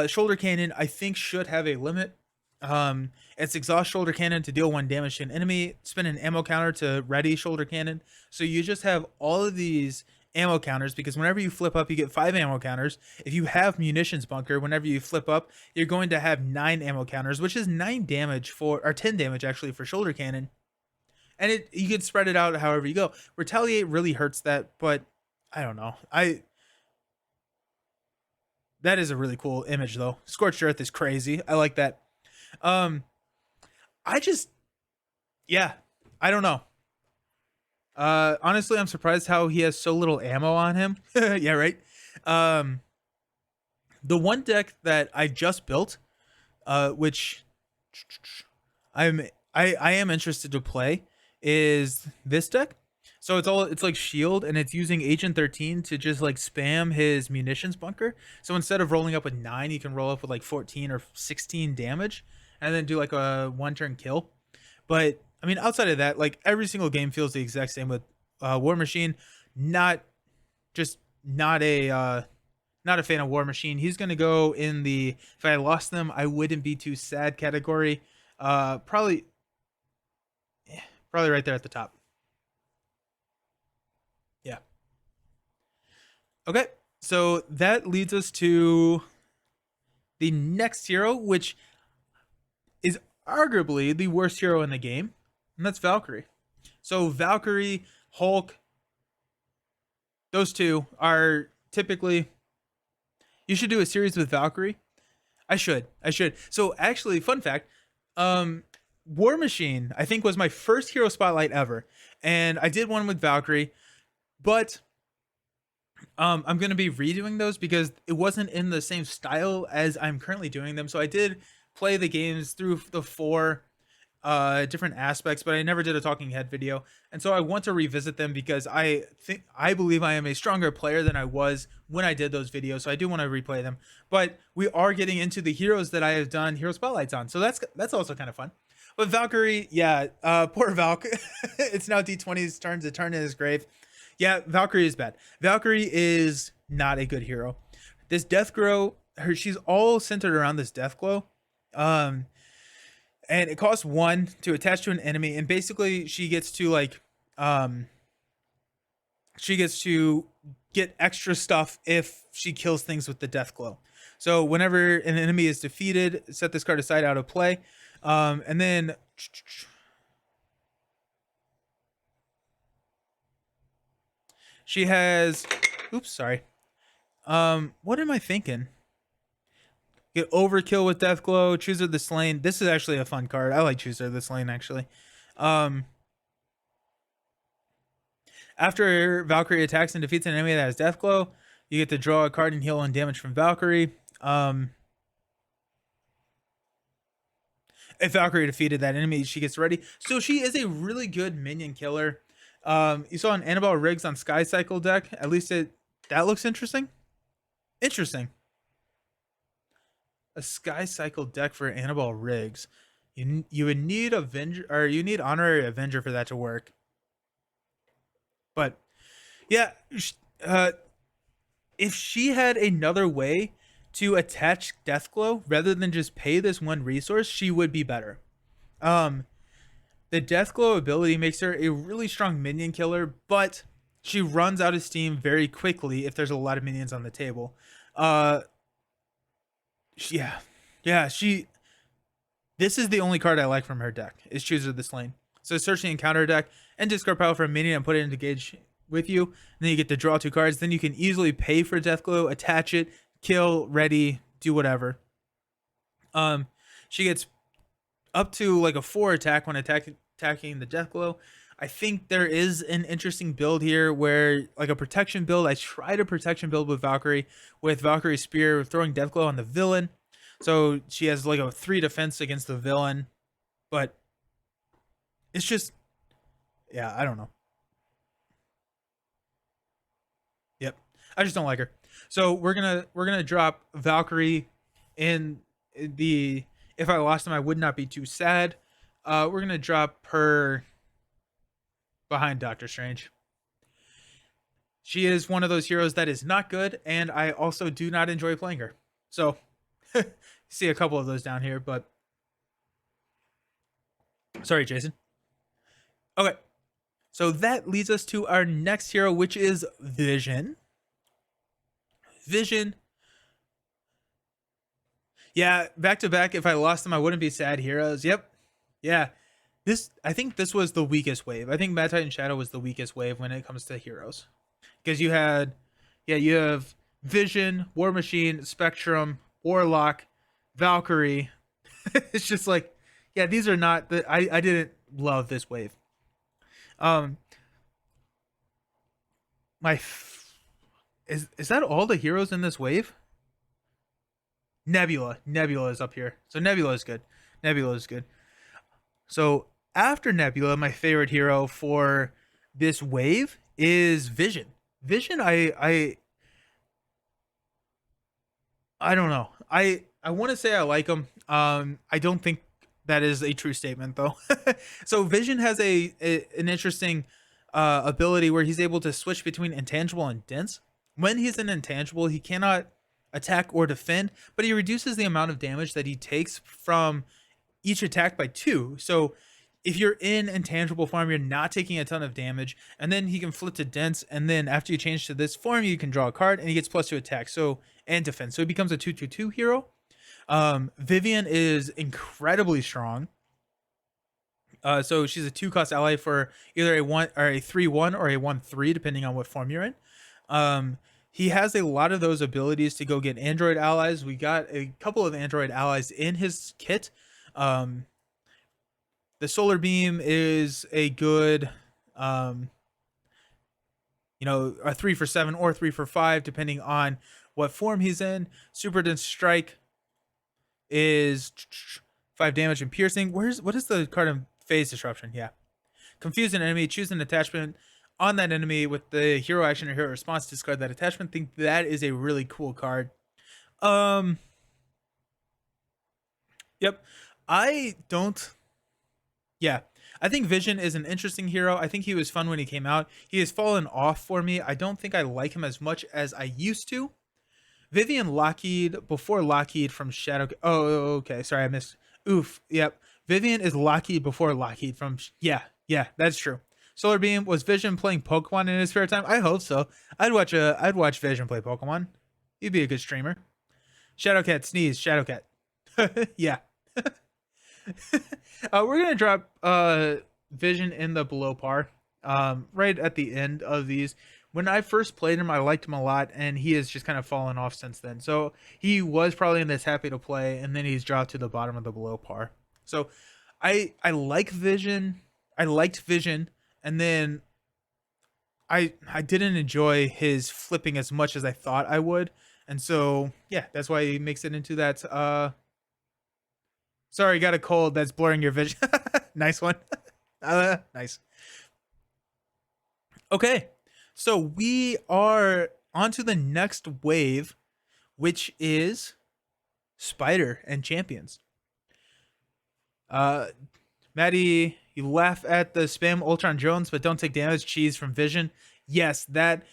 Speaker 1: Shoulder cannon, I think, should have a limit. It's exhaust shoulder cannon to deal 1 damage to an enemy. Spin an ammo counter to ready shoulder cannon. So you just have all of these ammo counters, because whenever you flip up, you get 5 ammo counters. If you have munitions bunker, whenever you flip up, you're going to have 9 ammo counters, which is 9 damage for, or 10 damage actually for shoulder cannon. And you can spread it out however you go. Retaliate really hurts that, but I don't know. That is a really cool image though. Scorched Earth is crazy. I like that. Um, I just, yeah, I don't know. Honestly, I'm surprised how he has so little ammo on him. Yeah, right. Um, the one deck that I just built, which I am interested to play, is this deck. So it's like shield, and it's using Agent 13 to just like spam his munitions bunker. So instead of rolling up with 9, you can roll up with like 14 or 16 damage, and then do like a 1-turn kill. But I mean, outside of that, like every single game feels the exact same with War Machine. Not just not a fan of War Machine. He's gonna go in the if I lost them, I wouldn't be too sad category. Probably right there at the top. Yeah. Okay. So that leads us to the next hero, which is arguably the worst hero in the game, and that's Valkyrie. So Valkyrie, Hulk, those two are typically. You should do a series with Valkyrie. I should. So actually, fun fact, War Machine I think was my first hero spotlight ever, and I did one with Valkyrie, but I'm gonna be redoing those because it wasn't in the same style as I'm currently doing them. So I did play the games through the 4 different aspects, but I never did a talking head video, and so I want to revisit them because I believe I am a stronger player than I was when I did those videos, so I do want to replay them. But we are getting into the heroes that I have done hero spotlights on, so that's also kind of fun. But Valkyrie, yeah, poor Valk. It's now D20's turn to turn in his grave. Yeah, Valkyrie is bad. Valkyrie is not a good hero. This death glow, she's all centered around this death glow. And it costs 1 to attach to an enemy, and basically she gets to like she gets to get extra stuff if she kills things with the death glow. So whenever an enemy is defeated, set this card aside out of play, and then she has oops, sorry. What am I thinking? Get Overkill with Deathglow, Chooser the Slain. This is actually a fun card. I like Chooser the Slain, actually. After Valkyrie attacks and defeats an enemy that has Deathglow, you get to draw a card and heal on damage from Valkyrie. If Valkyrie defeated that enemy, she gets ready. So she is a really good minion killer. You saw an Annabelle Riggs on Sky Cycle deck. At least that looks interesting. Interesting. A Sky Cycle deck for Annabelle Riggs. You would need Avenger, or you need Honorary Avenger for that to work. But yeah, if she had another way to attach Deathglow rather than just pay this 1 resource, she would be better. The Deathglow ability makes her a really strong minion killer, but she runs out of steam very quickly if there's a lot of minions on the table. Yeah. This is the only card I like from her deck, is Chooser the Slain. So search the encounter deck and discard pile for a minion and put it into gauge with you. And then you get to draw 2 cards. Then you can easily pay for Deathglow, attach it, kill, ready, do whatever. She gets up to like a 4 attack when attacking the Deathglow. I think there is an interesting build here where, like a protection build, I tried a protection build with Valkyrie Spear, throwing Deathglow on the villain. So she has like a 3 defense against the villain. But it's just, yeah, I don't know. Yep. I just don't like her. So we're gonna drop Valkyrie in the, if I lost him, I would not be too sad. We're gonna drop her behind Doctor Strange. She is one of those heroes that is not good, and I also do not enjoy playing her. So see a couple of those down here, but sorry, Jason. Okay. So that leads us to our next hero, which is Vision. Vision. Yeah, back to back. If I lost them, I wouldn't be sad heroes. Yep. Yeah. I think this was the weakest wave. I think Mad Titan Shadow was the weakest wave when it comes to heroes. Because you have Vision, War Machine, Spectrum, Warlock, Valkyrie. It's just like, yeah, these are not the. I didn't love this wave. Um, is that all the heroes in this wave? Nebula is up here, so Nebula is good. Nebula is good. So after Nebula, my favorite hero for this wave is Vision. Vision, I don't know. I want to say I like him. I don't think that is a true statement though. So Vision has an interesting ability where he's able to switch between intangible and dense. When he's an intangible, he cannot attack or defend, but he reduces the amount of damage that he takes from each attack by 2. So if you're in intangible form, you're not taking a ton of damage, and then he can flip to dense, and then after you change to this form, you can draw a card, and he gets +2 attack, so and defense. So he becomes a 2/2/2 hero. Vivian is incredibly strong. So she's a 2-cost ally for either a 1 or a 3/1 or a 1/3, depending on what form you're in. He has a lot of those abilities to go get android allies. We got a couple of android allies in his kit. The solar beam is a good, a 3 for 7 or 3 for 5, depending on what form he's in. Super dense strike is 5 damage and piercing. What is the card of phase disruption? Yeah. Confuse an enemy, choose an attachment on that enemy with the hero action or hero response, discard that attachment. Think that is a really cool card. Yep. I don't. Yeah. I think Vision is an interesting hero. I think he was fun when he came out. He has fallen off for me. I don't think I like him as much as I used to. Vivian Lockheed before Lockheed from Shadowcat. Oh, okay. Sorry, I missed. Oof. Yep. Vivian is Lockheed before Lockheed from. Yeah, that's true. Solar Beam, was Vision playing Pokemon in his spare time? I hope so. I'd watch Vision play Pokemon. He'd be a good streamer. Shadowcat sneeze. Shadowcat. Yeah. We're gonna drop Vision in the below par. Right at the end of these. When I first played him, I liked him a lot, and he has just kind of fallen off since then. So he was probably in this happy to play, and then he's dropped to the bottom of the below par. So I like Vision. I liked Vision, and then I didn't enjoy his flipping as much as I thought I would. And so yeah, that's why he makes it into that sorry, got a cold that's blurring your vision. Nice one. Nice. Okay. So we are on to the next wave, which is Spider and Champions. Maddie, you laugh at the spam Ultron drones, but don't take damage. Cheese from Vision. Yes, that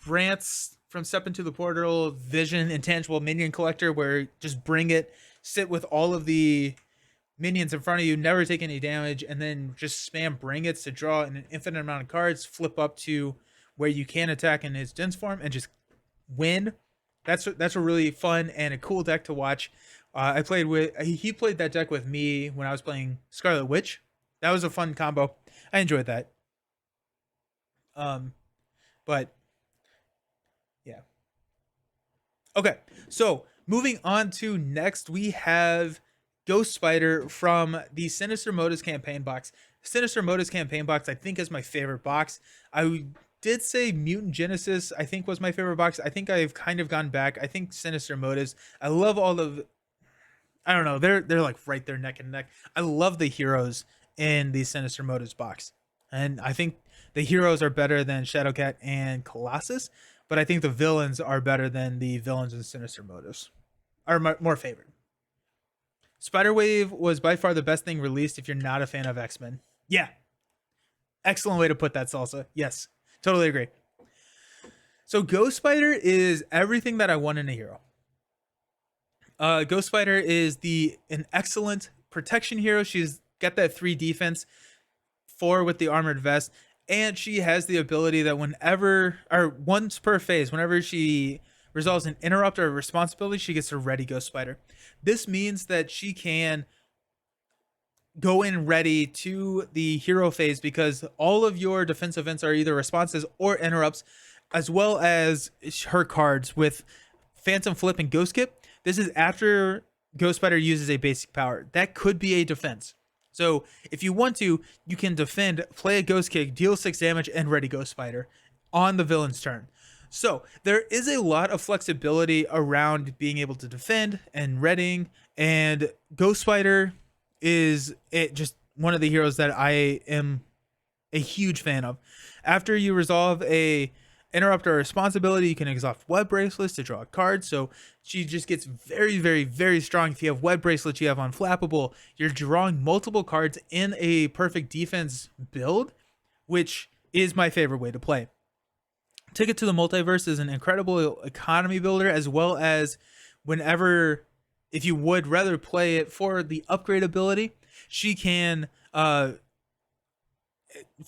Speaker 1: Brant's from Step Into the Portal, Vision, Intangible Minion Collector, where just bring it, sit with all of the minions in front of you, never take any damage, and then just spam bring it to draw an infinite amount of cards, flip up to where you can attack in his dense form, and just win. That's a really fun and a cool deck to watch. He played that deck with me when I was playing Scarlet Witch. That was a fun combo. I enjoyed that. But yeah. Okay, so moving on to next, we have Ghost Spider from the Sinister Motives campaign box. Sinister Motives campaign box, I think, is my favorite box. I did say Mutant Genesis, I think, was my favorite box. I think I've kind of gone back. I think Sinister Motives. I love all of. I don't know. They're like right there neck and neck. I love the heroes in the Sinister Motives box, and I think the heroes are better than Shadowcat and Colossus. But I think the villains are better than the villains in Sinister Motives. Are more favored. Spiderwave was by far the best thing released if you're not a fan of X-Men. Yeah. Excellent way to put that, Salsa. Yes. Totally agree. So Ghost Spider is everything that I want in a hero. Ghost Spider is an excellent protection hero. She's got that 3 defense. 4 with the armored vest, and she has the ability that whenever or once per phase, whenever she resolves an interrupt or a responsibility, she gets to ready Ghost Spider. This means that she can go in ready to the hero phase because all of your defense events are either responses or interrupts, as well as her cards with Phantom Flip and Ghost Kip. This is after Ghost Spider uses a basic power. That could be a defense. So if you want to, you can defend, play a Ghost Kick, deal 6 damage, and ready Ghost Spider on the villain's turn. So there is a lot of flexibility around being able to defend and readying, and Ghost Spider is just one of the heroes that I am a huge fan of. After you resolve a interrupt or responsibility, you can exhaust web bracelets to draw a card. So she just gets very, very, very strong. If you have web bracelets, you have unflappable, you're drawing multiple cards in a perfect defense build, which is my favorite way to play. Ticket to the Multiverse is an incredible economy builder, as well as whenever, if you would rather play it for the upgrade ability, she can, for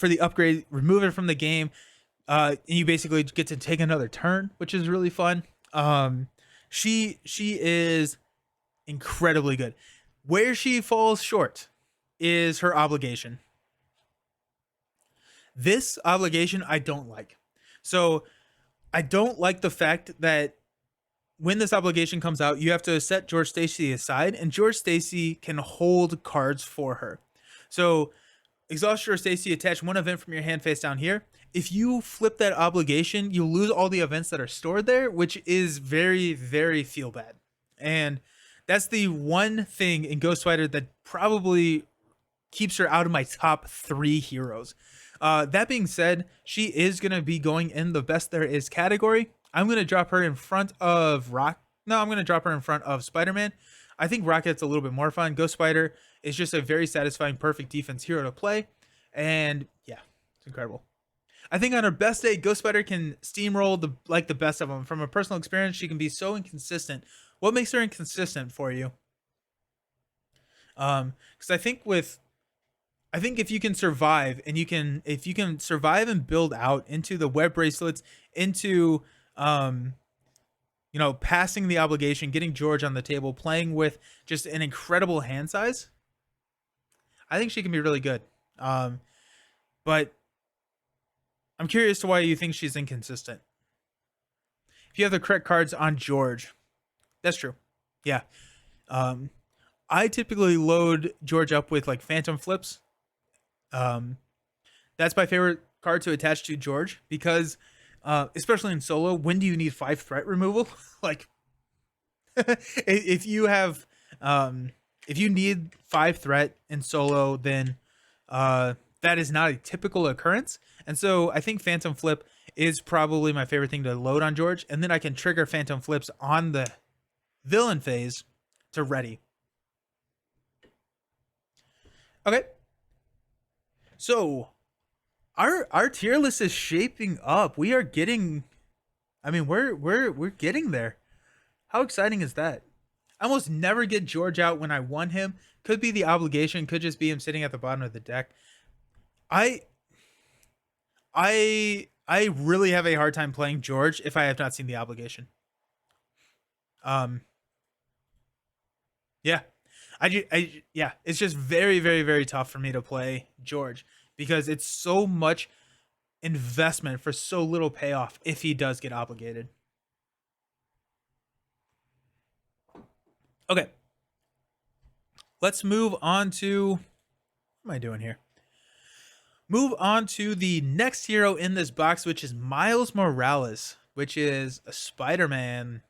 Speaker 1: the upgrade, remove it from the game. And you basically get to take another turn, which is really fun. She is incredibly good. Where she falls short is her obligation. This obligation I don't like. So I don't like the fact that when this obligation comes out, you have to set George Stacy aside, and George Stacy can hold cards for her. So exhaust George Stacy, attach one event from your hand face down here. If you flip that obligation, you lose all the events that are stored there, which is very, very feel bad. And that's the one thing in Ghost Spider that probably keeps her out of my top 3 heroes. That being said, she is going to be going in the best there is category. I'm going to drop her in front of I'm going to drop her in front of Spider-Man. I think Rocket's a little bit more fun. Ghost Spider is just a very satisfying, perfect defense hero to play. And yeah, it's incredible. I think on her best day, Ghost Spider can steamroll the best of them. From a personal experience, she can be so inconsistent. What makes her inconsistent for you? Because I think if you can survive and if you can survive and build out into the web bracelets, into passing the obligation, getting George on the table, playing with just an incredible hand size, I think she can be really good. But I'm curious to why you think she's inconsistent. If you have the correct cards on George, that's true. Yeah. I typically load George up with like Phantom Flips. That's my favorite card to attach to George because, especially in solo, when do you need 5 threat removal? Like, if you have, if you need 5 threat in solo, then that is not a typical occurrence. And so I think Phantom Flip is probably my favorite thing to load on George. And then I can trigger Phantom Flips on the villain phase to ready. Okay. So our tier list is shaping up. We are getting, we're getting there. How exciting is that? I almost never get George out when I want him. Could be the obligation, could just be him sitting at the bottom of the deck. I really have a hard time playing George if I have not seen the obligation. Yeah. It's just very, very, very tough for me to play George because it's so much investment for so little payoff if he does get obligated. Okay. Let's move on to, what am I doing here? Move on to the next hero in this box, which is Miles Morales, which is a Spider-Man.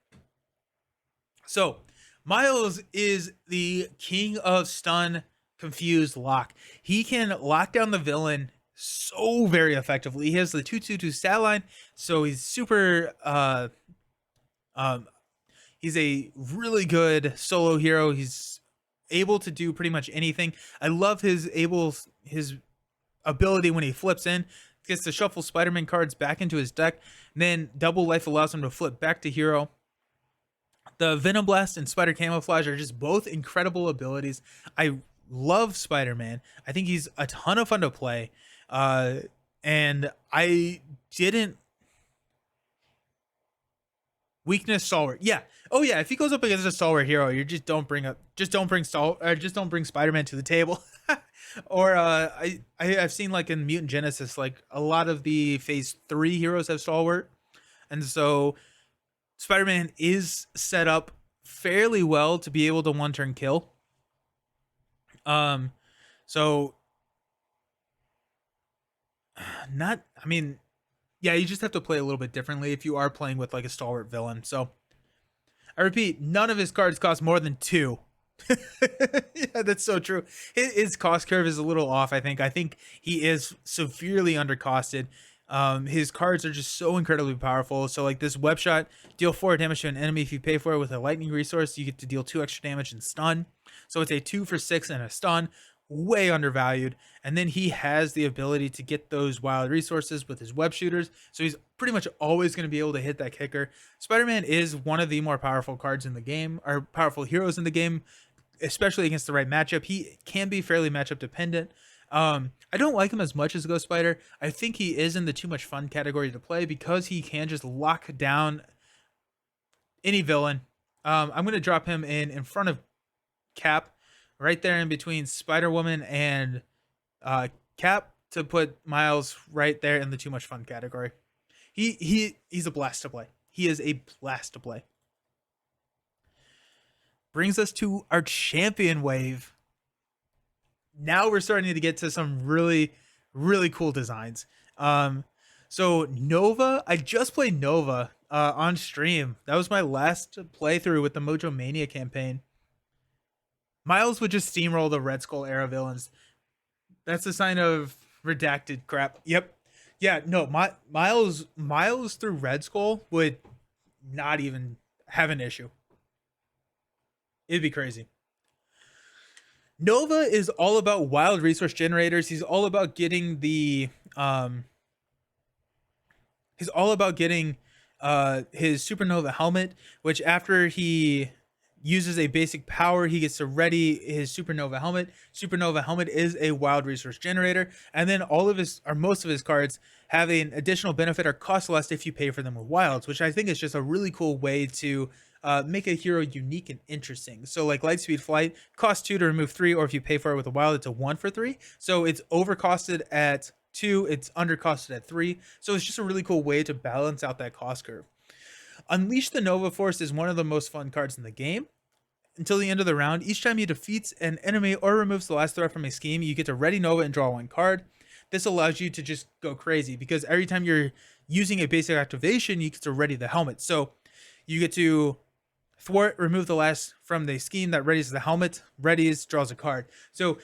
Speaker 1: So, Miles is the king of stun, confused, lock. He can lock down the villain so very effectively. He has the 2/2/2 stat line, so he's super he's a really good solo hero. He's able to do pretty much anything. I love his ability when he flips in, gets to shuffle Spider-Man cards back into his deck, and then double life allows him to flip back to hero. The Venom Blast and Spider Camouflage are just both incredible abilities. I love Spider-Man. I think he's a ton of fun to play. Uh, and I didn't weakness stalwart. Yeah. Oh yeah. If he goes up against a stalwart hero, you just don't bring Spider-Man to the table. Or I've seen like in Mutant Genesis, like a lot of the Phase 3 heroes have stalwart, and so Spider-Man is set up fairly well to be able to one turn kill. Um, so not. I mean, yeah, you just have to play a little bit differently if you are playing with like a stalwart villain. So I repeat, none of his cards cost more than 2. Yeah, that's so true. His cost curve is a little off. I think he is severely undercosted. His cards are just so incredibly powerful. So like this web shot, deal 4 damage to an enemy. If you pay for it with a lightning resource, you get to deal 2 extra damage and stun. So it's a 2 for 6 and a stun. Way undervalued. And then he has the ability to get those wild resources with his web shooters. So he's pretty much always going to be able to hit that kicker. Spider-Man is one of the more powerful cards in the game, or powerful heroes in the game, especially against the right matchup. He can be fairly matchup dependent. I don't like him as much as Ghost Spider. I think he is in the too much fun category to play because he can just lock down any villain. I'm going to drop him in front of Cap, right there in between Spider-Woman and Cap, to put Miles right there in the too much fun category. He's a blast to play. He is a blast to play. Brings us to our champion wave. Now we're starting to get to some really, really cool designs. So Nova, I just played Nova on stream. That was my last playthrough with the Mojo Mania campaign. Miles would just steamroll the Red Skull era villains. That's a sign of redacted crap. Yep. Yeah, no, Miles through Red Skull would not even have an issue. It'd be crazy. Nova is all about wild resource generators. He's all about getting the he's all about getting his supernova helmet, which after he uses a basic power, he gets to ready his supernova helmet. Supernova helmet is a wild resource generator, and then all of his, or most of his cards, have an additional benefit or cost less if you pay for them with wilds, which I think is just a really cool way to make a hero unique and interesting. So like Lightspeed Flight costs 2 to remove 3, or if you pay for it with a wild, it's a 1 for 3. So it's overcosted at 2, it's undercosted at 3. So it's just a really cool way to balance out that cost curve. Unleash the Nova Force is one of the most fun cards in the game. Until the end of the round, each time you defeat an enemy or removes the last threat from a scheme, you get to ready Nova and draw 1 card. This allows you to just go crazy because every time you're using a basic activation, you get to ready the helmet. So you get to thwart, remove the last from the scheme that readies the helmet, readies, draws a card. So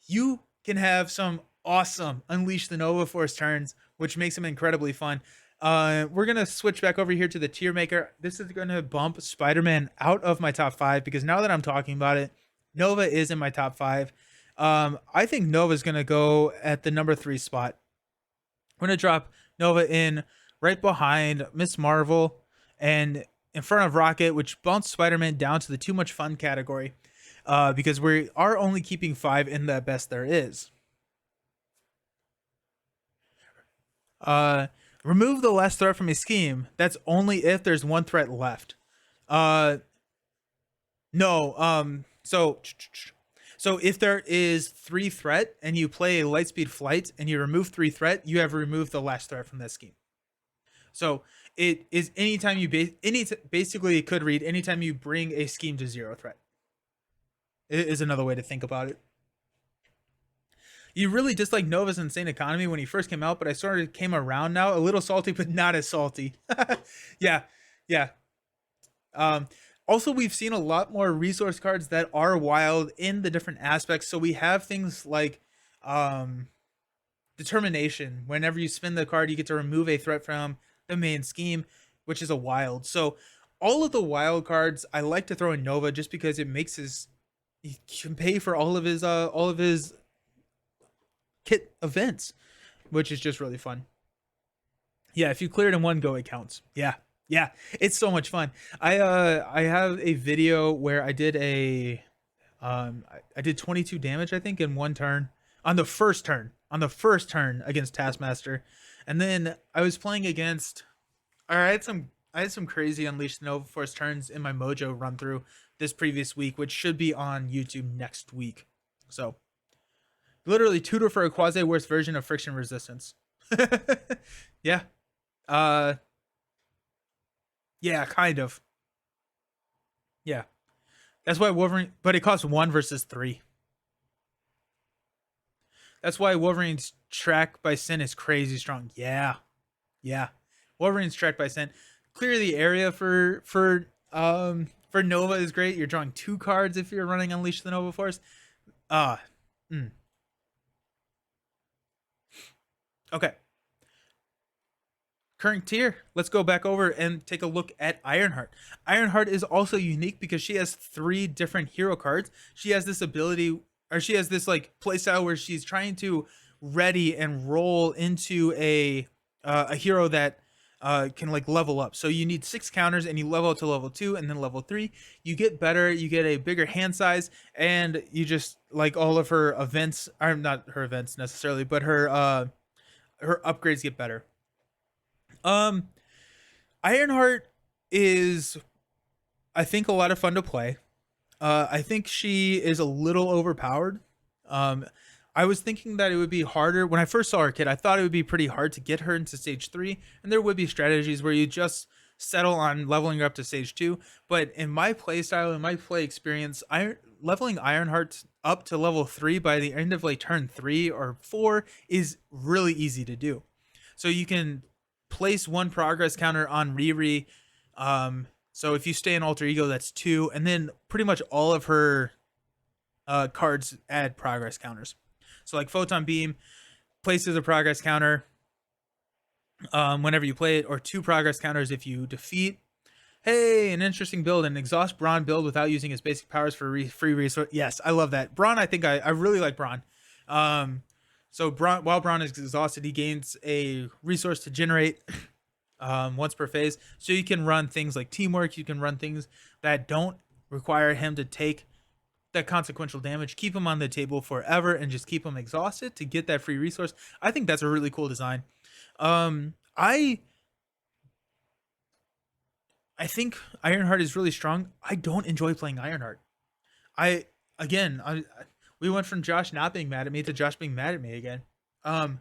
Speaker 1: you can have some awesome Unleash the Nova Force turns, which makes them incredibly fun. We're going to switch back over here to the tier maker. This is going to bump Spider-Man out of my top 5 because now that I'm talking about it, Nova is in my top 5. I think Nova is going to go at the number 3 spot. I'm going to drop Nova in right behind Miss Marvel and in front of Rocket, which bumps Spider-Man down to the too much fun category because we are only keeping 5 in the best there is. Remove the last threat from a scheme. That's only if there's 1 threat left. No. So if there is 3 threat and you play a Lightspeed Flight and you remove 3 threat, you have removed the last threat from that scheme. So it is anytime you basically it could read anytime you bring a scheme to 0 threat. It is another way to think about it. You really dislike Nova's insane economy when he first came out, but I sort of came around now. A little salty, but not as salty. Yeah. Also, we've seen a lot more resource cards that are wild in the different aspects. So we have things like Determination. Whenever you spin the card, you get to remove a threat from the main scheme, which is a wild. So all of the wild cards I like to throw in Nova just because it makes he can pay for all of his kit events, which is just really fun. Yeah, if you clear it in 1 go, it counts. Yeah, it's so much fun. I have a video where I did a I did 22 damage, I think, in one turn on the first turn. On the first turn against Taskmaster, and then I was playing against. Or I had some crazy Unleash the Nova Force turns in my Mojo run through this previous week, which should be on YouTube next week. So literally tutor for a quasi worse version of friction resistance. Yeah. Uh yeah, kind of. Yeah. That's why Wolverine, but it costs 1 versus 3. That's why Wolverine's track by Sin is crazy strong. Yeah. Yeah. Wolverine's track by Sin. Clear the area for Nova is great. You're drawing 2 cards if you're running Unleash the Nova Force. Uh mm. Okay. Current tier. Let's go back over and take a look at Ironheart. Ironheart is also unique because she has 3 different hero cards. She has this ability, or she has this like playstyle where she's trying to ready and roll into a hero that can like level up. So you need 6 counters and you level up to level 2 and then level 3. You get better, you get a bigger hand size, and you just like all of her events, are not her events necessarily, but her upgrades get better. Um, Ironheart is, I think, a lot of fun to play. I think she is a little overpowered. Um, I was thinking that it would be harder when I first saw her kid. I thought it would be pretty hard to get her into stage 3, and there would be strategies where you just settle on leveling her up to stage 2. But in my play style, in my play experience, leveling Ironheart up to level 3 by the end of like turn 3 or 4 is really easy to do. So you can place 1 progress counter on Riri. So if you stay in Alter Ego, that's 2, and then pretty much all of her cards add progress counters. So like Photon Beam places a progress counter whenever you play it, or 2 progress counters if you defeat. Hey, an interesting build, an exhaust Brawn build without using his basic powers for free resource. Yes, I love that. Brawn, I think I really like Brawn. So Braun, while Braun is exhausted, he gains a resource to generate once per phase. So you can run things like teamwork. You can run things that don't require him to take that consequential damage. Keep him on the table forever and just keep him exhausted to get that free resource. I think that's a really cool design. I think Ironheart is really strong. I don't enjoy playing Ironheart. I again, we went from Josh not being mad at me to Josh being mad at me again. Um,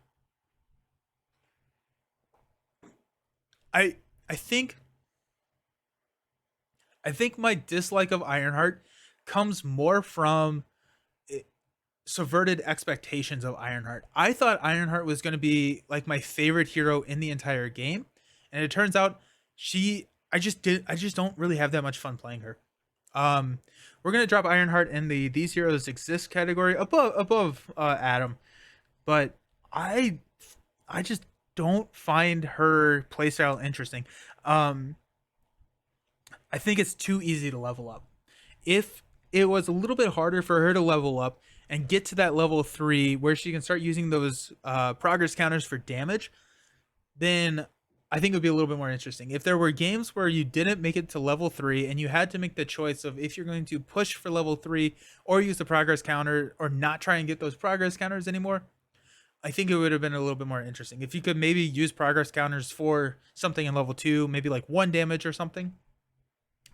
Speaker 1: I I think my dislike of Ironheart comes more from subverted expectations of Ironheart. I thought Ironheart was going to be like my favorite hero in the entire game, and it turns out I just don't really have that much fun playing her. Um, we're gonna drop Ironheart in the these heroes exist category above Adam, but I I just don't find her playstyle interesting. Um, I think it's too easy to level up. If it was a little bit harder for her to level up and get to that level 3 where she can start using those progress counters for damage, then I think it would be a little bit more interesting. If there were games where you didn't make it to level 3 and you had to make the choice of if you're going to push for level 3 or use the progress counter or not try and get those progress counters anymore, I think it would have been a little bit more interesting. If you could maybe use progress counters for something in level 2, maybe like 1 damage or something,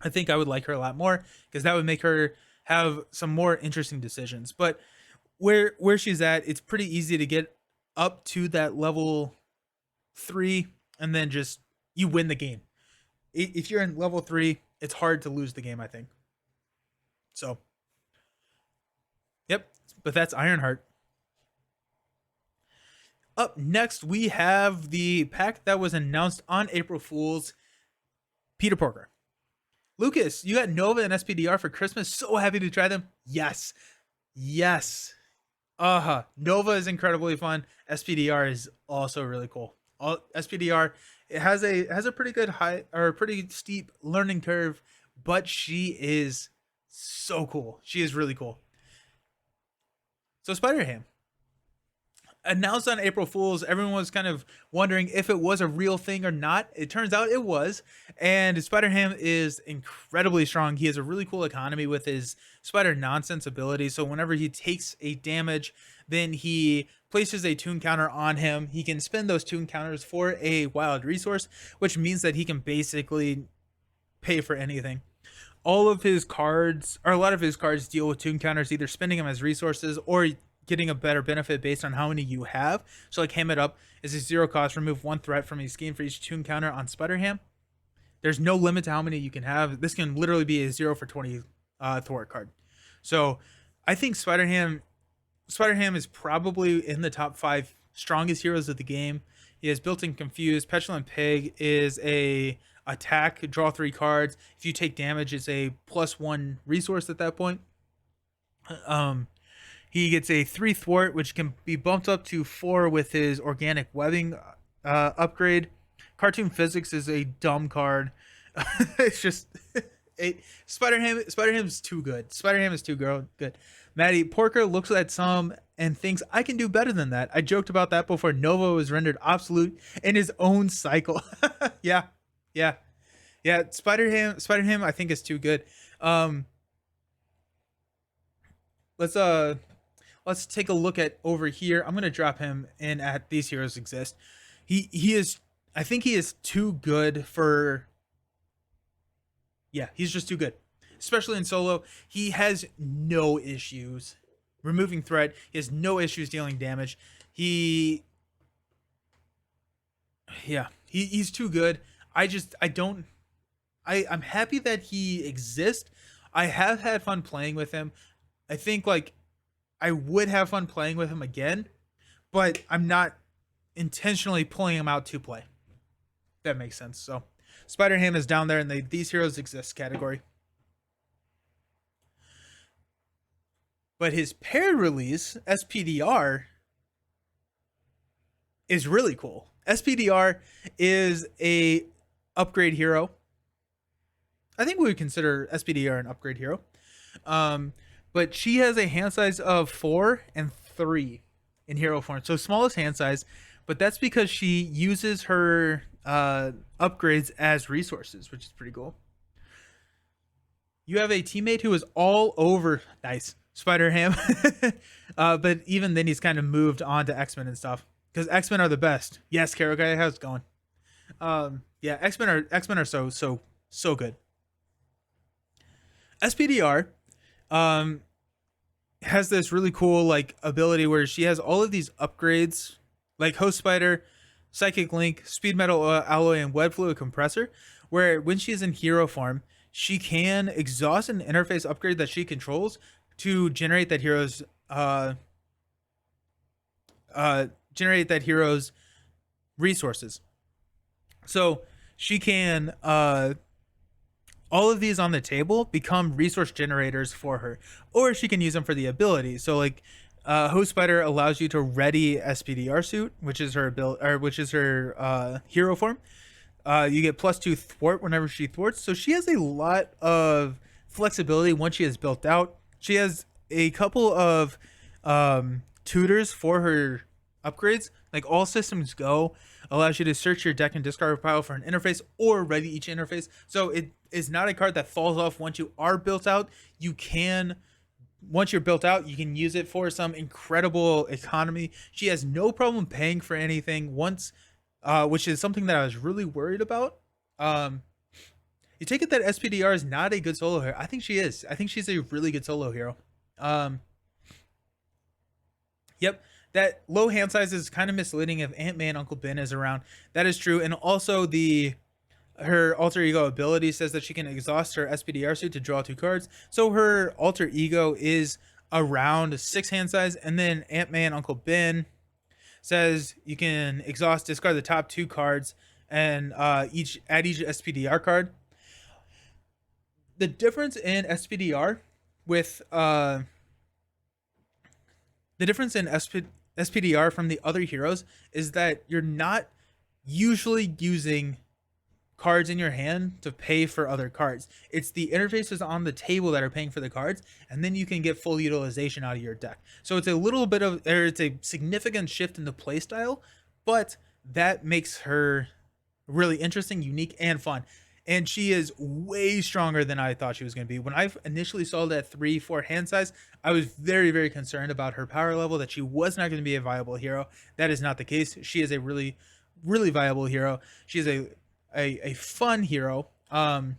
Speaker 1: I think I would like her a lot more because that would make her have some more interesting decisions. But where she's at, it's pretty easy to get up to that level 3 and then just you win the game. If you're in level 3, it's hard to lose the game, I think. So, yep, but that's Ironheart. Up next, we have the pack that was announced on April Fool's, Peter Porker. Lucas, you got Nova and SPDR for Christmas. So happy to try them. Yes. Yes. Nova is incredibly fun. SPDR is also really cool. SPDR, it has a pretty good high or a pretty steep learning curve, but she is so cool. She is really cool. So Spider-Ham. announced on April Fools. Everyone was kind of wondering if it was a real thing or not. It turns out it was. And Spider-Ham is incredibly strong. He has a really cool economy with his spider nonsense ability. So whenever he takes a damage, then he places a tune counter on him. He can spend those tune counters for a wild resource, which means that he can basically pay for anything. All of his cards, or a lot of his cards, deal with tune counters, either spending them as resources or getting a better benefit based on how many you have. So like Ham It Up is a 0 cost, remove 1 threat from a scheme for each tune counter on Spider-Ham. There's no limit to how many you can have. This can literally be a 0 for 20 Thor card. So I think Spider-Ham is probably in the top 5 strongest heroes of the game. He has built-in Confuse. Petulant Pig is a attack, draw 3 cards. If you take damage, it's a +1 resource at that point. He gets a 3 thwart, which can be bumped up to 4 with his organic webbing upgrade. Cartoon Physics is a dumb card. It's just Spider-Ham's too good. Spider-Ham is too good. Maddie Porker looks at some and thinks I can do better than that. I joked about that before Nova was rendered obsolete in his own cycle. Yeah. Spider-Ham I think is too good. Let's take a look at over here. I'm gonna drop him in at These Heroes Exist. He is, I think he is too good for. Yeah, he's just too good, especially in solo. He has no issues removing threat. He has no issues dealing damage. He's too good. I'm happy that he exists. I have had fun playing with him. I think like I would have fun playing with him again, but I'm not intentionally pulling him out to play. That makes sense. So Spider-Ham is down there in the These Heroes Exist category. But his paired release, SPDR, is really cool. SPDR is a upgrade hero. I think we would consider SPDR an upgrade hero. But she has a hand size of 4 and 3 in hero form. So smallest hand size, but that's because she uses her upgrades as resources, which is pretty cool. You have a teammate who is all over Spider-Ham. But even then he's kind of moved on to X-Men and stuff. Because X-Men are the best. Yes, Karokai, how's it going? Yeah, X-Men are so good. SPDR has this really cool like ability where she has all of these upgrades like Host Spider, Psychic Link, Speed Metal Alloy, and Web Fluid Compressor, where when she's in hero form, she can exhaust an interface upgrade that she controls to generate that hero's resources. So she can all of these on the table become resource generators for her, or she can use them for the ability. So like Host Spider allows you to ready SPDR suit, which is her hero form. You get +2 thwart whenever she thwarts. So she has a lot of flexibility once she is built out. She has a couple of tutors for her upgrades, like All Systems Go allows you to search your deck and discard a pile for an interface or ready each interface. So it is not a card that falls off once you are built out. Once you're built out, you can use it for some incredible economy. She has no problem paying for anything once, which is something that I was really worried about. You take it that SPDR is not a good solo hero. I think she is. I think she's a really good solo hero. Yep. That low hand size is kind of misleading if Ant-Man Uncle Ben is around. That is true. And also her alter ego ability says that she can exhaust her SPDR suit to draw 2 cards. So her alter ego is around 6 hand size. And then Ant-Man Uncle Ben says you can exhaust, discard the top 2 cards, and add each SPDR card. The difference in SPDR with SPDR from the other heroes is that you're not usually using cards in your hand to pay for other cards. It's the interfaces on the table that are paying for the cards, and then you can get full utilization out of your deck. So it's a little bit of, or it's a significant shift in the playstyle, but that makes her really interesting, unique, and fun. And she is way stronger than I thought she was going to be. When I initially saw that 3-4 hand size, I was very, very concerned about her power level, that she was not going to be a viable hero. That is not the case. She is a really, really viable hero. She is a fun hero. My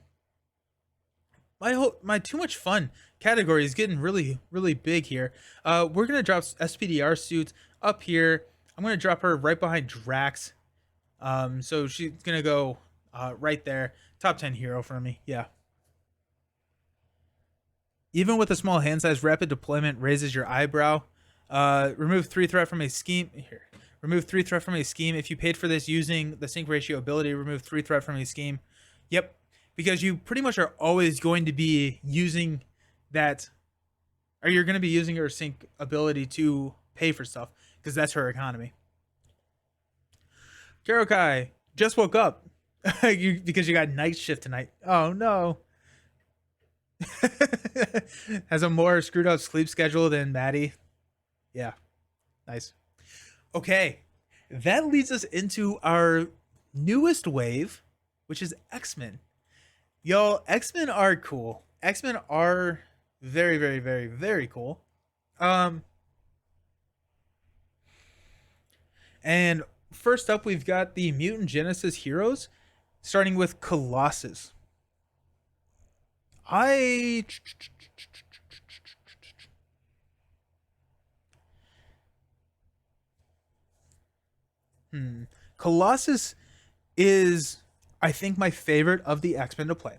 Speaker 1: too much fun category is getting really, really big here. We're going to drop SPDR suits up here. I'm going to drop her right behind Drax. So she's going to go right there. Top 10 hero for me. Yeah. Even with a small hand size, rapid deployment raises your eyebrow. Remove 3 threat from a scheme. Here. Remove 3 threat from a scheme. If you paid for this using the sync ratio ability, remove 3 threat from a scheme. Yep. Because you pretty much are always going to be using that, or you're going to be using your sync ability to pay for stuff, because that's her economy. Shadowcat just woke up. Because you got night shift tonight. Oh no. Has a more screwed up sleep schedule than Maddie. Yeah. Nice. Okay. That leads us into our newest wave, which is X-Men. Yo, X-Men are cool. X-Men are very, very, very, very cool. And first up, we've got the Mutant Genesis heroes, starting with Colossus. Colossus is, I think, my favorite of the X-Men to play.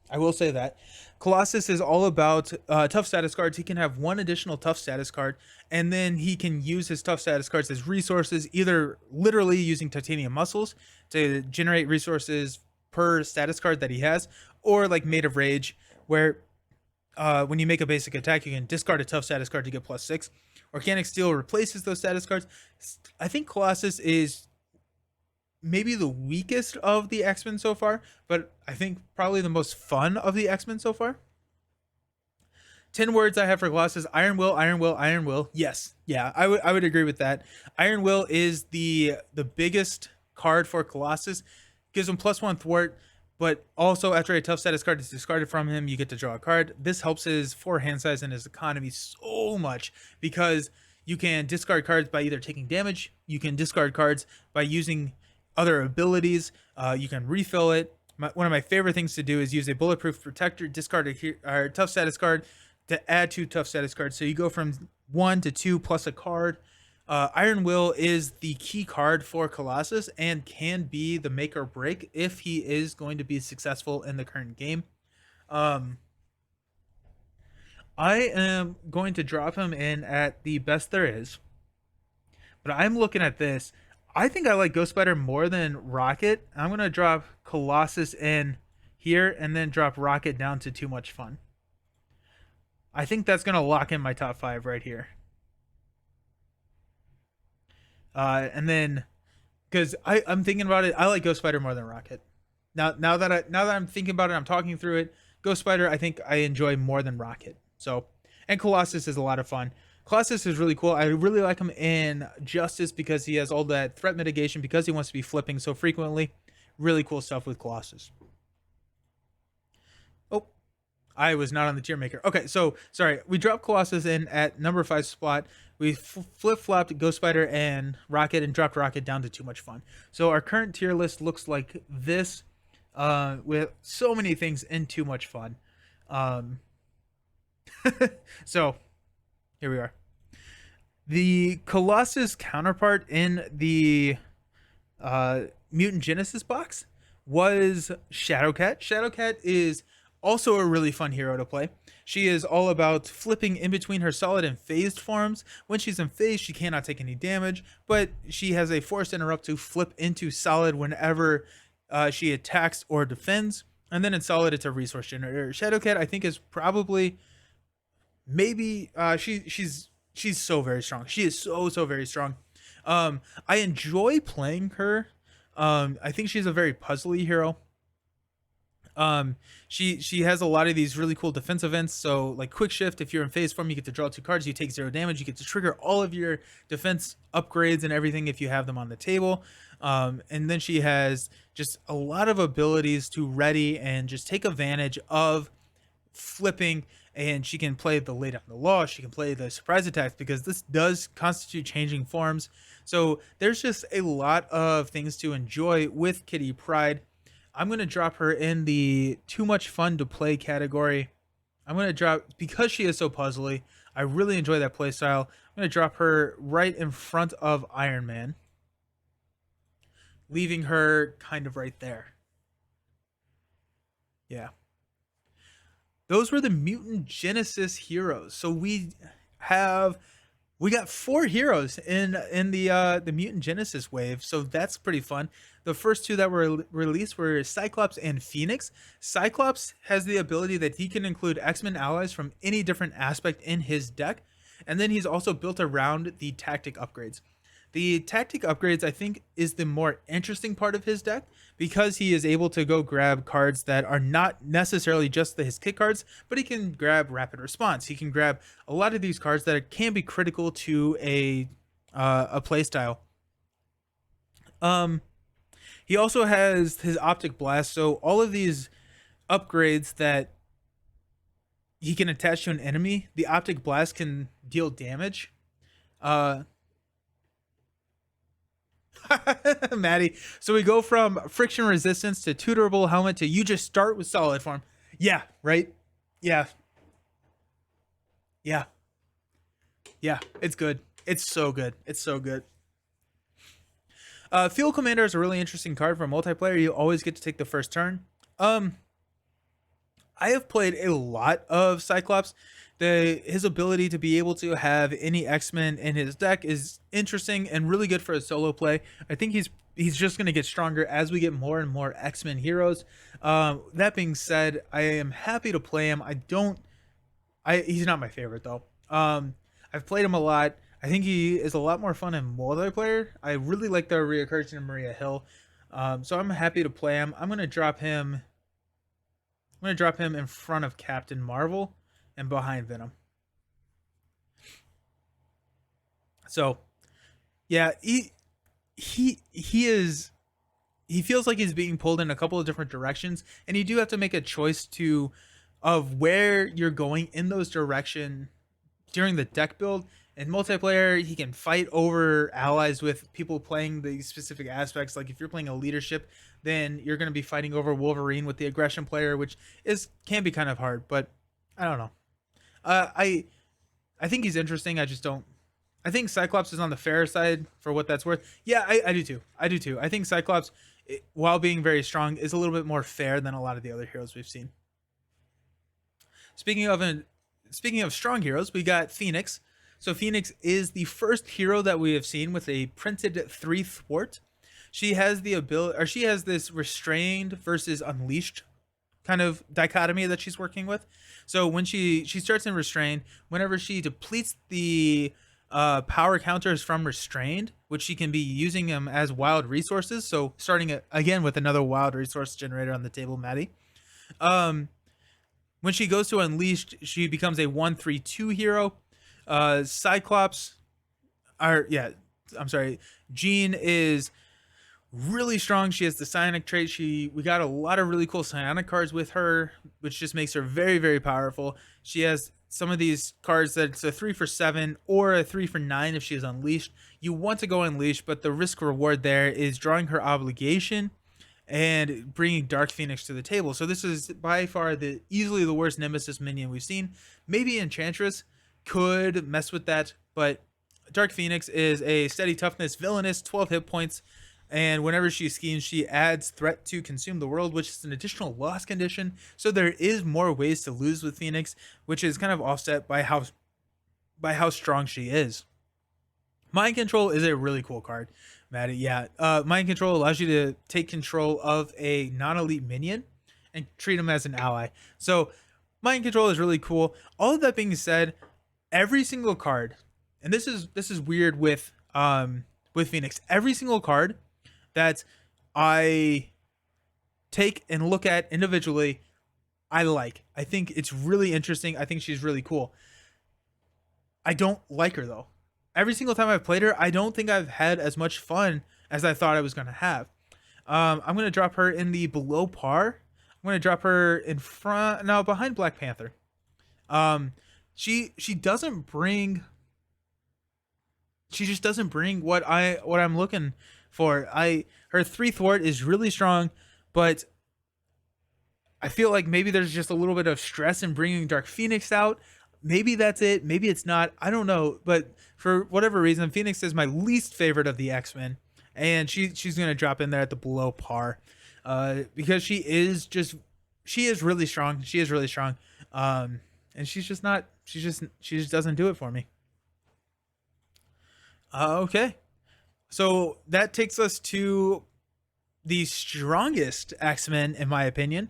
Speaker 1: I will say that. Colossus is all about tough status cards. He can have one additional tough status card, and then he can use his tough status cards as resources, either literally using titanium muscles to generate resources per status card that he has, or like Made of Rage, where when you make a basic attack, you can discard a tough status card to get +6. Organic Steel replaces those status cards. I think Colossus is maybe the weakest of the X-Men so far, but I think probably the most fun of the X-Men so far. 10 words I have for Colossus: Iron Will, Iron Will, Iron Will. Yes, yeah, I would agree with that. Iron Will is the biggest card for Colossus. Gives him +1 thwart, but also after a tough status card is discarded from him, you get to draw a card. This helps his 4 hand size and his economy so much, because you can discard cards by either taking damage, you can discard cards by using other abilities, you can refill it. One of my favorite things to do is use a bulletproof protector, discard a tough status card to add 2 tough status cards. So you go from 1 to 2 plus a card. Iron Will is the key card for Colossus and can be the make or break if he is going to be successful in the current game. I am going to drop him in at the best there is, but I'm looking at this. I think I like Ghost Spider more than Rocket. I'm going to drop Colossus in here and then drop Rocket down to Too Much Fun. I think that's going to lock in my top 5 right here. And then, because I'm thinking about it, I like Ghost Spider more than Rocket. Now that I'm thinking about it, I'm talking through it. Ghost Spider, I think I enjoy more than Rocket. So, and Colossus is a lot of fun. Colossus is really cool. I really like him in Justice because he has all that threat mitigation, because he wants to be flipping so frequently. Really cool stuff with Colossus. Oh, I was not on the tier maker. Okay, so sorry. We dropped Colossus in at number 5 spot. We flip-flopped Ghost Spider and Rocket and dropped Rocket down to Too Much Fun. So our current tier list looks like this, with so many things in Too Much Fun. So here we are. The Colossus counterpart in the Mutant Genesis box was Shadowcat. Shadowcat is also a really fun hero to play. She is all about flipping in between her solid and phased forms. When she's in phase, she cannot take any damage, but she has a forced interrupt to flip into solid whenever she attacks or defends. And then in solid, it's a resource generator. Shadowcat, I think, is probably maybe she's so very strong. She is so very strong. I enjoy playing her. I think she's a very puzzly hero. Um, she has a lot of these really cool defense events. So like quick shift, if you're in phase form, you get to draw 2 cards. You take 0 damage. You get to trigger all of your defense upgrades and everything if you have them on the table. And then she has just a lot of abilities to ready and just take advantage of flipping. And she can play the lay down the law. She can play the surprise attacks because this does constitute changing forms. So there's just a lot of things to enjoy with Kitty Pryde. I'm going to drop her in the too much fun to play category. I'm going to drop, because she is so puzzly, I really enjoy that play style. I'm going to drop her right in front of Iron Man, leaving her kind of right there. Yeah. Those were the Mutant Genesis heroes. So we got 4 heroes in the Mutant Genesis wave, so that's pretty fun. The first 2 that were released were Cyclops and Phoenix. Cyclops has the ability that he can include X-Men allies from any different aspect in his deck, and then he's also built around the tactic upgrades. The tactic upgrades, I think, is the more interesting part of his deck because he is able to go grab cards that are not necessarily just his kick cards, but he can grab rapid response. He can grab a lot of these cards that can be critical to a play style. He also has his optic blast, so all of these upgrades that he can attach to an enemy, the optic blast can deal damage. Maddie. So we go from friction resistance to tutorable helmet to you just start with solid form. Yeah, right? Yeah. Yeah. Yeah. It's good. It's so good. It's so good. Field Commander is a really interesting card for multiplayer. You always get to take the first turn. I have played a lot of Cyclops. His ability to be able to have any X-Men in his deck is interesting and really good for a solo play. I think he's just going to get stronger as we get more and more X-Men heroes. That being said, I am happy to play him. He's not my favorite though. I've played him a lot. I think he is a lot more fun in multiplayer. I really like the reoccursion of Maria Hill. So I'm happy to play him. I'm going to drop him in front of Captain Marvel and behind Venom. So, yeah, he feels like he's being pulled in a couple of different directions, and you do have to make a choice of where you're going in those direction during the deck build. In multiplayer, he can fight over allies with people playing the specific aspects. Like if you're playing a leadership, then you're going to be fighting over Wolverine with the aggression player, which can be kind of hard. But I don't know. I think he's interesting. I just don't. I think Cyclops is on the fairer side for what that's worth. Yeah, I do too. I think Cyclops, while being very strong, is a little bit more fair than a lot of the other heroes we've seen. Speaking of strong heroes, we got Phoenix. So Phoenix is the first hero that we have seen with a printed 3 thwart. She has the ability, or she has this restrained versus unleashed kind of dichotomy that she's working with. So when she starts in restrained, whenever she depletes the power counters from restrained, which she can be using them as wild resources. So starting again with another wild resource generator on the table, Maddie. When she goes to unleashed, she becomes a 1/3/2 hero. Cyclops, Jean is really strong. She has the psionic trait. We got a lot of really cool psionic cards with her, which just makes her very, very powerful. She has some of these cards that it's a 3 for 7 or a 3 for 9 if she is unleashed. You want to go unleashed, but the risk reward there is drawing her obligation and bringing Dark Phoenix to the table. So this is by far easily the worst Nemesis minion we've seen. Maybe Enchantress could mess with that, but Dark Phoenix is a steady toughness villainous, 12 hit points, and whenever she schemes, she adds threat to consume the world, which is an additional loss condition. So there is more ways to lose with Phoenix, which is kind of offset by how strong she is. Mind Control is a really cool card, Maddie. Yeah, Mind Control allows you to take control of a non-elite minion and treat him as an ally. So Mind Control is really cool. All of that being said, every single card, and this is weird with Phoenix, every single card that I take and look at individually, I like. I think it's really interesting. I think she's really cool. I don't like her though. Every single time I've played her, I don't think I've had as much fun as I thought I was gonna have. I'm gonna drop her in the below par. I'm gonna drop her in front, no, behind Black Panther. Um, she doesn't bring. She just doesn't bring what I'm looking for. Her 3 thwart is really strong, but I feel like maybe there's just a little bit of stress in bringing Dark Phoenix out. Maybe that's it. Maybe it's not. I don't know. But for whatever reason, Phoenix is my least favorite of the X-Men, and she's gonna drop in there at the below par, because she is really strong. She is really strong, and she's just not. She just doesn't do it for me. Okay, so that takes us to the strongest X-Men in my opinion.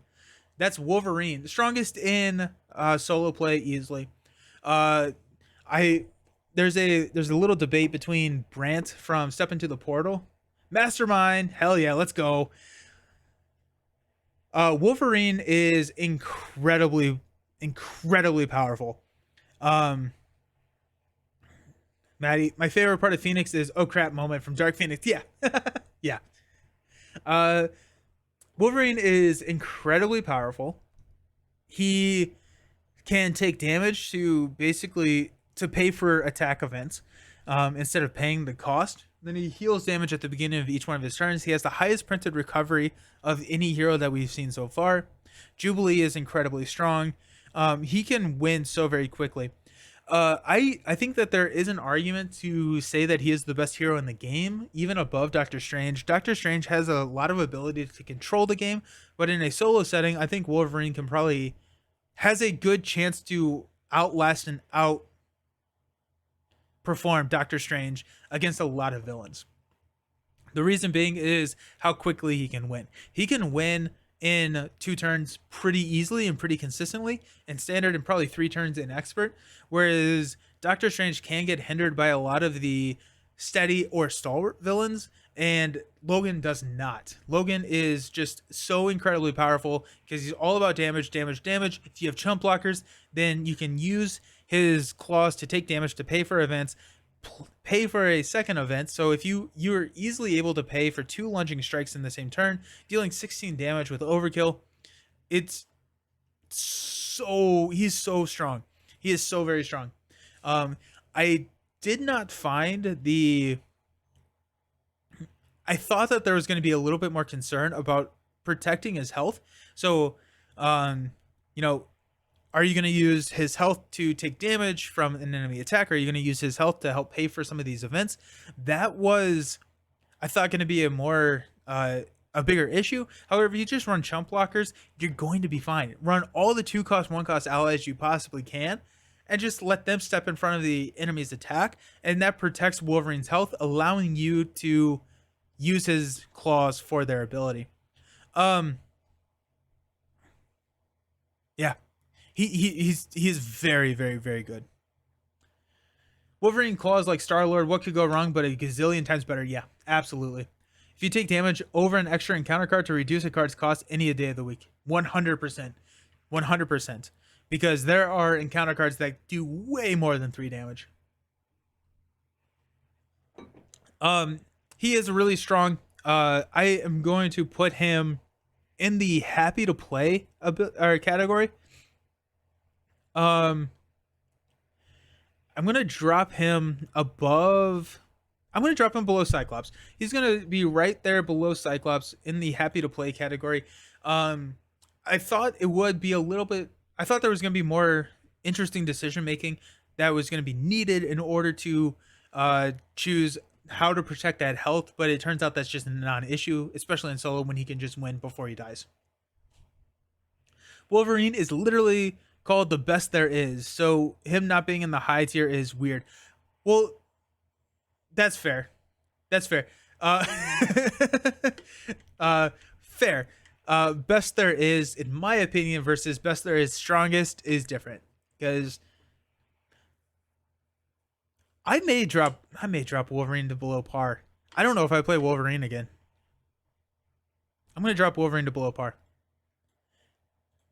Speaker 1: That's Wolverine, the strongest in solo play easily. Uh, I there's a little debate between Brant from Step Into the Portal, Mastermind. Hell yeah, let's go. Wolverine is incredibly powerful. Um, Maddie, my favorite part of Phoenix is oh crap moment from Dark Phoenix. Yeah, yeah. Uh, Wolverine is incredibly powerful. He can take damage to basically to pay for attack events, instead of paying the cost. Then he heals damage at the beginning of each one of his turns. He has the highest printed recovery of any hero that we've seen so far. Jubilee is incredibly strong. He can win so very quickly. I think that there is an argument to say that he is the best hero in the game, even above Doctor Strange. Doctor Strange has a lot of ability to control the game, but in a solo setting, I think Wolverine can probably has a good chance to outlast and outperform Doctor Strange against a lot of villains. The reason being is how quickly he can win. He can win in 2 turns pretty easily and pretty consistently, in standard and probably 3 turns in expert, whereas Doctor Strange can get hindered by a lot of the steady or stalwart villains, and Logan does not. Logan is just so incredibly powerful because he's all about damage, damage, damage. If you have chump blockers, then you can use his claws to take damage to pay for events, pay for a second event. So if you're easily able to pay for 2 lunging strikes in the same turn, dealing 16 damage with overkill, it's so he's so strong. He is so very strong. I did not find the. I thought that there was going to be a little bit more concern about protecting his health. So, you know, are you going to use his health to take damage from an enemy attack? Or are you going to use his health to help pay for some of these events? That was, I thought, going to be a bigger issue. However, if you just run chump blockers, you're going to be fine. Run all the 2-cost, 1-cost allies you possibly can, and just let them step in front of the enemy's attack, and that protects Wolverine's health, allowing you to use his claws for their ability. Yeah, he's very very very good. Wolverine claws like Star-Lord. What could go wrong? But a gazillion times better. Yeah, absolutely. If you take damage over an extra encounter card to reduce a card's cost any day of the week, 100%, 100%, because there are encounter cards that do way more than 3 damage. He is really strong. I am going to put him in the happy to play category. I'm gonna drop him above. I'm gonna drop him below Cyclops. He's gonna be right there below Cyclops in the happy to play category. I thought it would be a little bit. I thought there was gonna be more interesting decision making that was gonna be needed in order to choose how to protect that health, but it turns out that's just a non-issue, especially in solo when he can just win before he dies. Wolverine is literally called the best there is, so him not being in the high tier is weird. Well, that's fair. That's fair. Fair. Best there is, in my opinion, versus best there is strongest is different, because I may drop Wolverine to below par. I don't know if I play Wolverine again. I'm gonna drop Wolverine to below par.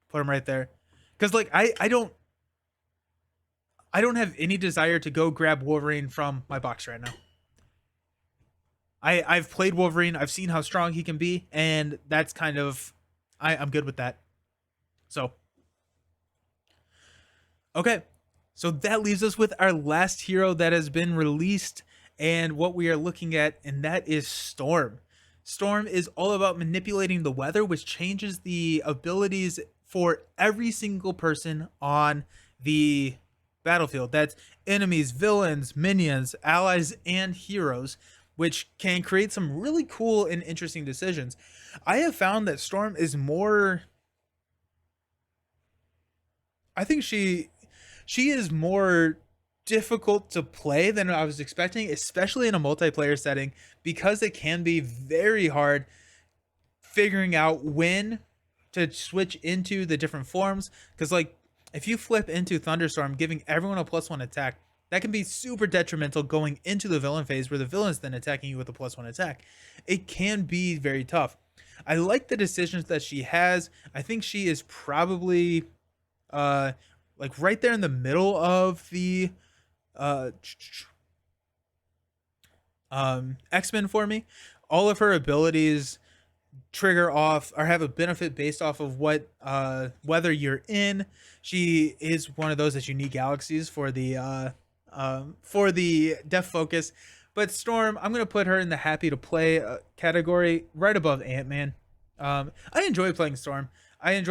Speaker 1: Put him right there, because like I don't have any desire to go grab Wolverine from my box right now. I've played Wolverine. I've seen how strong he can be, and that's kind of I'm good with that. So okay, so that leaves us with our last hero that has been released, and what we are looking at, and that is Storm. Storm is all about manipulating the weather, which changes the abilities for every single person on the battlefield. That's enemies, villains, minions, allies, and heroes, which can create some really cool and interesting decisions. I have found that Storm is more. I think she is more difficult to play than I was expecting, especially in a multiplayer setting, because it can be very hard figuring out when to switch into the different forms. Because, like, if you flip into Thunderstorm, giving everyone a +1 attack, that can be super detrimental going into the villain phase where the villain's then attacking you with a +1 attack. It can be very tough. I like the decisions that she has. I think she is probably uh like right there in the middle of the uh X-Men for me. All of her abilities trigger off or have a benefit based off of what whether you're in. She is one of those that you need galaxies for the depth focus. But Storm, I'm gonna put her in the happy to play category, right above Ant-Man. I enjoy playing Storm. I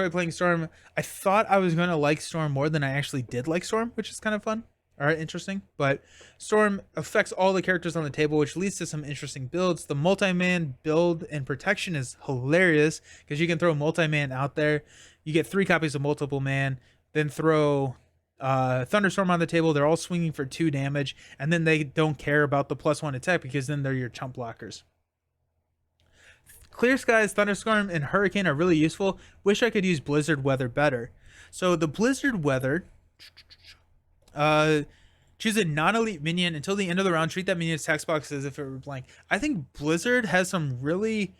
Speaker 1: thought I was gonna like Storm more than I actually did like Storm, which is kind of fun. All right, interesting. But Storm affects all the characters on the table, which leads to some interesting builds. The multi-man build and protection is hilarious because you can throw multi-man out there. You get 3 copies of multiple man, then throw Thunderstorm on the table. They're all swinging for 2 damage, and then they don't care about the +1 attack because then they're your chump blockers. Clear skies, thunderstorm, and hurricane are really useful. Wish I could use blizzard weather better. So the blizzard weather, choose a non-elite minion until the end of the round. Treat that minion's text box as if it were blank. I think blizzard has some really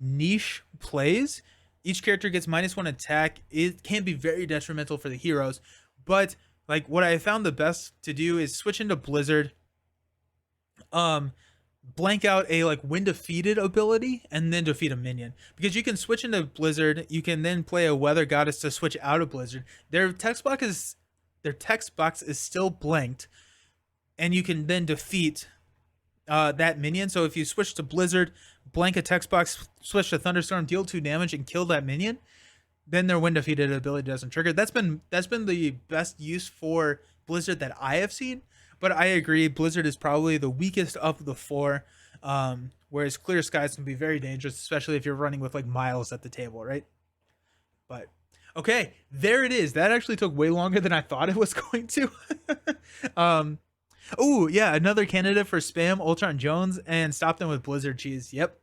Speaker 1: niche plays. Each character gets -1 attack. It can be very detrimental for the heroes, but like what I found the best to do is switch into blizzard. Blank out a like when defeated ability and then defeat a minion, because you can switch into blizzard. You can then play a weather goddess to switch out of blizzard. Their text box is still blanked, and you can then defeat that minion. So if you switch to blizzard, blank a text box, switch to thunderstorm, deal 2 damage and kill that minion, then their when defeated ability doesn't trigger. That's been the best use for blizzard that I have seen. But I agree, blizzard is probably the weakest of the 4. Whereas clear skies can be very dangerous, especially if you're running with like Miles at the table, right? But okay, there it is. That actually took way longer than I thought it was going to. Oh yeah, another candidate for spam Ultron Jones and stop them with blizzard cheese. Yep.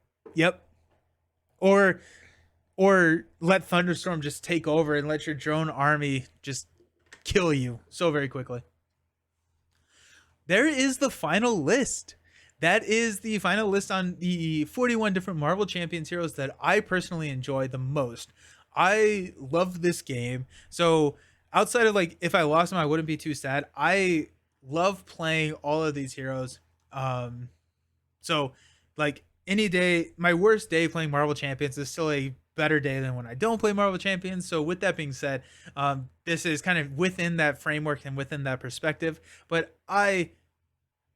Speaker 1: Or let thunderstorm just take over and let your drone army just kill you so very quickly. There is the final list. That is the final list on the 41 different Marvel Champions heroes that I personally enjoy the most. I love this game. So outside of like if I lost them, I wouldn't be too sad. I love playing all of these heroes. So like any day, my worst day playing Marvel Champions is still a better day than when I don't play Marvel Champions. So with that being said, this is kind of within that framework and within that perspective. But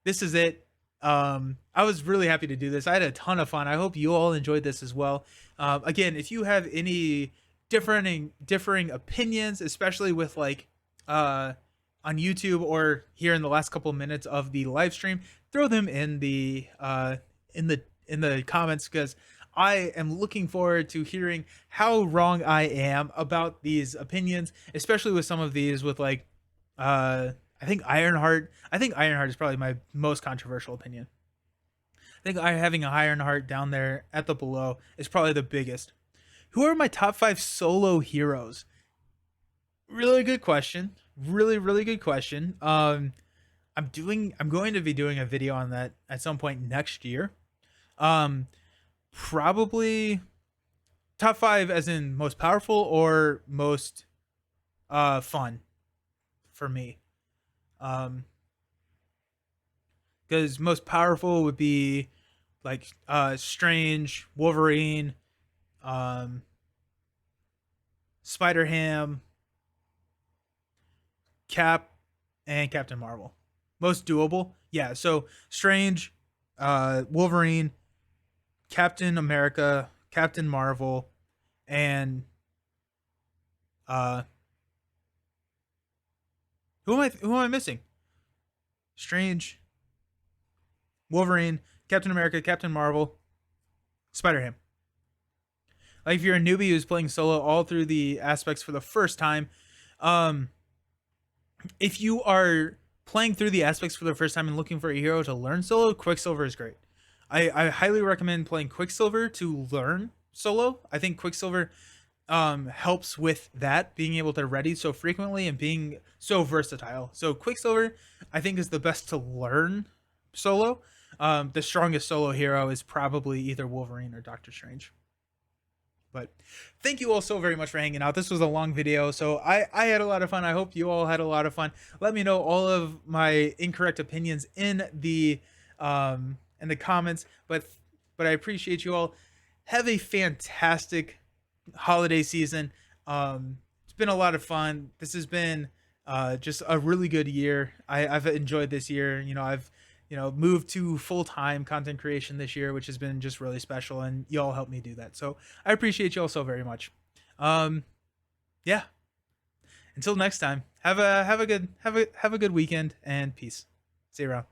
Speaker 1: this is it. I was really happy to do this. I had a ton of fun. I hope you all enjoyed this as well. Again, if you have any differing opinions, especially with like on YouTube or here in the last couple of minutes of the live stream, throw them in the comments, because I am looking forward to hearing how wrong I am about these opinions, especially with some of these with like I think Ironheart is probably my most controversial opinion. I think having a Ironheart down there at the below is probably the biggest. Who are my top 5 solo heroes? Really good question. Really good question. I'm going to be doing a video on that at some point next year. Probably top 5 as in most powerful or most fun for me. Because most powerful would be like Strange, Wolverine, um, Spider Ham, Cap, and Captain Marvel. Most doable, yeah. So Strange, Wolverine, Captain America, Captain Marvel, and uh, who am I missing? Strange, Wolverine, Captain America, Captain Marvel, Spider Ham. Like if you're a newbie who's playing solo all through the aspects for the first time, um, if you are playing through the aspects for the first time and looking for a hero to learn solo, Quicksilver is great. I highly recommend playing Quicksilver to learn solo. I think Quicksilver helps with that, being able to ready so frequently and being so versatile. So Quicksilver, I think, is the best to learn solo. The strongest solo hero is probably either Wolverine or Doctor Strange. But thank you all so very much for hanging out. This was a long video, so I had a lot of fun. I hope you all had a lot of fun. Let me know all of my incorrect opinions in the comments. But I appreciate you all. Have a fantastic holiday season. It's been a lot of fun. This has been just a really good year. I've enjoyed this year. I've moved to full-time content creation this year, which has been just really special, and y'all helped me do that. So I appreciate y'all so very much. Yeah. Until next time, have a good weekend, and peace. See you around.